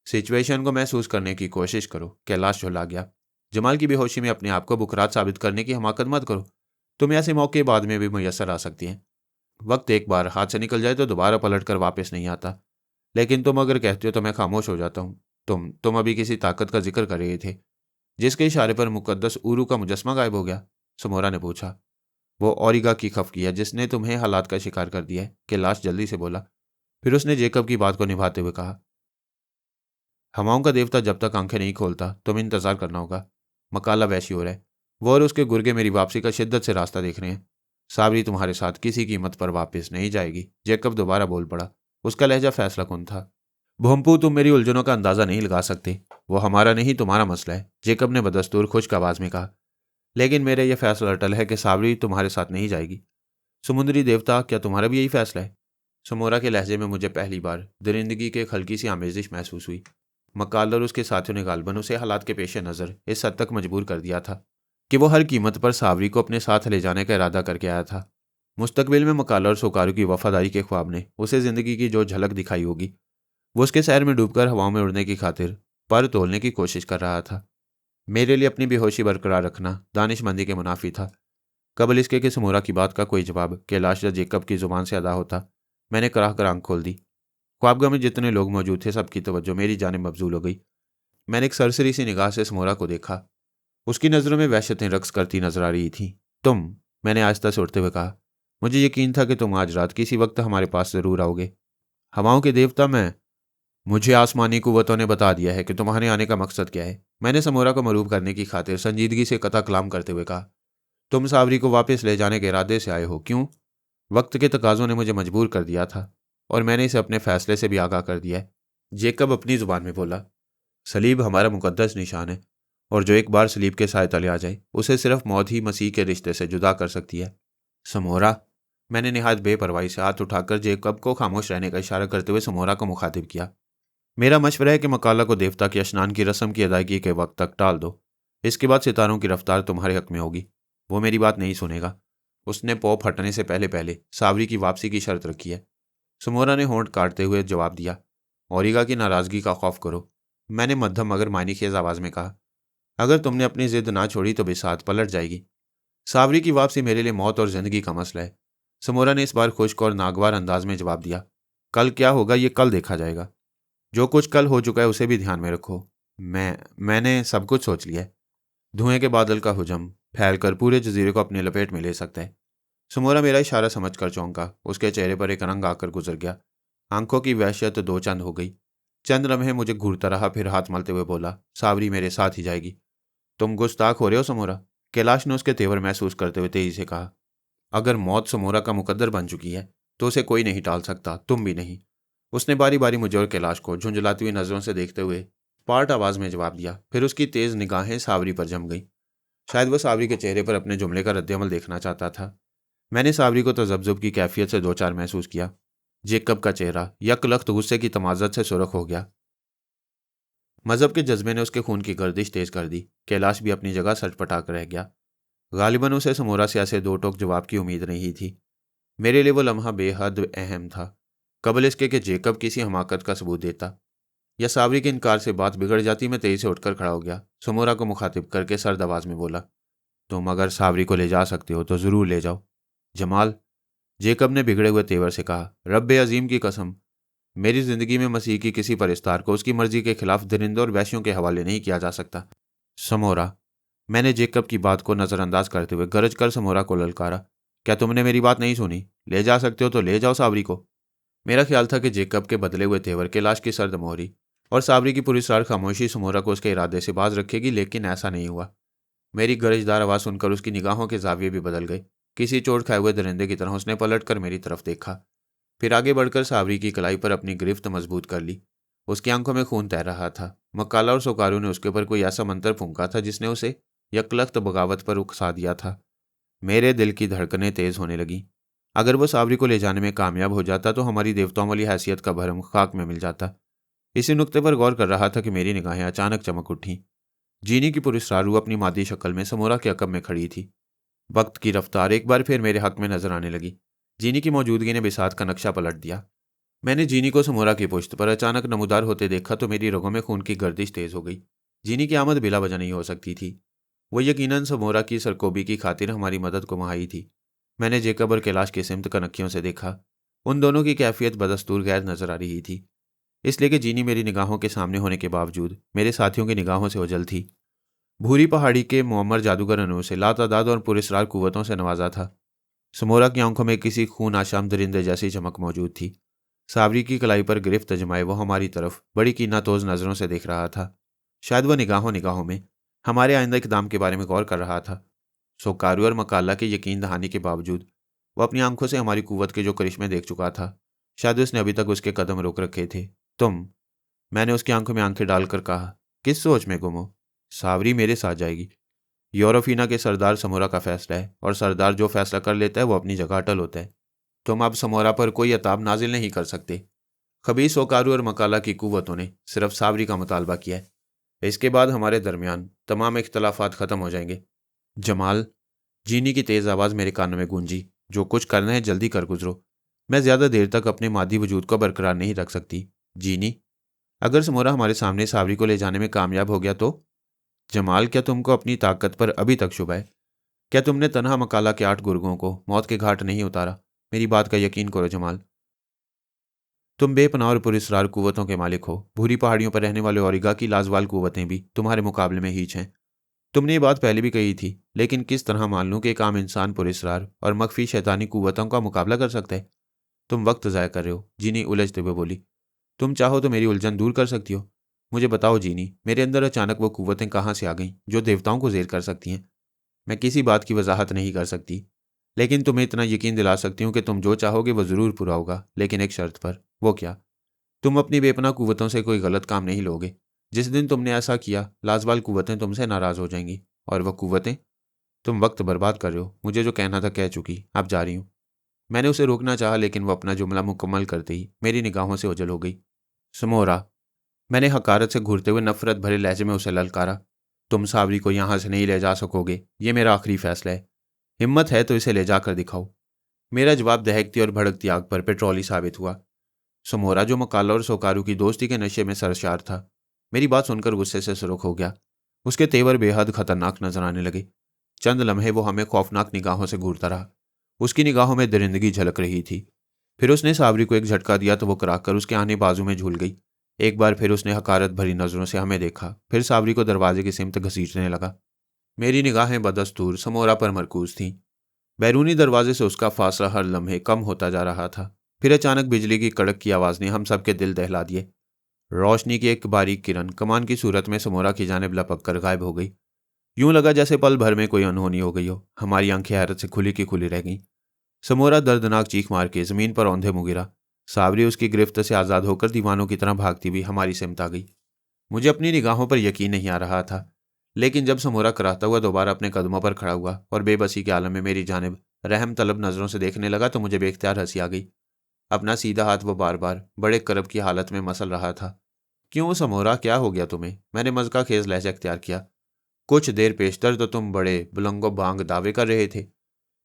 सिचुएशन को महसूस करने की कोशिश करो। कैलाश झुला गया। जमाल की बेहोशी में अपने आप को बुकरात साबित करने की हमाकत मत करो। तुम्हें ऐसे मौके बाद में भी मुयसर आ सकती हैं। वक्त एक बार हाथ से निकल जाए तो दोबारा पलट कर वापस नहीं आता। लेकिन तुम अगर कहते हो तो मैं खामोश हो जाता हूँ। तुम अभी किसी ताकत का जिक्र कर रहे थे जिसके इशारे पर मुकद्दस उरू का मुजस्मा गायब हो गया? समोरा ने पूछा। वो ओरिगा की खफकी है जिसने तुम्हें हालात का शिकार कर दिया है, कैलाश जल्दी से बोला। फिर उसने जेकब की बात को निभाते हुए कहा, हवाओं का देवता जब तक आंखें नहीं खोलता तुम्हें इंतजार करना होगा। मकाला वैशी हो रहा है। वो और उसके गुर्गे मेरी वापसी का शिद्दत से रास्ता देख रहे हैं। साबरी तुम्हारे साथ किसी कीमत पर वापस नहीं जाएगी। जेकब दोबारा बोल पड़ा। उसका लहजा फैसला कुन था। भोंपू, तुम मेरी उलझनों का अंदाजा नहीं लगा सकते। वो हमारा नहीं तुम्हारा मसला है, जेकब ने बदस्तूर खुश्क आवाज में कहा। लेकिन मेरा यह फैसला अटल है कि साबरी तुम्हारे साथ नहीं जाएगी। समुद्री देवता, क्या तुम्हारा भी यही फैसला है? समोरा के लहजे में मुझे पहली बार दरिंदगी की एक हल्की सी आमेजिश महसूस हुई। मकाल और उसके साथियों ने गालबन उसे हालात के पेश नज़र इस हद तक मजबूर कर दिया था कि वो हर कीमत पर सावरी को अपने साथ ले जाने का इरादा करके आया था। मुस्तकबिल में मकाल और सोकारू की वफादारी के ख्वाब ने उसे जिंदगी की जो झलक दिखाई होगी, वो उसके शहर में डूबकर हवाओं में उड़ने की खातिर पर तोलने की कोशिश कर रहा था। मेरे लिए अपनी बेहोशी बरकरार रखना दानिशमंदी के मुनाफी था। कबल इसके कि समोरा की बात का कोई जवाब कैलाश या जेकब की जुबान से अदा होता, मैंने कराह कर आंख खोल दी। ख्वाबगाह में जितने लोग मौजूद थे सबकी तवज्जो मेरी जानिब मबजूल हो गई। मैंने एक सरसरी सी निगाह से समोरा को देखा। उसकी नज़रों में वहशतें रक्स करती नजर आ रही थीं। मैंने आहिस्ता से उठते हुए कहा, मुझे यकीन था कि तुम आज रात किसी वक्त हमारे पास ज़रूर आओगे। हवाओं के देवता, मुझे आसमानी कुव्वतों ने बता दिया है कि तुम्हारे आने का मकसद क्या है। मैंने समोरा को मरूब करने की खातिर संजीदगी से कता कलाम करते हुए कहा, तुम सावरी को वापस ले जाने के इरादे से आए हो, क्यों? वक्त के तकाजों ने मुझे मजबूर कर दिया था और मैंने इसे अपने फैसले से भी आगाह कर दिया है। जेकब अपनी जुबान में बोला, सलीब हमारा मुकद्दस निशान है और जो एक बार सलीब के साए तले आ जाए उसे सिर्फ मौत ही मसीह के रिश्ते से जुदा कर सकती है। समोरा, मैंने निहायत बेपरवाही से हाथ उठाकर जेकब को खामोश रहने का इशारा करते हुए समोरा को मुखातिब किया। मेरा मशवरा है कि मकाला को देवता के स्नान की रस्म की अदायगी के वक्त तक टाल दो। इसके बाद सितारों की रफ्तार तुम्हारे हक में होगी। वो मेरी बात नहीं सुनेगा। उसने पौ फटने से पहले पहले सावरी की वापसी की शर्त रखी है। समोरा ने होंठ काटते हुए जवाब दिया। ओरिगा की नाराजगी का खौफ करो, मैंने मध्यम मगर मायनेखेज आवाज में कहा। अगर तुमने अपनी जिद ना छोड़ी तो बिसात पलट जाएगी। सावरी की वापसी मेरे लिए मौत और जिंदगी का मसला है। समोरा ने इस बार खुश्क और नागवार अंदाज में जवाब दिया। कल क्या होगा ये कल देखा जाएगा। जो कुछ कल हो चुका है उसे भी ध्यान में रखो। मैंने सब कुछ सोच लिया है। धुएं के बादल का हुजम फैलकर पूरे जजीरे को अपनी लपेट में ले सकता है। समोरा मेरा इशारा समझकर चौंका। उसके चेहरे पर एक रंग आकर गुजर गया। आंखों की वहशत दो चंद हो गई। चंद लम्हे मुझे घूरता रहा, फिर हाथ मलते हुए बोला, सावरी मेरे साथ ही जाएगी। तुम गुस्ताख हो रहे हो समोरा, कैलाश ने उसके तेवर महसूस करते हुए तेजी से कहा। अगर मौत समोरा का मुकद्दर बन चुकी है तो उसे कोई नहीं टाल सकता, तुम भी नहीं। उसने बारी बारी मुझे और कैलाश को झुंझलाती हुई नजरों से देखते हुए पार्ट आवाज में जवाब दिया। फिर उसकी तेज निगाहें सावरी पर जम गई। शायद वह सावरी के चेहरे पर अपने जुमले का रद्दअमल देखना चाहता था। मैंने सावरी को तजब्जुब की कैफियत से दो चार महसूस किया। जेकब का चेहरा यकलख्त गुस्से की तमाजत से सुरख हो गया। मजहब के जज्बे ने उसके खून की गर्दिश तेज कर दी। कैलाश भी अपनी जगह सटपटा कर रह गया। गालिबन उसे समोरा से ऐसे दो टोक जवाब की उम्मीद नहीं थी। मेरे लिए वो लम्हा बेहद अहम था। कबल इसके कि जेकब किसी हमाकत का सबूत देता या सावरी के इनकार से बात बिगड़ जाती, मैं तेजी से उठकर खड़ा हो गया। समोरा को मुखातिब करके सर्द आवाज में बोला, तुम अगर सावरी को ले जा सकते हो तो जरूर ले जाओ। जमाल, जेकब ने बिगड़े हुए तेवर से कहा, रब्बे अजीम की कसम, मेरी जिंदगी में मसीह की किसी परिस्तार को उसकी मर्जी के खिलाफ दरिंदों और वैश्यों के हवाले नहीं किया जा सकता। समोरा, मैंने जेकब की बात को नजरअंदाज करते हुए गरज कर समोरा को ललकारा। क्या तुमने मेरी बात नहीं सुनी? ले जा सकते हो तो ले जाओ सावरी को। मेरा ख्याल था कि जेकब के बदले हुए तेवर के लाश की सर्द मोहरी और सावरी की पुरस्कार खामोशी समोरा को उसके इरादे से बाज रखेगी, लेकिन ऐसा नहीं हुआ। मेरी गरजदार आवाज सुनकर उसकी निगाहों के जाविये भी बदल गए। किसी चोट खाए हुए दरिंदे की तरह उसने पलटकर मेरी तरफ देखा, फिर आगे बढ़कर सावरी की कलाई पर अपनी गिरफ्त मजबूत कर ली। उसकी आंखों में खून तैर रहा था। मक्काला और सोकारू ने उसके ऊपर कोई ऐसा मंत्र फूंका था जिसने उसे यकलख्त बगावत पर उकसा दिया था। मेरे दिल की धड़कनें तेज होने लगी। अगर वो सावरी को ले जाने में कामयाब हो जाता तो हमारी देवताओं वाली हैसियत का भरम खाक में मिल जाता। इसी नुक्ते पर गौर कर रहा था कि मेरी निगाहें अचानक चमक उठी। जीनी की पुरस्कार रूह अपनी मादी शक्ल में समोरा के अकब में खड़ी थी। वक्त की रफ्तार एक बार फिर मेरे हक में नजर आने लगी। जीनी की मौजूदगी ने बिसात का नक्शा पलट दिया। मैंने जीनी को समोरा की पुश्त पर अचानक नमूदार होते देखा तो मेरी रगों में खून की गर्दिश तेज हो गई। जीनी की आमद बिला वजह नहीं हो सकती थी। वो यकीनन समोरा की सरकोबी की खातिर हमारी मदद को वहाँ आई थी। मैंने जेकब और कैलाश की सिमत कनखियों से देखा। उन दोनों की कैफियत बदस्तूर गैर नजर आ रही थी, इसलिए कि जीनी मेरी निगाहों के सामने होने के बावजूद मेरे साथियों की निगाहों से ओझल थी। भूरी पहाड़ी के मुअम्मर जादूगर अनूर से लातादाद और पुरस्कार कुव्वतों से नवाजा था। समोरा की आंखों में किसी खून आशाम दरिंदे जैसी चमक मौजूद थी। सावरी की कलाई पर गिरफ्त जमाए वो हमारी तरफ बड़ी कीनातोज नजरों से देख रहा था। शायद वह निगाहों निगाहों में हमारे आइंदा इकदाम के बारे में गौर कर रहा था। सोकारू और मकाला के यकीन दहानी के बावजूद वो अपनी आंखों से हमारी कुव्वत के जो करिश्मे देख चुका था, शायद उसने अभी तक उसके कदम रोक रखे थे। तुम, मैंने उसकी आंखों में आंखें डालकर कहा, किस सोच में गुम हो? सावरी मेरे साथ जाएगी। यूरोफीना के सरदार समोरा का फैसला है, और सरदार जो फैसला कर लेता है वो अपनी जगह अटल होता है। तुम अब समोरा पर कोई अताब नाजिल नहीं कर सकते। खबीस सोकारू और मकाला की कुव्वतों ने सिर्फ सावरी का मुतालबा किया है। इसके बाद हमारे दरमियान तमाम इख्तलाफात खत्म हो जाएंगे। जमाल, जीनी की तेज आवाज़ मेरे कानों में गूंजी, जो कुछ करना है जल्दी कर गुजरो। मैं ज़्यादा देर तक अपने मादी वजूद को बरकरार नहीं रख सकती। जीनी, अगर समोरा हमारे सामने सावरी को ले जाने में कामयाब हो गया तो? जमाल, क्या तुमको अपनी ताकत पर अभी तक शुबा है? क्या तुमने तनहा मकाला के 8 गुर्गों को मौत के घाट नहीं उतारा? मेरी बात का यकीन करो जमाल। तुम बेपनाह और पुरस्कार कुव्वतों के मालिक हो। भूरी पहाड़ियों पर रहने वाले औरिगा की लाजवाल कुव्वतें भी तुम्हारे मुकाबले में हीच हैं। तुमने ये बात पहले भी कही थी, लेकिन किस तरह मान लूं कि एक आम इंसान पुरस्कार और मख्फी शैतानी कुव्वतों का मुकाबला कर सकता है? तुम वक्त ज़ाया कर रहे हो, जीनी उलझते हुए बोली। तुम चाहो तो मेरी उलझन दूर कर सकती हो। मुझे बताओ जीनी, मेरे अंदर अचानक वो कुव्वतें कहाँ से आ गईं जो देवताओं को जेर कर सकती हैं? मैं किसी बात की वजाहत नहीं कर सकती, लेकिन तुम्हें इतना यकीन दिला सकती हूँ कि तुम जो चाहोगे वो ज़रूर पूरा होगा, लेकिन एक शर्त पर। वो क्या? तुम अपनी बेपनाह कुव्वतों से कोई गलत काम नहीं लोगे। जिस दिन तुमने ऐसा किया, लाजवाल कुव्वतें तुमसे नाराज़ हो जाएंगी। और वह कुव्वतें? तुम वक्त बर्बाद कर रहे हो। मुझे जो कहना था कह चुकी, अब जा रही हूँ। मैंने उसे रोकना चाहा, लेकिन वह अपना जुमला मुकम्मल करते ही मेरी निगाहों से ओझल हो गई। समोरा, मैंने हकारत से घूरते हुए नफरत भरे लहजे में उसे ललकारा। तुम सावरी को यहाँ से नहीं ले जा सकोगे, ये मेरा आखिरी फैसला है। हिम्मत है तो इसे ले जाकर दिखाओ। मेरा जवाब दहकती और भड़कती आग पर पेट्रोल साबित हुआ। समोरा, जो मकाला और सोकारू की दोस्ती के नशे में सरशार था, मेरी बात सुनकर गुस्से से सुर्ख हो गया। उसके तेवर बेहद खतरनाक नजर आने लगे। चंद लम्हे वो हमें खौफनाक निगाहों से घूरता रहा। उसकी निगाहों में दरिंदगी झलक रही थी। फिर उसने सावरी को एक झटका दिया तो वो कराकर उसके आने बाजू में झूल गई। एक बार फिर उसने हकारत भरी नजरों से हमें देखा, फिर सावरी को दरवाजे की सिमत घसीटने लगा। मेरी निगाहें बदस्तूर समोरा पर मरकूज थीं। बैरूनी दरवाजे से उसका फासला हर लम्हे कम होता जा रहा था। फिर अचानक बिजली की कड़क की आवाज़ ने हम सबके दिल दहला दिए। रोशनी की एक बारीक किरण कमान की सूरत में समोरा की जानिब लपक कर गायब हो गई। यूं लगा जैसे पल भर में कोई अनहोनी हो गई हो। हमारी आंखें हैरत से खुली की खुली रह गईं। समोरा दर्दनाक चीख मार के जमीन पर औंधे मुँह गिरा। सावरी उसकी गिरफ्त से आज़ाद होकर दीवानों की तरह भागती हुई हमारी सिमत आ गई। मुझे अपनी निगाहों पर यकीन नहीं आ रहा था, लेकिन जब समोरा कराहता हुआ दोबारा अपने कदमों पर खड़ा हुआ और बेबसी के आलम में मेरी जानिब रहम तलब नजरों से देखने लगा तो मुझे बेख्तियार हंसी आ गई। अपना सीधा हाथ वो बार बार बड़े करब की हालत में मसल रहा था। क्यों समोरा, क्या हो गया तुम्हें? मैंने मज़का खेज लहजा इख्तियार किया। कुछ देर पेशतर तो तुम बड़े बुलंगो बांग दावे कर रहे थे,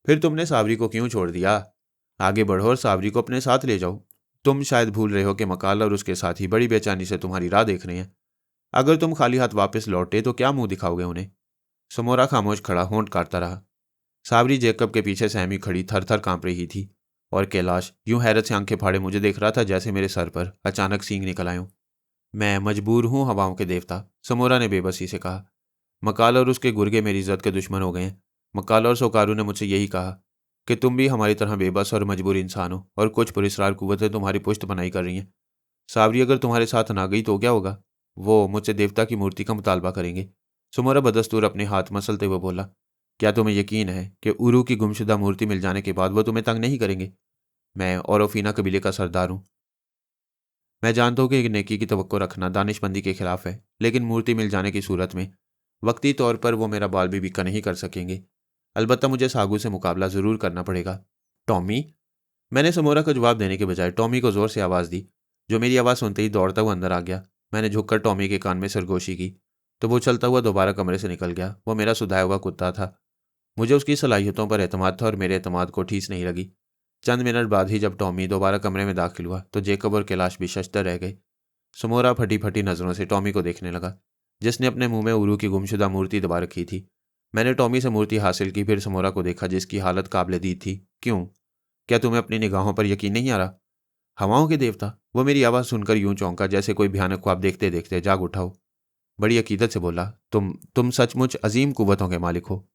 फिर तुमने सावरी को क्यों छोड़ दिया? आगे बढ़ो और सावरी को अपने साथ ले जाओ। तुम शायद भूल रहे हो कि मकाल और उसके साथी बड़ी बेचैनी से तुम्हारी राह देख रहे हैं। अगर तुम खाली हाथ वापस लौटे तो क्या मुंह दिखाओगे उन्हें? समोरा खामोश खड़ा होंठ काटता रहा। सावरी जेकब के पीछे सहमी खड़ी थर थर कांप रही थी और कैलाश यूं हैरत से आंखें फाड़े मुझे देख रहा था जैसे मेरे सर पर अचानक सींग निकल आयूं। मैं मजबूर हूं हवाओं के देवता, समोरा ने बेबसी से कहा। मकाल और उसके गुर्गे मेरी इज्जत के दुश्मन हो गए हैं। मकाल और सोकारू ने मुझसे यही कहा कि तुम भी हमारी तरह बेबस और मजबूर इंसान हो और कुछ पुरस्कार कुव्वतें तुम्हारी पुष्ट बनाई कर रही हैं। सावरी अगर तुम्हारे साथ ना गई तो क्या होगा? वो मुझसे देवता की मूर्ति का मुतालबा करेंगे। सुमोरा बदस्तूर अपने हाथ मसलते हुए बोला, क्या तुम्हें यकीन है कि उरू की गुमशुदा मूर्ति मिल जाने के बाद वो तुम्हें तंग नहीं करेंगे? मैं ओरोफिना कबीले का सरदार हूं। मैं जानता हूं कि एक नेकी की तवक्को रखना दानिशमंदी के खिलाफ है, लेकिन मूर्ति मिल जाने की सूरत में वक्ती तौर पर वो मेरा बाल भी बिक्का नहीं कर सकेंगे। अलबत्ता मुझे सागू से मुकाबला जरूर करना पड़ेगा। टॉमी? मैंने समोरा को जवाब देने के बजाय टॉमी को जोर से आवाज़ दी, जो मेरी आवाज़ सुनते ही दौड़ता हुआ अंदर आ गया। मैंने झुककर टॉमी के कान में सरगोशी की तो वो चलता हुआ दोबारा कमरे से निकल गया। वो मेरा सुधाया हुआ कुत्ता था। मुझे उसकी सलाहियतों पर एतमाद था और मेरे एतमाद को ठीस नहीं लगी। चंद मिनट बाद ही जब टॉमी दोबारा कमरे में दाखिल हुआ तो जेकब और कैलाश भी शशतर रह गए। समोरा फटी फटी नज़रों से टॉमी को देखने लगा, जिसने अपने मुंह में उरू की गुमशुदा मूर्ति दबा रखी थी। मैंने टॉमी से मूर्ति हासिल की, फिर समोरा को देखा जिसकी हालत काबिल दीद थी। क्यों? क्या तुम्हें अपनी निगाहों पर यकीन नहीं आ रहा? हवाओं के देवता? वो मेरी आवाज़ सुनकर यूं चौंका जैसे कोई भयानक ख्वाब देखते देखते जाग उठा हो। बड़ी अकीदत से बोला, तुम सचमुच अजीम कुव्वतों के मालिक हो।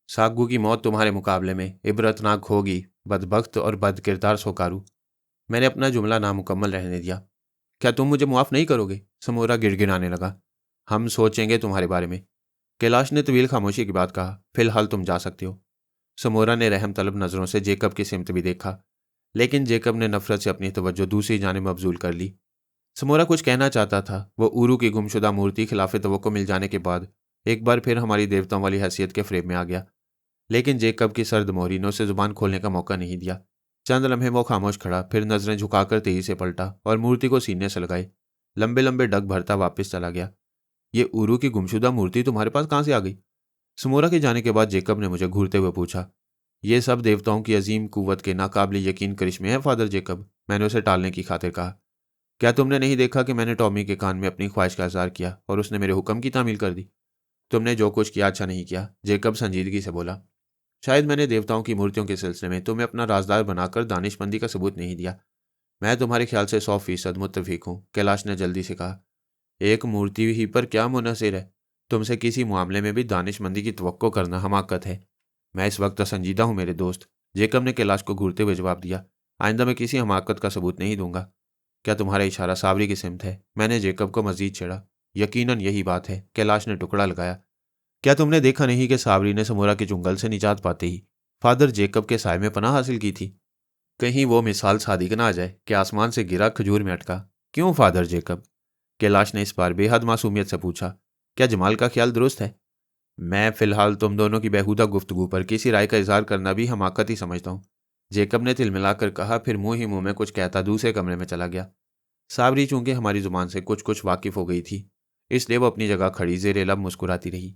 सागू की मौत तुम्हारे मुकाबले में इबरतनाक होगी, बदबख्त और बदकिरदार सोकारू। मैंने अपना जुमला नामुकम्मल रहने दिया। क्या तुम मुझे मुआफ़ नहीं करोगे? समोरा गिड़गिड़ाने लगा। हम सोचेंगे तुम्हारे बारे में। कैलाश ने तवील खामोशी की बात कहा। फिलहाल तुम जा सकते हो। समोरा ने रहम तलब नज़रों से जेकब की सिमत भी देखा, लेकिन जेकब ने नफरत से अपनी तवज्जो दूसरी जानिब मबजूल कर ली। समोरा कुछ कहना चाहता था। वो उरू की गुमशुदा मूर्ति खिलाफ तवक्को मिल जाने के बाद एक बार फिर हमारी देवताओं वाली हैसियत के फ्रेब में आ गया, लेकिन जेकब की सर्द मोहरी ने उसे जुबान खोलने का मौका नहीं दिया। चंद लम्हे वो खामोश खड़ा, फिर नजरें झुकाकर तेजी से पलटा और मूर्ति को सीने से लगाए लंबे लंबे डग भरता वापस चला गया। ये उरू की गुमशुदा मूर्ति तुम्हारे पास कहाँ से आ गई? समोरा के जाने के बाद जेकब ने मुझे घूरते हुए पूछा। ये सब देवताओं की अजीम कुव्वत के नाकाबिल यकीन करिश्मे हैं फादर जेकब। मैंने उसे टालने की खातिर कहा। क्या तुमने नहीं देखा कि मैंने टॉमी के कान में अपनी ख्वाहिश का इजहार किया और उसने मेरे हुक्म की तामील कर दी? तुमने जो कुछ किया अच्छा नहीं किया, जेकब संजीदगी से बोला। शायद मैंने देवताओं की मूर्तियों के सिलसिले में तुम्हें अपना राजदार बनाकर दानिशमंदी का सबूत नहीं दिया। मैं तुम्हारे ख्याल से 100% मुत्तफिक हूँ, कैलाश ने जल्दी से कहा। एक मूर्ति ही पर क्या मुनहसिर है? तुमसे किसी मामले में भी दानिशमंदी की तवक्को करना हमाकत है। मैं इस वक्त संजीदा हूँ मेरे दोस्त, जेकब ने कैलाश को घूरते हुए जवाब दिया। आइंदा मैं किसी हमाकत का सबूत नहीं दूंगा। क्या तुम्हारा इशारा सावरी की सिमत है? मैंने जेकब को मजीद छेड़ा। यकीनन यही बात है, कैलाश ने टुकड़ा लगाया। क्या तुमने देखा नहीं कि सावरी ने समोरा के चुंगल से निजात पाते ही फादर जेकब के साय में पनाह हासिल की थी? कहीं वो मिसाल सादिक ना आ जाए कि आसमान से गिरा खजूर में अटका। क्यों फादर जेकब? कैलाश ने इस बार बेहद मासूमियत से पूछा। क्या जमाल का ख्याल दुरुस्त है? मैं फिलहाल तुम दोनों की बेहुदा गुफ्तगू पर किसी राय का इजहार करना भी हमाकत ही समझता हूँ, जेकब ने तिलमिलाकर कहा, फिर मुंह ही मुंह में कुछ कहता दूसरे कमरे में चला गया। सावरी चूंकि हमारी जुबान से कुछ कुछ वाकिफ हो गई थी, इसलिए वो अपनी जगह खड़ी जेर लब मुस्कुराती रही।